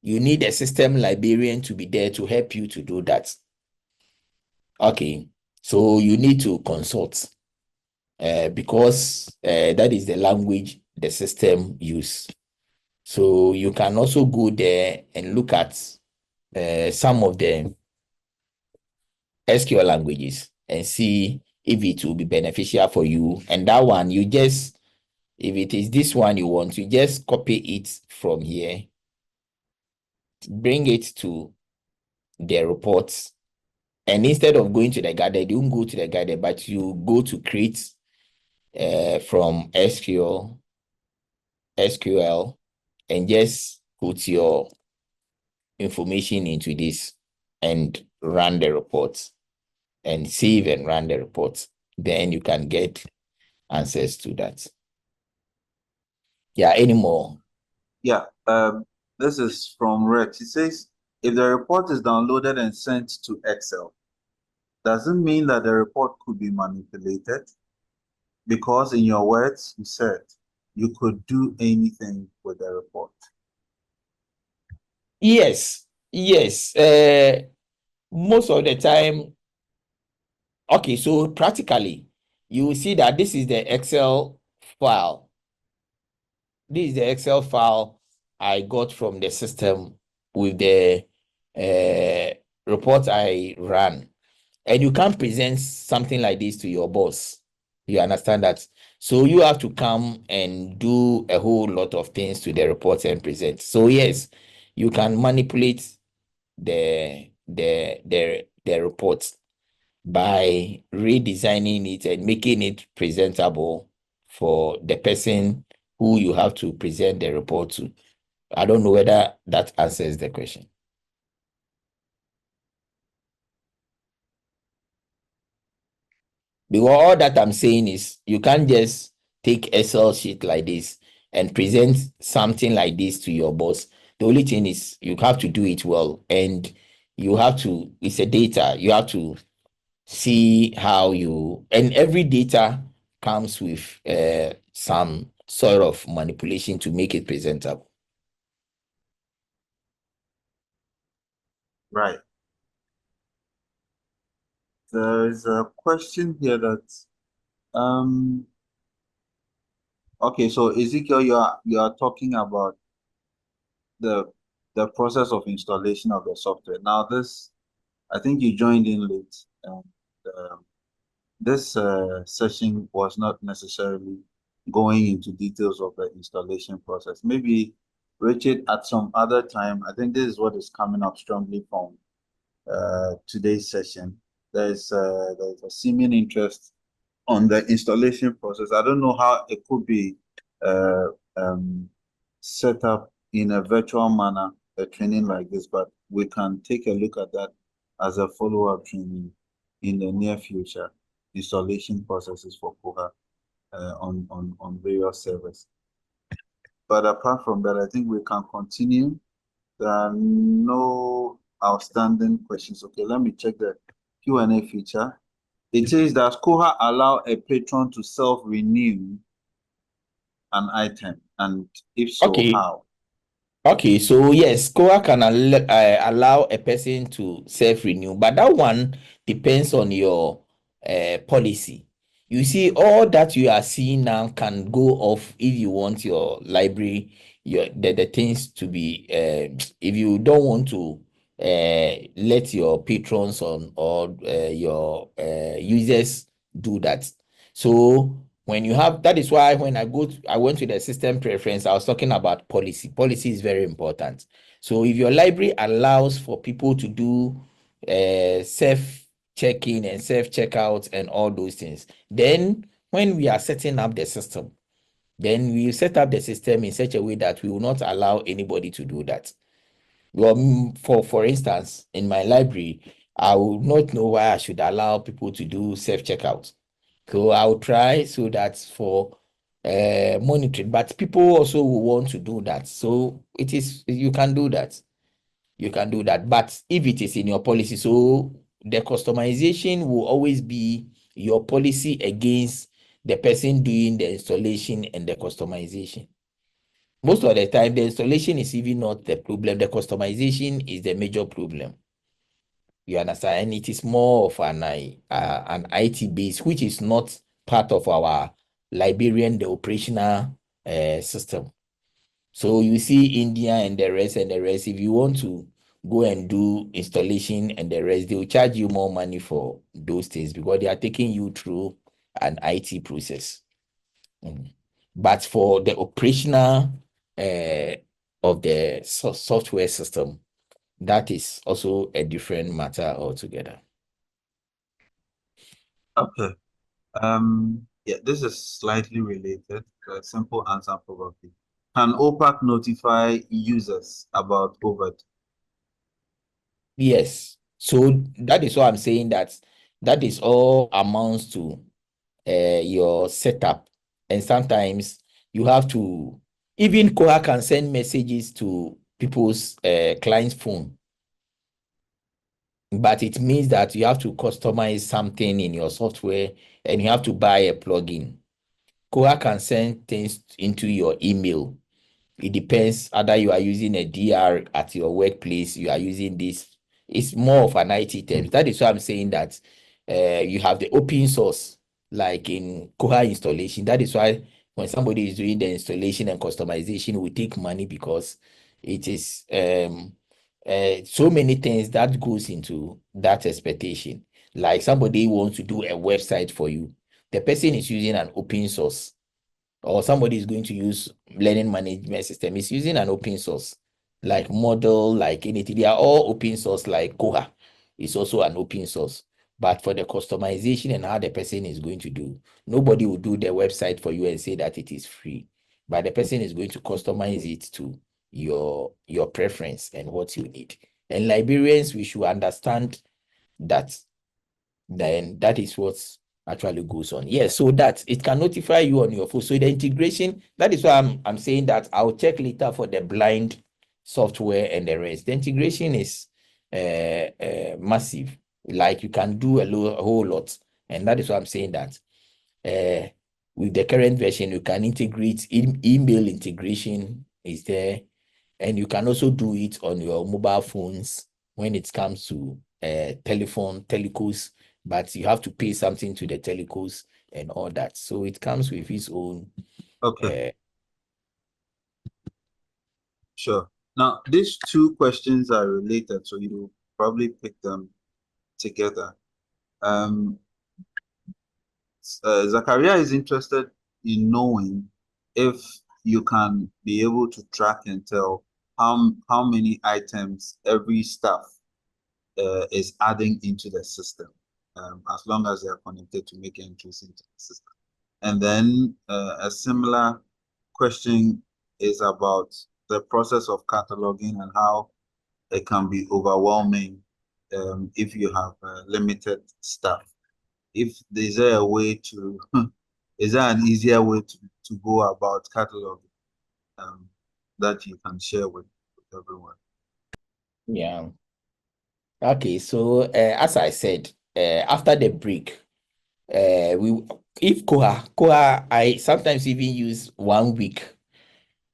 You need a system librarian to be there to help you to do that. Okay. So you need to consult because that is the language the system use. So you can also go there and look at some of the SQL languages and see if it will be beneficial for you. And that one, you just, if it is this one you want, you just copy it from here, bring it to the reports. And instead of going to the guided, you don't go to the guided, but you go to create from SQL, and just put your information into this and run the reports and save and run the reports. Then you can get answers to that. Yeah, any more? Yeah, this is from Rex. He says, if the report is downloaded and sent to Excel, does it mean that the report could be manipulated? Because in your words, you said you could do anything with the report. Yes, yes. Most of the time, okay, so practically, you will see that this is the Excel file. This is the Excel file I got from the system with the report I ran. And you can't present something like this to your boss. You understand that? So you have to come and do a whole lot of things to the report and present. So yes, you can manipulate the report by redesigning it and making it presentable for the person who you have to present the report to. I don't know whether that answers the question. Because all that I'm saying is you can't just take Excel sheet like this and present something like this to your boss. The only thing is you have to do it well, and you have to, it's a data, you have to see how you, and every data comes with some sort of manipulation to make it presentable. Right. There is a question here that okay, so Ezekiel, you are talking about the process of installation of the software. Now this, I think you joined in late, and this session was not necessarily going into details of the installation process. Maybe Richard, at some other time, I think this is what is coming up strongly from today's session. There's a seeming interest on the installation process. I don't know how it could be uh, um, set up in a virtual manner, a training like this, but we can take a look at that as a follow-up training in the near future. Installation processes for Koha on various servers. But apart from that, I think we can continue. There are no outstanding questions. Okay, let me check the Q&A feature. It says, does Koha allow a patron to self-renew an item? And if so, Okay. how? Okay, so yes, Koha can allow a person to self-renew, but that one depends on your policy. You see, all that you are seeing now can go off if you want your library, the things to be, if you don't want to let your patrons on or your users do that. So when you have, that is why when I went to the system preference, I was talking about policy. Policy is very important. So if your library allows for people to do self check-in and self checkout and all those things, then when we are setting up the system, then we set up the system in such a way that we will not allow anybody to do that. Well, for instance, in my library, I would not know why I should allow people to do self checkout. So I'll try so that's for monitoring, but people also will want to do that. So it is, you can do that. You can do that. But if it is in your policy, so the customization will always be your policy against the person doing the installation and the customization. Most of the time, the installation is even not the problem. The customization is the major problem. You understand? And it is more of an IT base, which is not part of our Liberian, the operational system. So you see India and the rest, if you want to go and do installation and the rest, they will charge you more money for those things because they are taking you through an IT process. But for the operational of the software system, that is also a different matter altogether. Okay. Yeah, this is slightly related. A simple answer probably. Can OPAC notify users about overdue? Yes. So that is why I'm saying that is all amounts to your setup. And sometimes you have to, even Koha can send messages to people's client's phone. But it means that you have to customize something in your software and you have to buy a plugin. Koha can send things into your email. It depends either you are using a DR at your workplace, you are using this. It's more of an IT term. That is why I'm saying that you have the open source, like in Koha installation. That is why when somebody is doing the installation and customization, we take money because it is so many things that goes into that expectation. Like somebody wants to do a website for you. The person is using an open source, or somebody is going to use learning management system, is using an open source, like model, like anything. They are all open source, like Koha is also an open source. But for the customization and how the person is going to do, nobody will do the website for you and say that it is free. But the person is going to customize it to your preference and what you need. And Liberians, we should understand that then that is what actually goes on. Yes, so that it can notify you on your phone. So the integration, that is why I'm saying that I'll check later for the blind software and the rest. The integration is massive. Like you can do a whole lot. And that is why I'm saying that with the current version, you can integrate email integration is there. And you can also do it on your mobile phones when it comes to telecos, but you have to pay something to the telecos and all that. So it comes with its own. Okay, sure. Now, these two questions are related, so you probably pick them together. Zachariah is interested in knowing if you can be able to track and tell how many items every staff is adding into the system, as long as they are connected to make entries into the system. And then a similar question is about the process of cataloging and how it can be overwhelming if you have limited staff. If there's a way to, is there an easier way to go about cataloging that you can share with everyone? Yeah. Okay. So as I said, after the break, we if Koha, I sometimes even use 1 week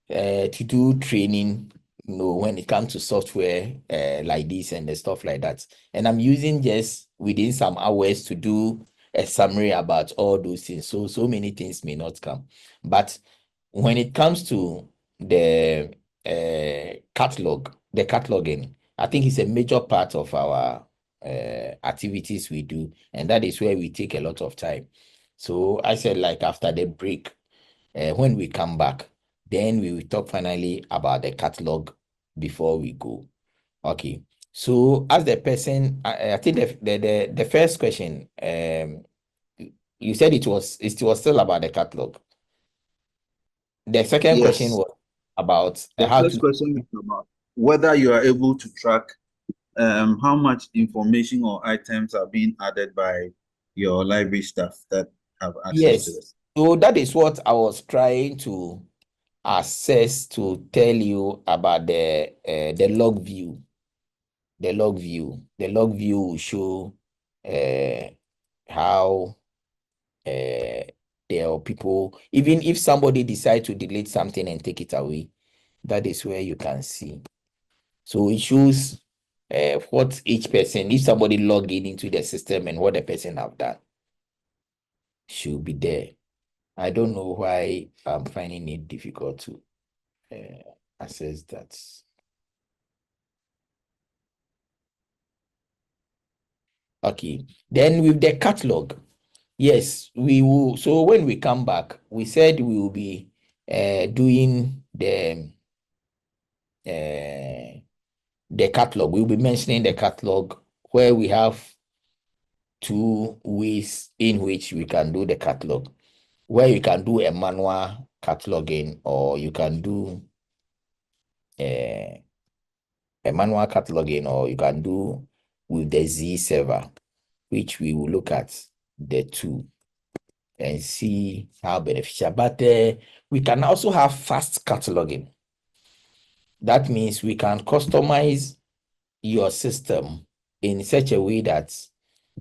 to do training, when it comes to software like this and the stuff like that. And I'm using just within some hours to do a summary about all those things. So many things may not come. But when it comes to the the cataloging, I think it's a major part of our activities we do, and that is where we take a lot of time. So I said, like after the break, when we come back, then we will talk finally about the catalog before we go. Okay. So as the person, I think the first question, you said it was still about the catalog. The second question Yes. was about The how first to. question is about whether you are able to track how much information or items are being added by your library staff that have access to Yes. this. So that is what I was trying to assess to tell you about the log view. The log view will show how there are people, even if somebody decide to delete something and take it away, that is where you can see. So it shows what each person, if somebody log in into the system and what the person have done, should be there. I don't know why I'm finding it difficult to access that. Okay, then with the catalog, yes, we will. So when we come back, we said we will be doing the catalog. We'll be mentioning the catalog where we have two ways in which we can do the catalog, where you can do a manual cataloging or you can do a manual cataloging or you can do with the Z server, which we will look at the two and see how beneficial. But we can also have fast cataloging. That means we can customize your system in such a way that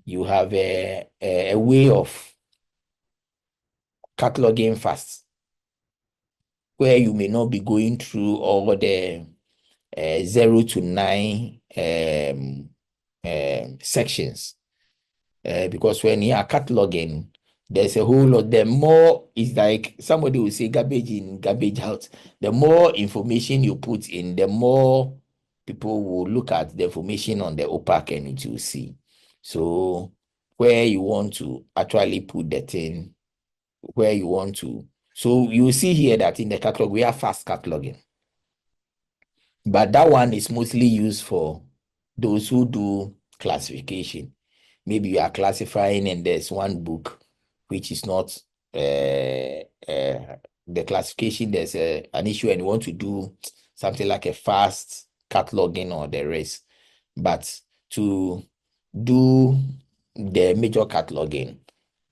you have a way of cataloging fast, where you may not be going through all the 0 to 9 sections. Because when you are cataloging, there's a whole lot. The more is like somebody will say garbage in, garbage out. The more information you put in, the more people will look at the information on the OPAC and it will see. So where you want to actually put the thing, where you want to. So you see here that in the catalog, we have fast cataloging. But that one is mostly used for those who do classification. Maybe you are classifying and there's one book which is not the classification, there's an issue and you want to do something like a fast cataloging or the rest. But to do the major cataloging,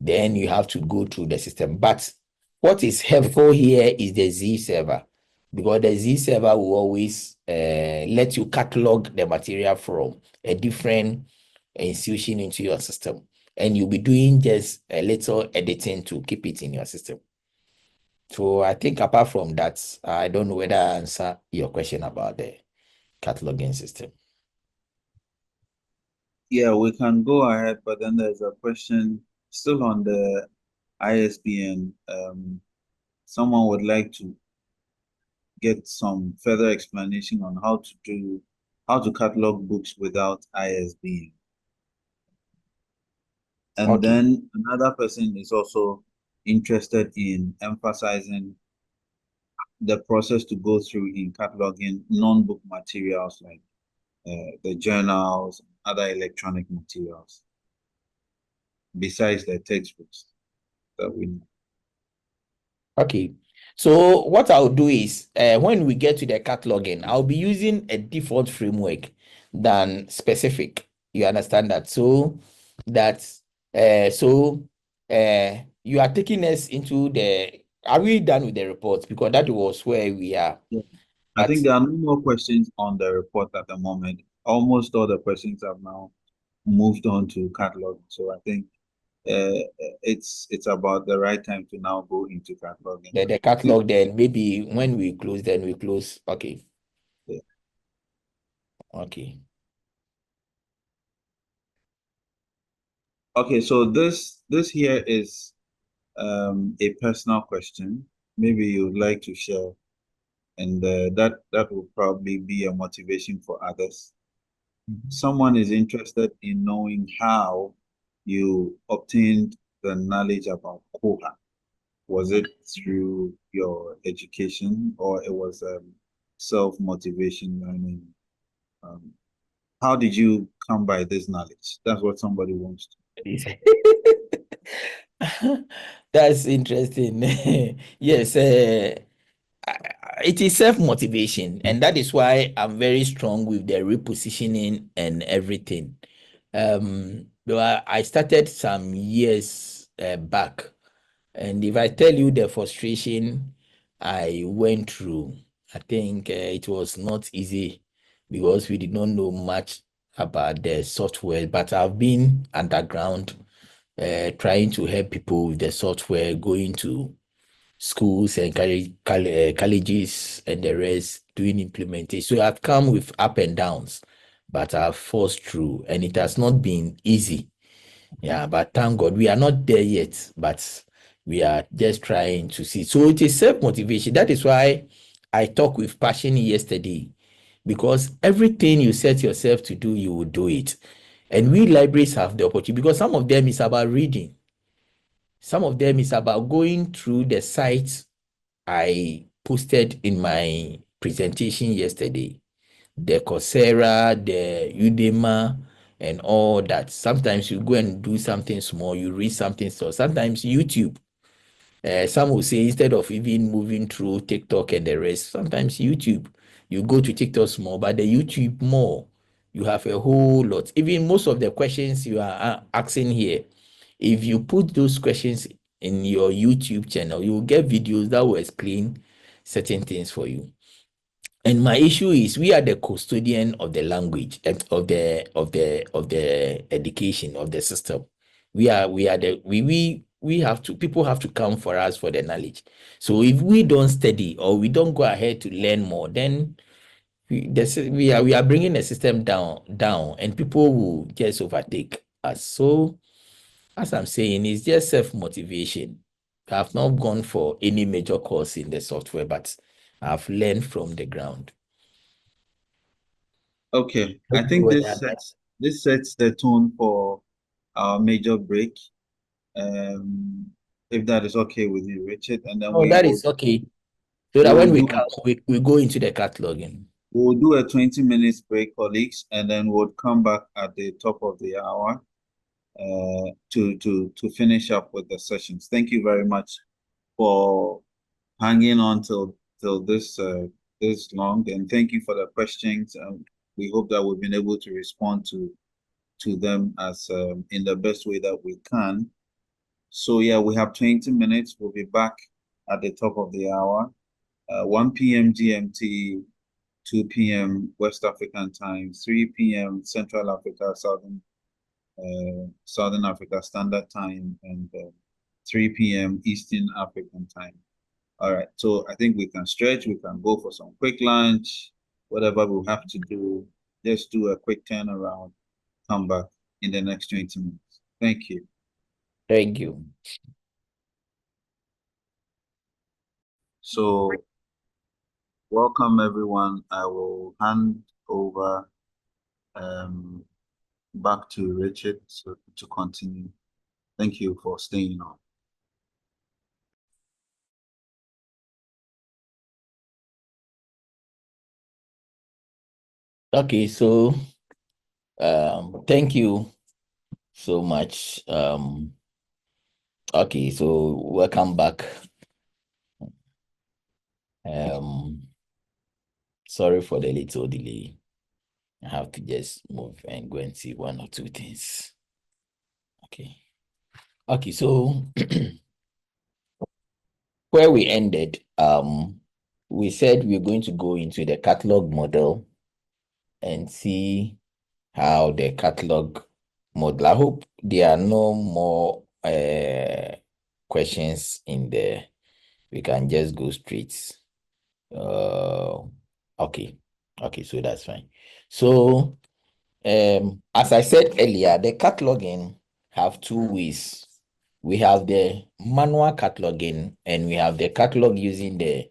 then you have to go through the system. But what is helpful here is the Z server, because the Z server will always let you catalog the material from a different institution into your system, and you'll be doing just a little editing to keep it in your system. So I think apart from that, I don't know whether I answer your question about the cataloging system. Yeah, we can go ahead, but then there's a question still on the ISBN. Someone would like to get some further explanation on how to catalog books without ISBN. And Okay. then another person is also interested in emphasizing the process to go through in cataloging non-book materials like the journals, other electronic materials, besides the textbooks that we know. Okay. So what I'll do is when we get to the cataloging, I'll be using a default framework than specific. You understand that? So that's you are taking us into are we done with the report? Because that was where we are. Yeah. I think there are no more questions on the report at the moment. Almost all the questions have now moved on to cataloging. So I think it's about the right time to now go into cataloging. The catalog, then maybe when we close, then we close. Okay. Yeah. Okay. Okay, so this here is a personal question. Maybe you'd like to share, and that will probably be a motivation for others. Someone is interested in knowing how you obtained the knowledge about Koha. Was it through your education or it was self-motivation learning? How did you come by this knowledge? That's what somebody wants to. That's interesting. Yes, it is self-motivation, and that is why I'm very strong with the repositioning and everything. Though I started some years back, and if I tell you the frustration I went through, I think it was not easy because we did not know much about the software, but I've been underground trying to help people with the software, going to schools and colleges and the rest, doing implementation. So I've come with up and downs, but I've forced through, and it has not been easy. Yeah, but thank God we are not there yet, but we are just trying to see. So it is self-motivation. That is why I talked with passion yesterday, because everything you set yourself to do, you will do it. And we libraries have the opportunity, because some of them is about reading. Some of them is about going through the sites I posted in my presentation yesterday, the Coursera, the Udemy, and all that. Sometimes you go and do something small, you read something small. Sometimes YouTube. Some will say instead of even moving through TikTok and the rest, sometimes YouTube. You go to TikTok small, but the YouTube more. You have a whole lot. Even most of the questions you are asking here, if you put those questions in your YouTube channel, you will get videos that will explain certain things for you. And my issue is we are the custodian of the language and of the education of the system. We have to, people have to come for us for the knowledge. So if we don't study or we don't go ahead to learn more, then we are bringing the system down, and people will just overtake us. So as I'm saying, it's just self-motivation. I've not gone for any major course in the software, but I've learned from the ground. Okay, I think this sets the tone for our major break. If that is okay with you, Richard, and then Oh, that is okay. So that we will when we do come, we go into the cataloging. we'll do a 20 minutes break, colleagues, and then we'll come back at the top of the hour to finish up with the sessions. Thank you very much for hanging on till this long, and thank you for the questions. We hope that we've been able to respond to them as in the best way that we can. So yeah, we have 20 minutes. We'll be back at the top of the hour, 1 p.m. GMT, 2 p.m. West African time, 3 p.m. Central Africa, Southern Africa Standard Time, and 3 p.m. Eastern African time. All right, so I think we can stretch. We can go for some quick lunch, whatever we have to do. Just do a quick turnaround, come back in the next 20 minutes. Thank you. Thank you. So welcome everyone. I will hand over back to Richard to continue. Thank you for staying on. Okay, so thank you so much. Okay, so welcome back. Sorry for the little delay. I have to just move and go and see one or two things. Okay. Okay, so where we ended, we said we're going to go into the catalog model and see how the catalog model. I hope there are no more questions in there. We can just go straight. Okay. Okay, so that's fine. So as I said earlier, the cataloging have two ways. We have the manual cataloging and we have the catalog using the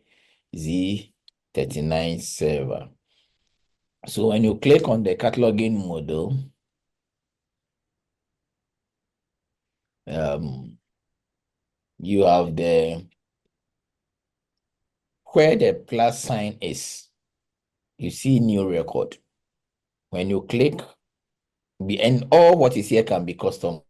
Z39 server. So when you click on the cataloging model, you have where the plus sign is, you see new record. When you click, and all what is here can be custom.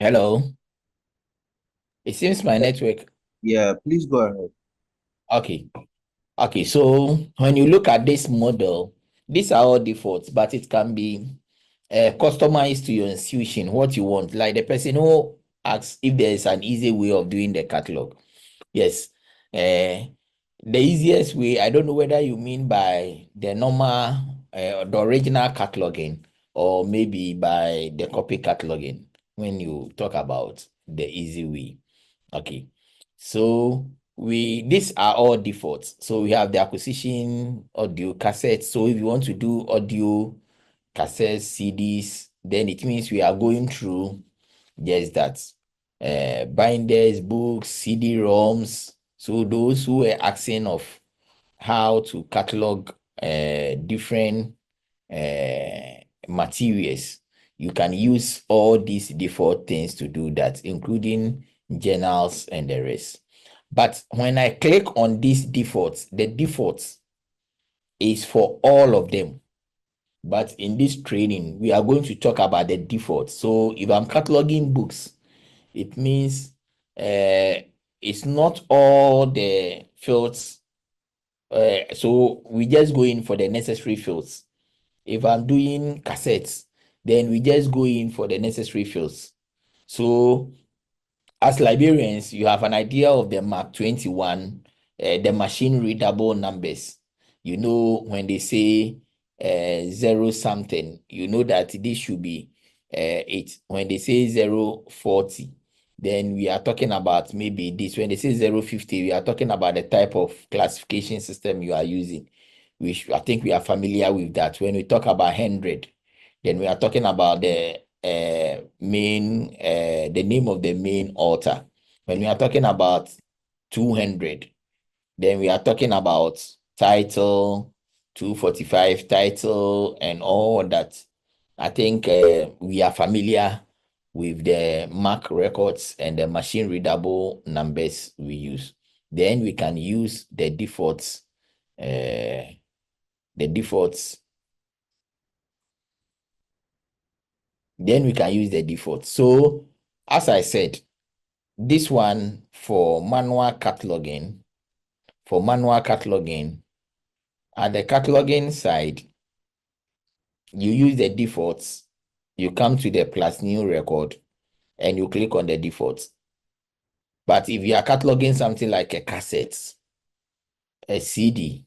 Hello. It seems my network. Yeah, please go ahead. Okay. Okay. So when you look at this model, these are all defaults, but it can be customized to your institution, what you want. Like the person who asks if there is an easy way of doing the catalog. Yes. The easiest way, I don't know whether you mean by the normal, the original cataloging, or maybe by the copy cataloging when you talk about the easy way. Okay. So these are all defaults. So we have the acquisition audio cassettes. So if you want to do audio cassettes, CDs, then it means we are going through just that. Binders, books, CD-ROMs. So those who are asking of how to catalog different materials, you can use all these default things to do that, including journals and the rest. But when I click on these defaults, the defaults is for all of them. But in this training, we are going to talk about the defaults. So if I'm cataloging books, it means it's not all the fields. So we just go in for the necessary fields. If I'm doing cassettes, then we just go in for the necessary fields. So as librarians, you have an idea of the Mark 21, the machine readable numbers. You know, when they say zero something, you know that this should be 8. When they say 040, then we are talking about maybe this. When they say 050, we are talking about the type of classification system you are using, which I think we are familiar with that. When we talk about 100, then we are talking about the the name of the main author. When we are talking about 200, then we are talking about title, 245 title, and all that. I think we are familiar with the MAC records and the machine readable numbers we use. Then we can use the defaults, the defaults. Then we can use the default. So as I said, this one for manual cataloging, at the cataloging side, you use the defaults, you come to the plus new record, and you click on the defaults. But if you are cataloging something like a cassette, a CD,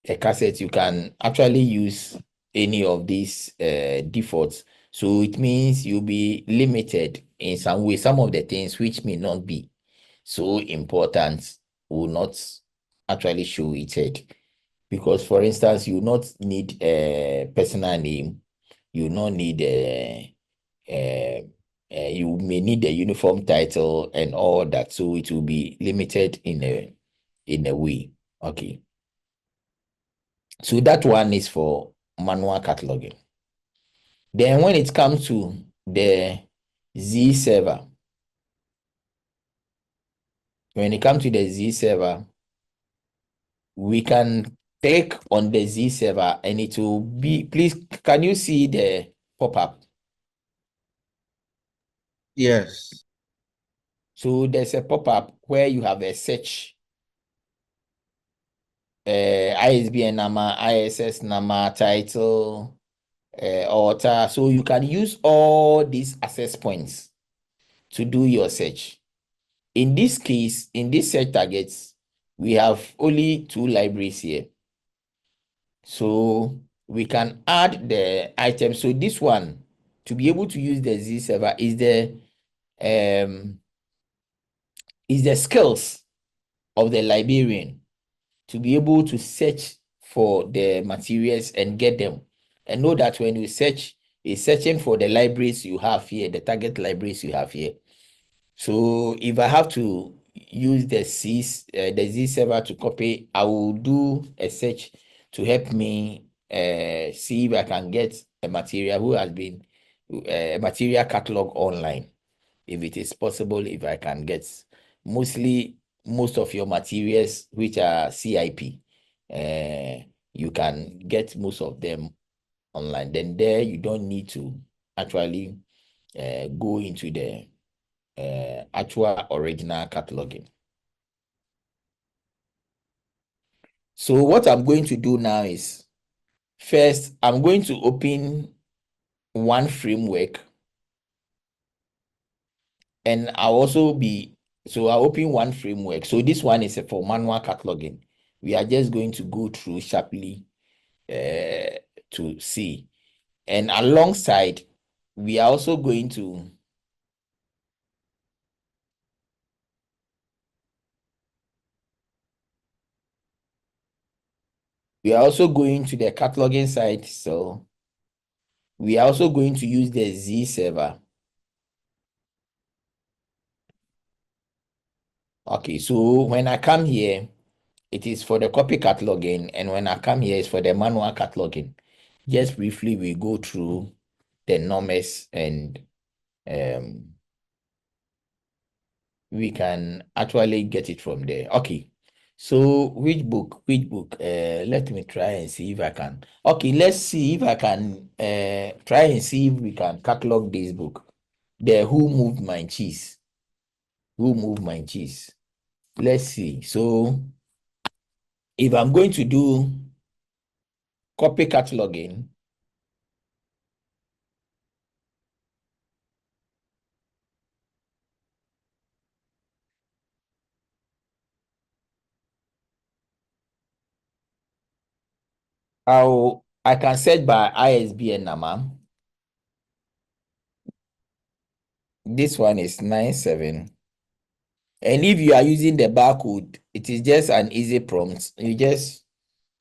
a cassette, you can actually use any of these defaults. So it means you'll be limited in some way. Some of the things which may not be so important will not actually show its head. Because, for instance, you not need a personal name, you not need you may need a uniform title and all that. So it will be limited in a way. Okay. So that one is for manual cataloging. Then when it comes to the Z server, when it comes to the Z server, we can click on the Z server and it will be, please, can you see the pop-up? Yes. So there's a pop-up where you have a search, ISBN number, ISS number, title, author. So you can use all these access points to do your search. In this case, in this search targets, we have only 2 libraries here. So we can add the items. So this one, to be able to use the Z server, is the skills of the librarian to be able to search for the materials and get them. And know that when you search, it's searching for the libraries you have here, the target libraries you have here. So if I have to use the Z server to copy, I will do a search to help me see if I can get a material who has been a material catalog online. If it is possible, if I can get most of your materials which are CIP, you can get most of them online. Then there you don't need to actually go into the actual original cataloging. So what I'm going to do now is, first, I'm going to open one framework, and I'll open one framework. So this one is for manual cataloging. We are just going to go through sharply to see. And alongside, we are also going to the cataloging side. So we are also going to use the Z server. Okay, so when I come here, it is for the copy cataloging, and when I come here, it's for the manual cataloging. Just briefly, we go through the numbers, and we can actually get it from there. Okay, so which book? Let me try and see if I can. Okay, let's see if I can try and see if we can catalog this book. The Who Moved My Cheese? Who Moved My Cheese? Let's see. So if I'm going to do copy cataloging, I can search by ISBN number. This one is 97. And if you are using the barcode, it is just an easy prompt. You just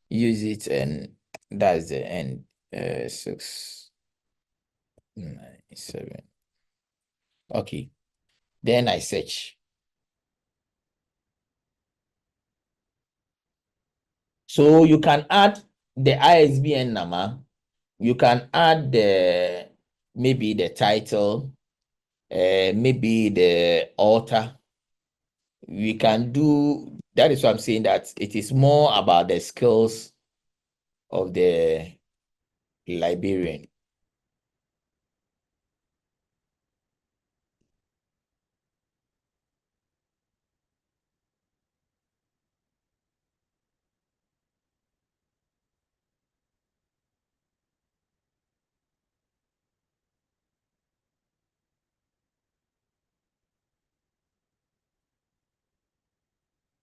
use it, and that's the end. 697. Okay. Then I search. So you can add the ISBN number. You can add maybe the title, maybe the author. We can do that. Is what I'm saying, that it is more about the skills of the librarian.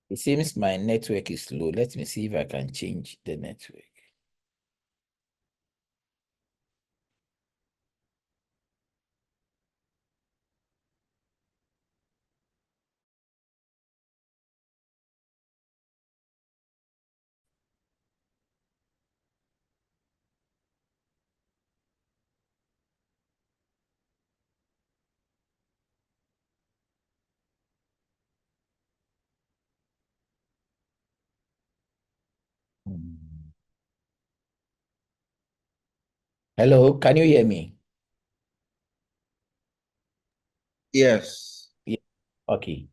It seems my network is slow. Let me see if I can change the network. Hello, can you hear me? Yes. Yeah. Okay.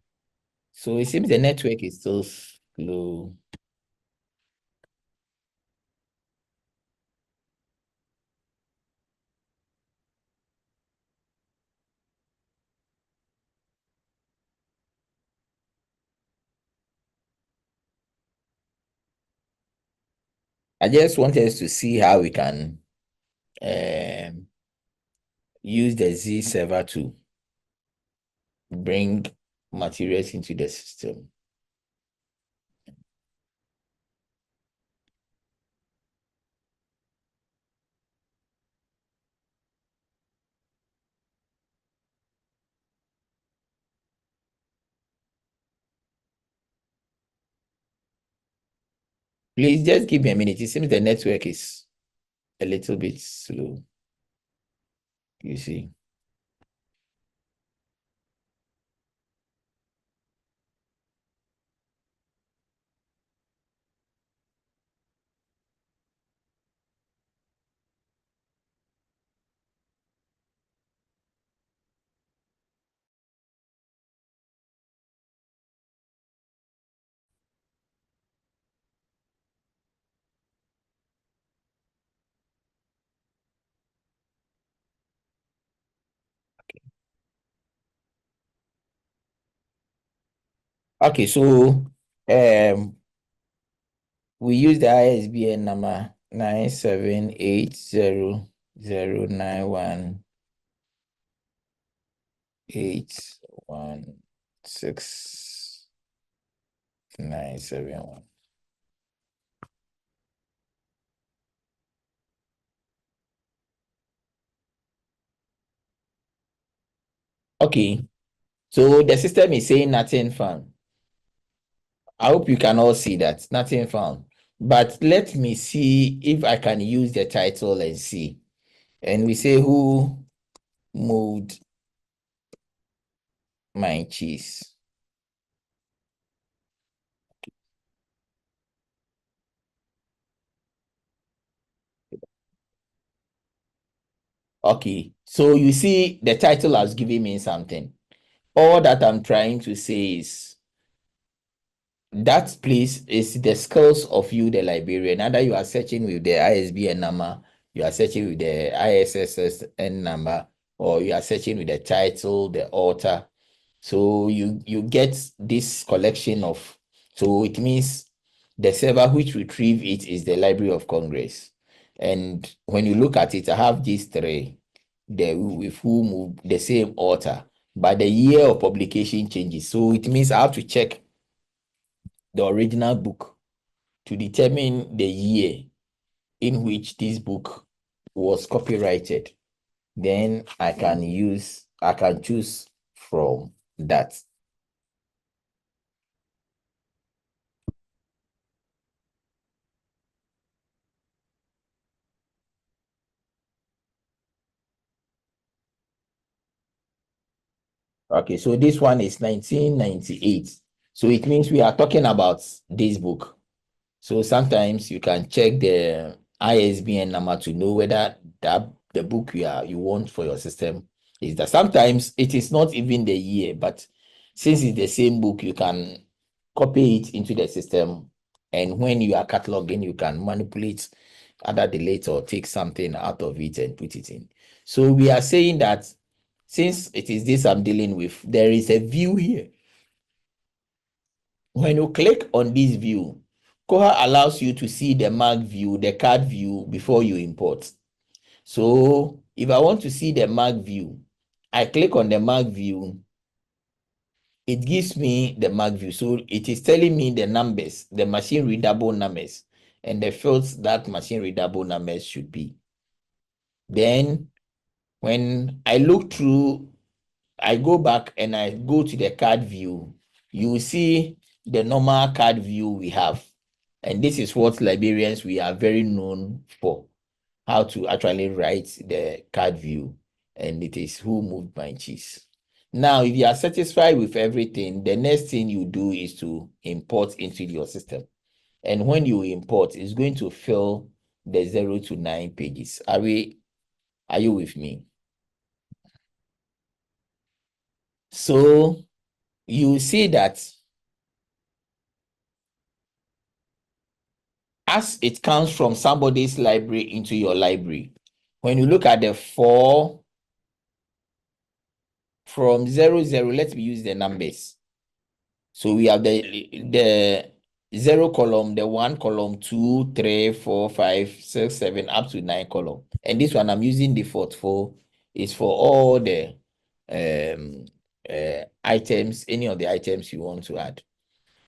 So it seems the network is so slow. I just want us to see how we can use the Z server to bring materials into the system. Please just give me a minute. It seems the network is a little bit slow. You see. Okay, so we use the ISBN number 9780091816971. Okay, so the system is saying nothing found. I hope you can all see that, nothing found. But let me see if I can use the title and see. And we say who moved my cheese. Okay, so you see the title has given me something. All that I'm trying to say is that place is the skills of you, the librarian. Either you are searching with the ISBN number, you are searching with the ISSN number, or you are searching with the title, the author. So you get this collection of, so it means the server which retrieve it is the Library of Congress. And when you look at it, I have these three, with whom the same author, but the year of publication changes. So it means I have to check the original book to determine the year in which this book was copyrighted. Then I can choose from that. Okay, so this one is 1998. So it means we are talking about this book. So sometimes you can check the ISBN number to know whether the book you want for your system is that. Sometimes it is not even the year, but since it's the same book, you can copy it into the system. And when you are cataloging, you can manipulate, either delete or take something out of it and put it in. So we are saying that since it is this I'm dealing with, there is a view here. When you click on this view, Koha allows you to see the mark view, the card view before you import. So if I want to see the mark view, I click on the mark view. It gives me the mark view. So it is telling me the numbers, the machine readable numbers, and the fields that machine readable numbers should be. Then when I look through, I go back and I go to the card view, you will see the normal card view we have. And this is what librarians, we are very known for, how to actually write the card view. And it is who moved my cheese. Now, if you are satisfied with everything, the next thing you do is to import into your system. And when you import, it's going to fill the 0 to 9 pages. Are you with me? So you see that as it comes from somebody's library into your library, when you look at the 4 from 00, let me use the numbers. So we have the 0 column, the 1 column, 2, 3, 4, 5, 6, 7, up to 9 column. And this one I'm using default for is for all the items, any of the items you want to add.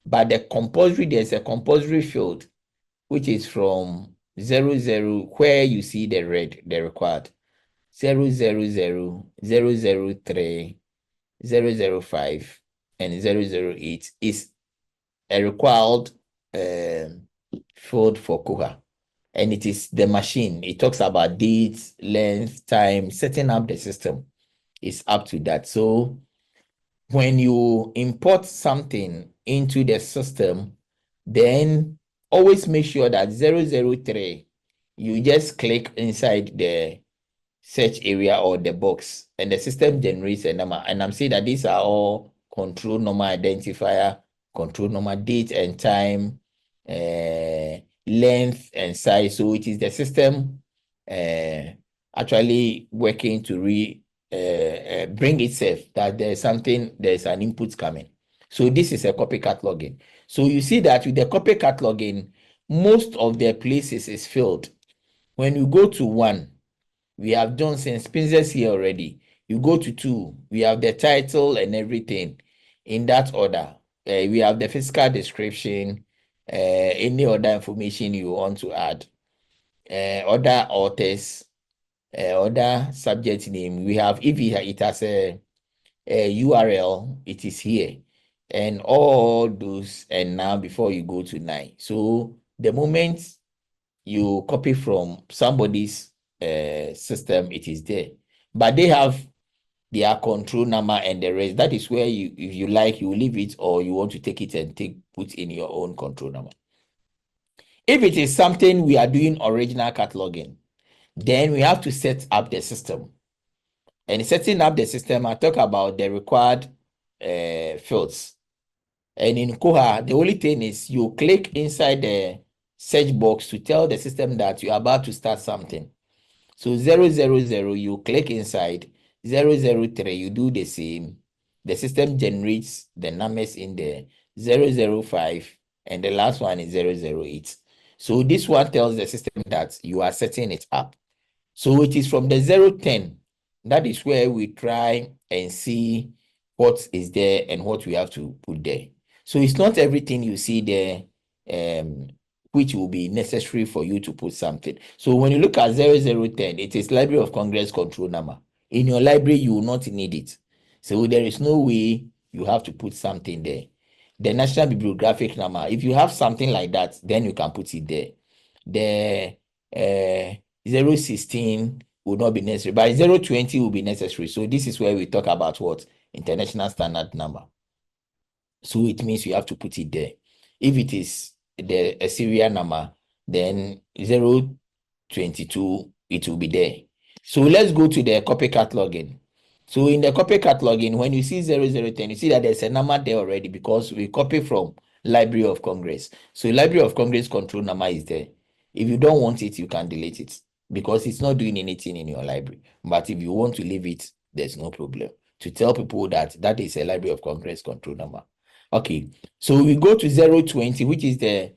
But the compulsory, there's a compulsory field which is from 00, where you see the red, the required 000, 003, 005, and 008 is a required field for Koha. And it is the machine. It talks about dates, length, time, setting up the system. It's up to that. So when you import something into the system, then always make sure that 003, you just click inside the search area or the box, and the system generates a number. And I'm saying that these are all control number identifier, control number, date and time, length and size. So it is the system actually working to bring itself that there's an input coming. So this is a copycat login. So you see that with the copycat login, most of the places is filled. When you go to 1, we have Johnson Spinzers here already. You go to 2, we have the title and everything in that order. We have the physical description, any other information you want to add, other authors, other subject name. We have, if it has a URL, it is here. And all those, and now before you go to 9. So the moment you copy from somebody's system, it is there. But they have their control number and the rest. That is where you, if you like, you leave it, or you want to take it and put in your own control number. If it is something we are doing original cataloging, then we have to set up the system. And setting up the system, I talk about the required fields. And in Koha, the only thing is you click inside the search box to tell the system that you're about to start something. So 000, you click inside, 003, you do the same. The system generates the numbers in there, 005, and the last one is 008. So this one tells the system that you are setting it up. So it is from the 010, that is where we try and see what is there and what we have to put there. So it's not everything you see there which will be necessary for you to put something. So when you look at 0010, it is Library of Congress control number. In your library, you will not need it. So there is no way you have to put something there. The National Bibliographic number, if you have something like that, then you can put it there. The 016 will not be necessary, but 020 will be necessary. So this is where we talk about what? International standard number. So it means you have to put it there. If it is a serial number, then 022, it will be there. So let's go to the copycat login. So in the copycat login, when you see 0010, you see that there's a number there already because we copy from Library of Congress. So Library of Congress control number is there. If you don't want it, you can delete it because it's not doing anything in your library. But if you want to leave it, there's no problem. To tell people that that is a Library of Congress control number. Okay, so we go to 020, which is the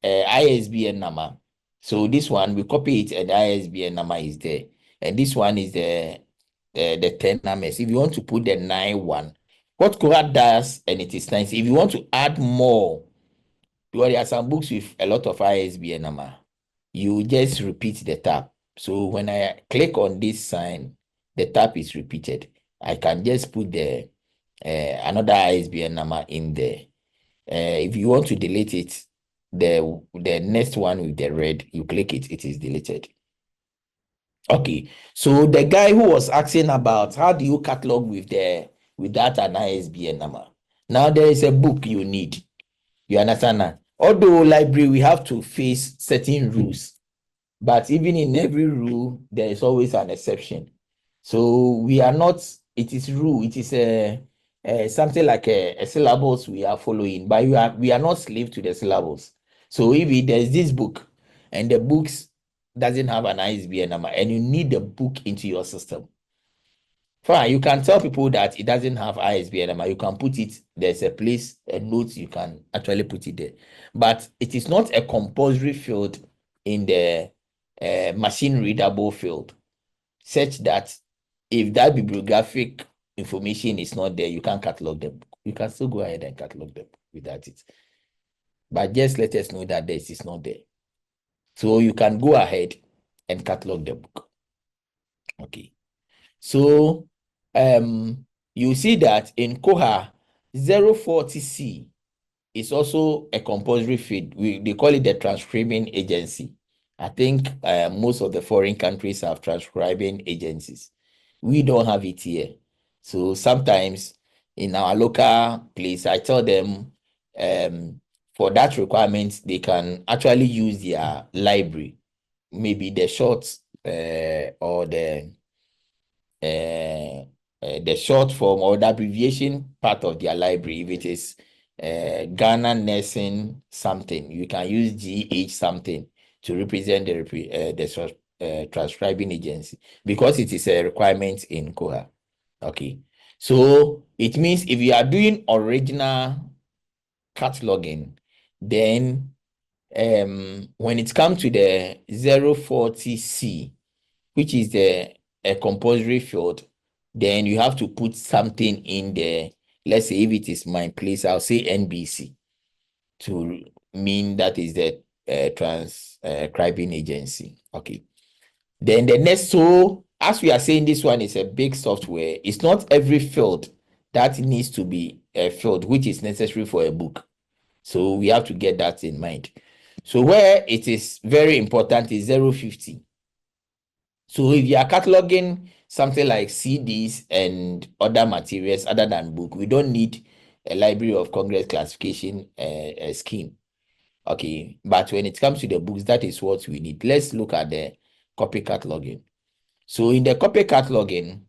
ISBN number. So this one, we copy it and the ISBN number is there. And this one is the 10 numbers. If you want to put the 91, what Koha does, and it is nice, if you want to add more, because there are some books with a lot of ISBN number, you just repeat the tab. So when I click on this sign, the tab is repeated. I can just put the another ISBN number in there. If you want to delete it, the next one with the red, you click it, it is deleted. Okay, so the guy who was asking about how do you catalog with that an ISBN number. Now there is a book you need. You understand that? Although library, we have to face certain rules, but even in every rule, there is always an exception. So we are not, it is rule, it is something like a syllabus we are following, but we are not slave to the syllabus. So if there's this book and the books doesn't have an ISBN number and you need the book into your system, fine, you can tell people that it doesn't have ISBN number. You can put it, there's a place, a note, you can actually put it there. But it is not a compulsory field in the machine readable field, such that if that bibliographic information is not there, you can't catalog the book. You can still go ahead and catalog the book without it. But just let us know that this is not there. So you can go ahead and catalog the book. Okay. So you see that in Koha, 040C is also a compulsory field. They call it the transcribing agency. I think most of the foreign countries have transcribing agencies. We don't have it here. So sometimes in our local place, I tell them for that requirement, they can actually use their library, maybe the short or the short form or the abbreviation part of their library. If it is Ghana nursing something, you can use GH something to represent the transcribing agency because it is a requirement in Koha. Okay, So it means if you are doing original cataloging, then when it comes to the 040C, which is the a compulsory field, then you have to put something in there. Let's say if it is my place, I'll say NBC to mean that is the transcribing agency. Okay. Then the next, so as we are saying, this one is a big software. It's not every field that needs to be a field which is necessary for a book. So we have to get that in mind. So where it is very important is 050. So if you are cataloging something like CDs and other materials other than book, we don't need a Library of Congress classification scheme. Okay, but when it comes to the books, that is what we need. Let's look at the copy cataloging. So in the copy cataloging,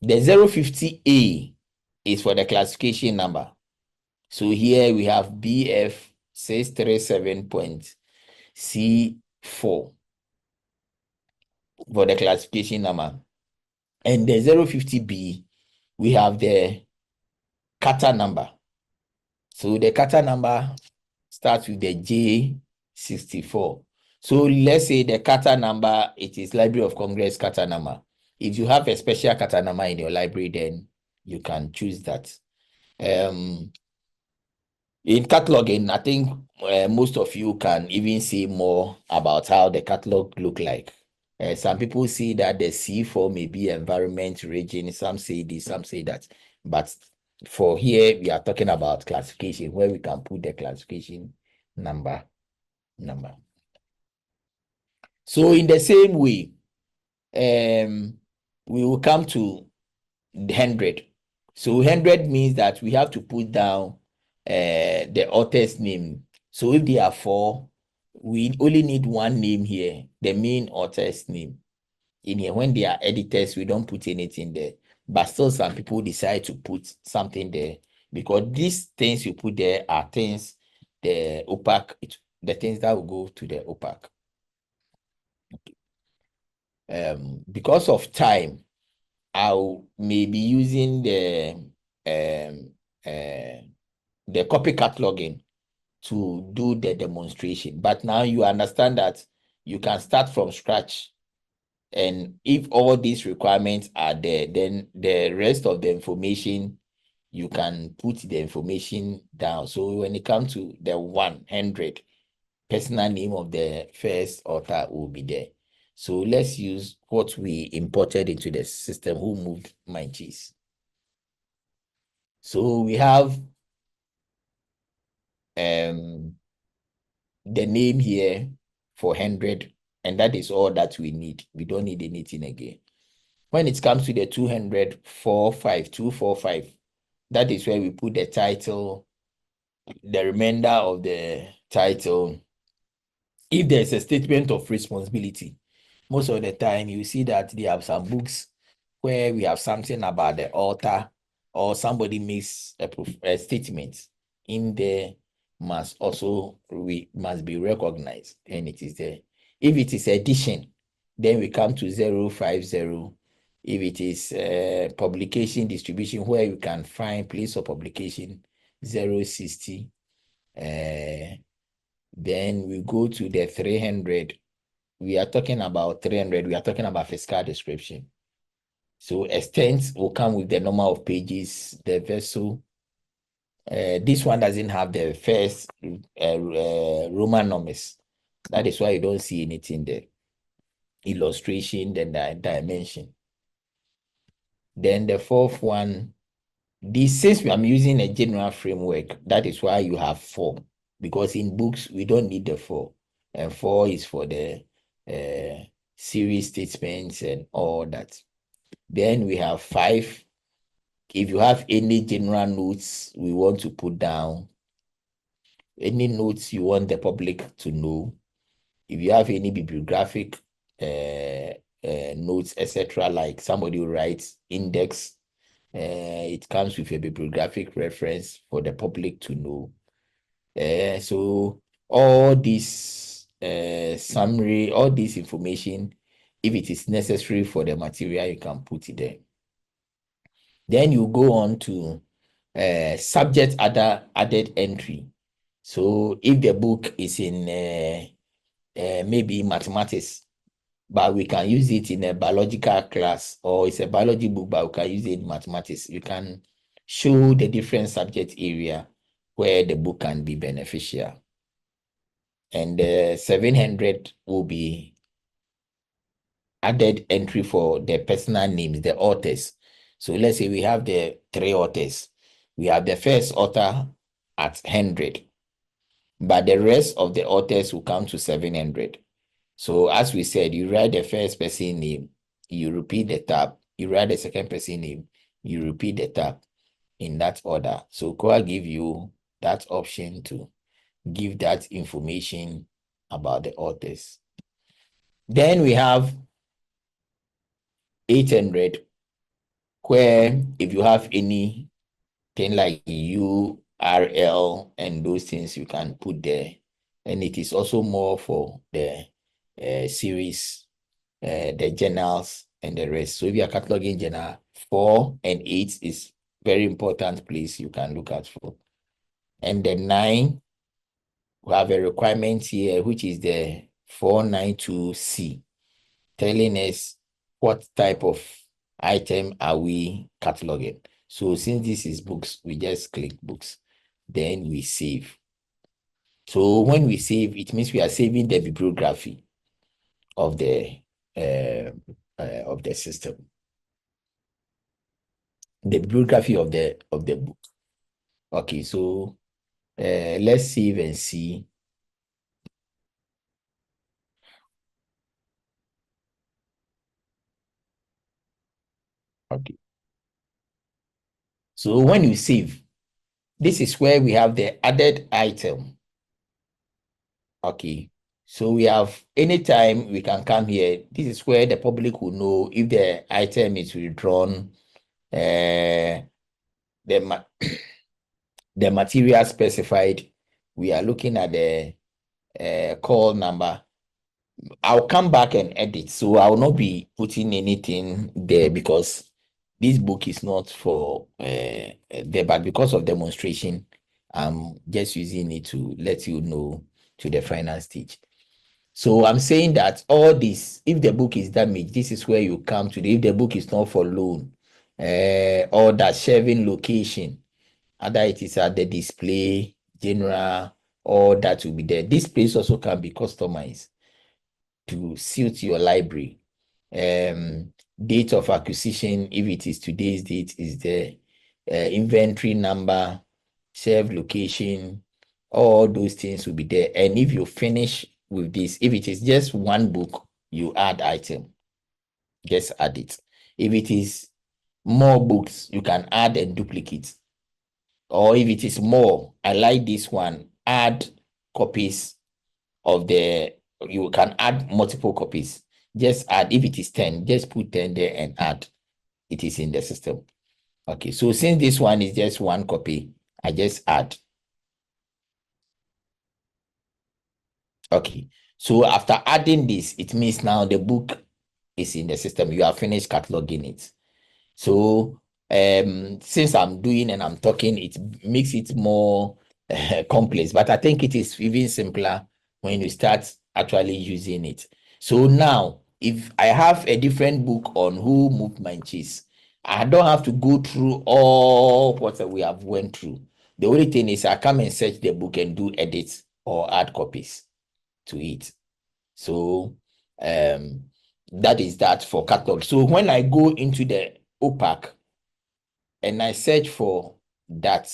the 050A is for the classification number. So here we have BF 637.C4 for the classification number. And the 050B, we have the kata number. So the kata number starts with the J64. So let's say the kata number, it is Library of Congress kata number. If you have a special kata number in your library, then you can choose that. In cataloging, I think most of you can even see more about how the catalog look like. Some people see that the C4 may be environment region, some say this, some say that. But for here, we are talking about classification, where we can put the classification number. So in the same way, we will come to 100. So 100 means that we have to put down the author's name. So if there are 4, we only need one name here, the main author's name. In here, when they are editors, we don't put anything there. But still, some people decide to put something there because these things you put there are things, the things that will go to the OPAC. Because of time, I may be using the copy cataloging to do the demonstration. But now you understand that you can start from scratch. And if all these requirements are there, then the rest of the information, you can put the information down. So when it comes to the 100, personal name of the first author will be there. So let's use what we imported into the system, who moved my cheese. So we have the name here for 100, and that is all that we need. We don't need anything again. When it comes to the 200, 245, that is where we put the title, the remainder of the title. If there's a statement of responsibility, most of the time you see that they have some books where we have something about the author or somebody makes a statement in there must be recognized, and it is there. If it is edition, then we come to 050. If it is publication distribution, where you can find place of publication, 060. Then we go to the 300. We are talking about 300. We are talking about fiscal description. So extent will come with the number of pages, the vessel. This one doesn't have the first Roman numbers. That is why you don't see anything there. Illustration, then the dimension. Then the fourth one, since I'm using a general framework, that is why you have 4. Because in books, we don't need the 4. And 4 is for the series statements and all that. Then we have 5. If you have any general notes we want to put down, any notes you want the public to know, if you have any bibliographic notes, etc., like somebody who writes index, it comes with a bibliographic reference for the public to know. So all this summary, all this information, if it is necessary for the material, you can put it there. Then you go on to subject added entry. So if the book is in maybe mathematics, but we can use it in a biological class, or it's a biology book, but we can use it in mathematics. You can show the different subject area where the book can be beneficial. And 700 will be added entry for the personal names, the authors. So let's say we have the 3 authors. We have the first author at 100, but the rest of the authors will come to 700. So as we said, you write the first person name, you repeat the tab, you write the second person name, you repeat the tab in that order. So Koha give you that option to give that information about the authors. Then we have 800, where if you have anything like URL and those things, you can put there. And it is also more for the series, the journals and the rest. So if you are cataloging journal 4 and 8 is very important place you can look out for. And the 9, we have a requirement here, which is the 492C, telling us what type of item are we cataloging. So since this is books, we just click books, then we save. So when we save, it means we are saving the bibliography of the system, the bibliography of the book. Okay, so let's save and see. Okay. So when you save, this is where we have the added item. Okay. So we have, anytime we can come here, this is where the public will know if the item is withdrawn, the material specified. We are looking at the call number. I'll come back and edit, so I will not be putting anything there because this book is not for there, but because of demonstration, I'm just using it to let you know to the final stage. So I'm saying that all this, if the book is damaged, this is where you come to. If the book is not for loan, or that shelving location, either it is at the display, general, or that will be there. This place also can be customized to suit your library. Date of acquisition, if it is today's date, is there. Inventory number, shelf location, all those things will be there. And if you finish with this, if it is just one book, you add item, just add it. If it is more books, you can add and duplicate. Or if it is more, I like this one, add copies of the, you can add multiple copies. Just add, if it is 10, just put 10 there and add. It is in the system. Okay, so since this one is just one copy, I just add. Okay, so after adding this, it means now the book is in the system. You have finished cataloging it. So since I'm doing and I'm talking, it makes it more complex, but I think it is even simpler when you start actually using it. So now, if I have a different book on who moved my cheese, I don't have to go through all what we have went through. The only thing is I come and search the book and do edits or add copies to it. So that is that for catalog. So when I go into the OPAC and I search for that,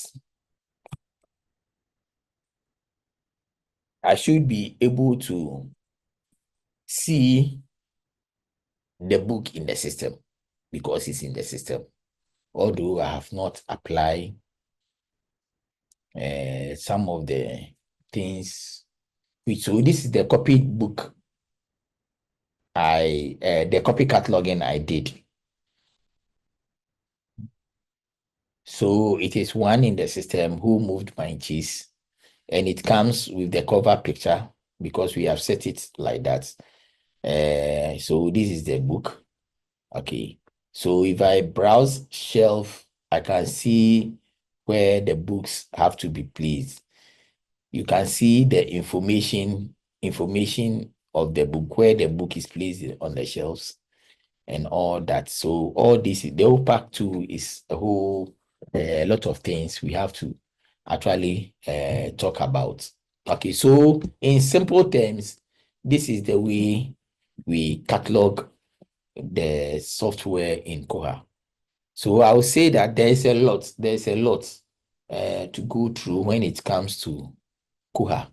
I should be able to see the book in the system because it's in the system. Although I have not applied some of the things. So this is the copied book. The copy cataloging I did. So it is one in the system, who moved my cheese, and it comes with the cover picture because we have set it like that. So this is the book. Okay, so if I browse shelf I can see where the books have to be placed. You can see the information of the book, where the book is placed on the shelves and all that. So all this, the whole part two is a whole lot of things we have to actually talk about. Okay, so in simple terms, this is the way we catalog the software in Koha. So I would say that there's a lot to go through when it comes to Koha.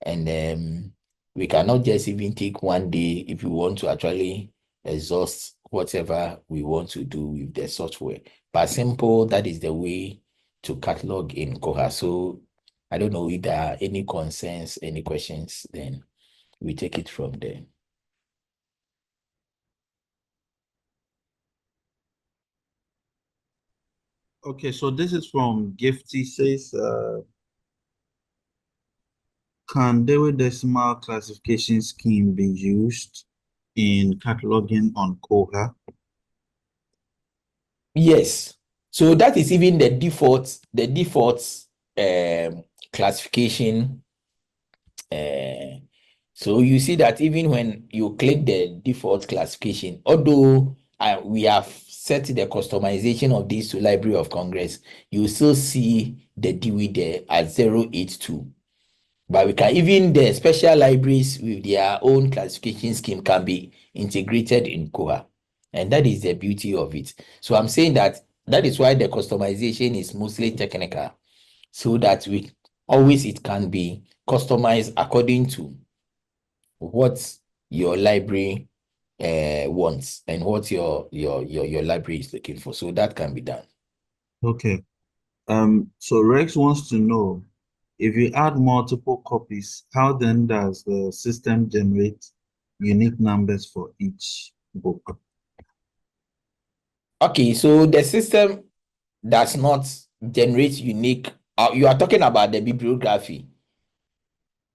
And we cannot just even take one day if we want to actually exhaust whatever we want to do with the software. But simple, that is the way to catalog in Koha. So I don't know if there are any concerns, any questions, then we take it from there. Okay, so this is from Gifty says, can Dewey Decimal Classification Scheme be used in cataloging on Koha? Yes. So that is even the default classification. So you see that even when you click the default classification, although we have set the customization of this to Library of Congress, you still see the Dewey there at 082. But we can even the special libraries with their own classification scheme can be integrated in Koha. And that is the beauty of it. So I'm saying that is why the customization is mostly technical, so that it can be customized according to what your library wants and what your library is looking for. So that can be done. Okay. So Rex wants to know, if you add multiple copies, how then does the system generate unique numbers for each book? Okay, so the system does not generate unique. You are talking about the bibliography.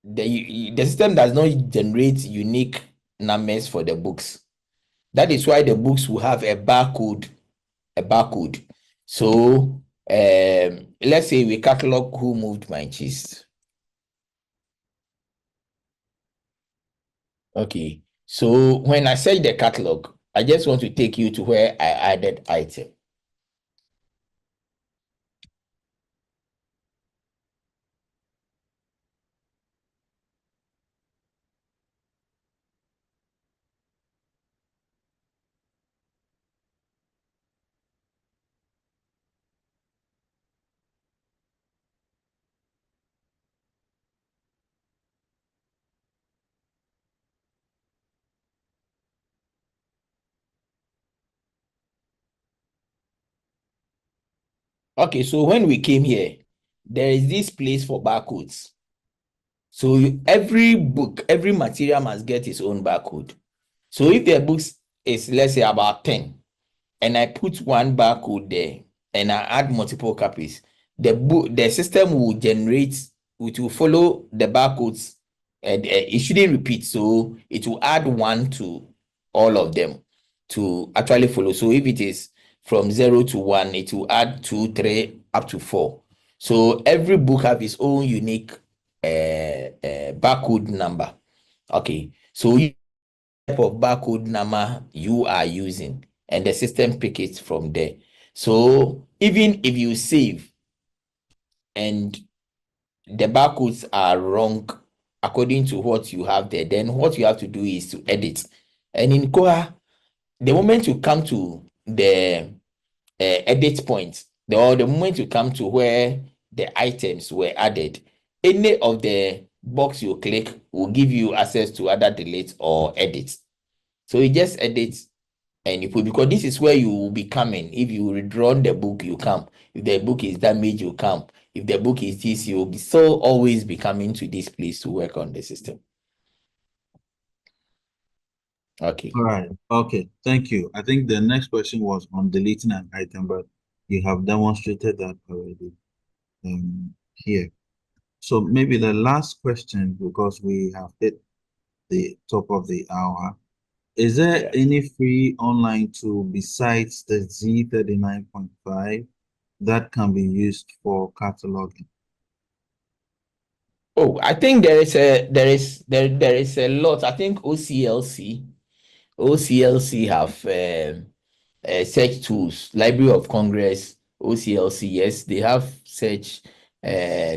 The system does not generate unique numbers for the books. That is why the books will have a barcode. So let's say we catalog Who Moved My Cheese. Okay, so when I say the catalog, I just want to take you to where I added item. Okay, so when we came here, there is this place for barcodes. So every book, every material must get its own barcode. So if the books is, let's say, about 10, and I put one barcode there, and I add multiple copies, the system will generate, it will follow the barcodes, and it shouldn't repeat. So it will add one to all of them to actually follow. So if it is from 0 to 1, it will add 2, 3, up to 4. So every book have its own unique barcode number. Okay, so type of barcode number you are using, and the system pick it from there. So even if you save and the barcodes are wrong according to what you have there, then what you have to do is to edit. And in Koha, the moment you come to the edit point, or the moment you come to where the items were added, any of the box you click will give you access to either delete or edit. So you just edit and you put, because this is where you will be coming. If you redrawn the book, you come. If the book is damaged, you come. If the book is this, you will be so always be coming to this place to work on the system. Okay. All right. Okay. Thank you. I think the next question was on deleting an item, but you have demonstrated that already here. So maybe the last question, because we have hit the top of the hour. Is there Yeah. any free online tool besides the Z39.5 that can be used for cataloging? Oh, I think there is a lot. I think OCLC have search tools. Library of Congress, OCLC, yes, they have search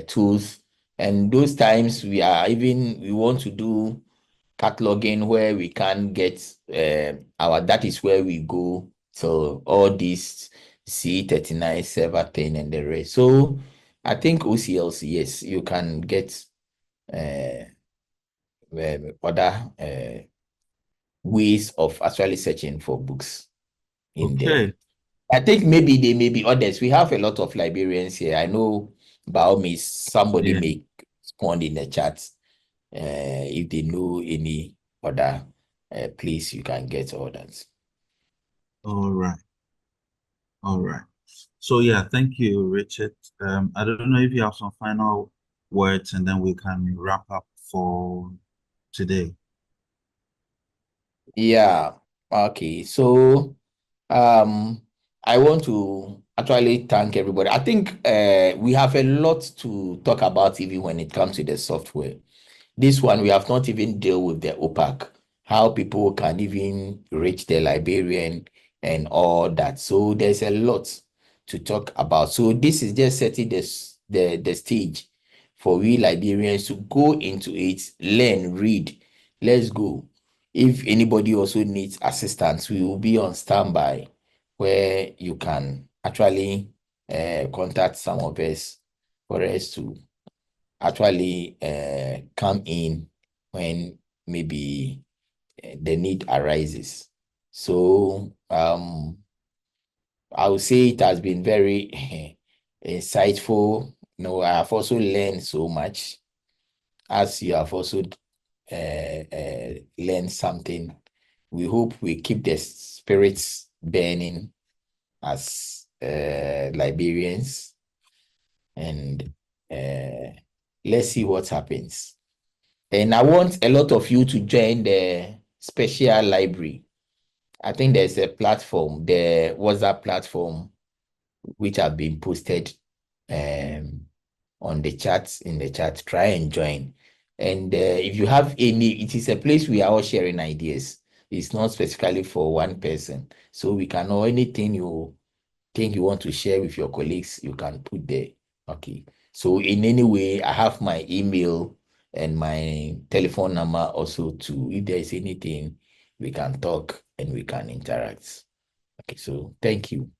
tools. And those times we want to do cataloging where we can get that is where we go. So all these C39 server thing and the rest. So I think OCLC, yes, you can get uh, other ways of actually searching for books in there. Okay. I think maybe there may be others. We have a lot of librarians here. I know by all means somebody Yeah. may respond in the chat if they know any other place you can get orders. All right. All right. So yeah, thank you, Richard. I don't know if you have some final words and then we can wrap up for today. Yeah. Okay. So I want to actually thank everybody. I think we have a lot to talk about even when it comes to the software. This one, we have not even dealt with the OPAC, how people can even reach the librarian and all that. So there's a lot to talk about. So this is just setting the stage for we librarians to go into it, learn, read. Let's go. If anybody also needs assistance, we will be on standby where you can actually contact some of us for us to actually come in when maybe the need arises. So I would say it has been very insightful. I have also learned so much, as you have also learned something. We hope we keep the spirits burning as librarians, and let's see what happens. And I want a lot of you to join the special library. I think there's a platform, the WhatsApp platform, which have been posted on the chat, in the chat. Try and join. And if you have any, it is a place we are all sharing ideas. It's not specifically for one person. So we can know anything you think you want to share with your colleagues, you can put there. Okay. So in any way, I have my email and my telephone number also too. If there is anything, we can talk and we can interact. Okay, so thank you.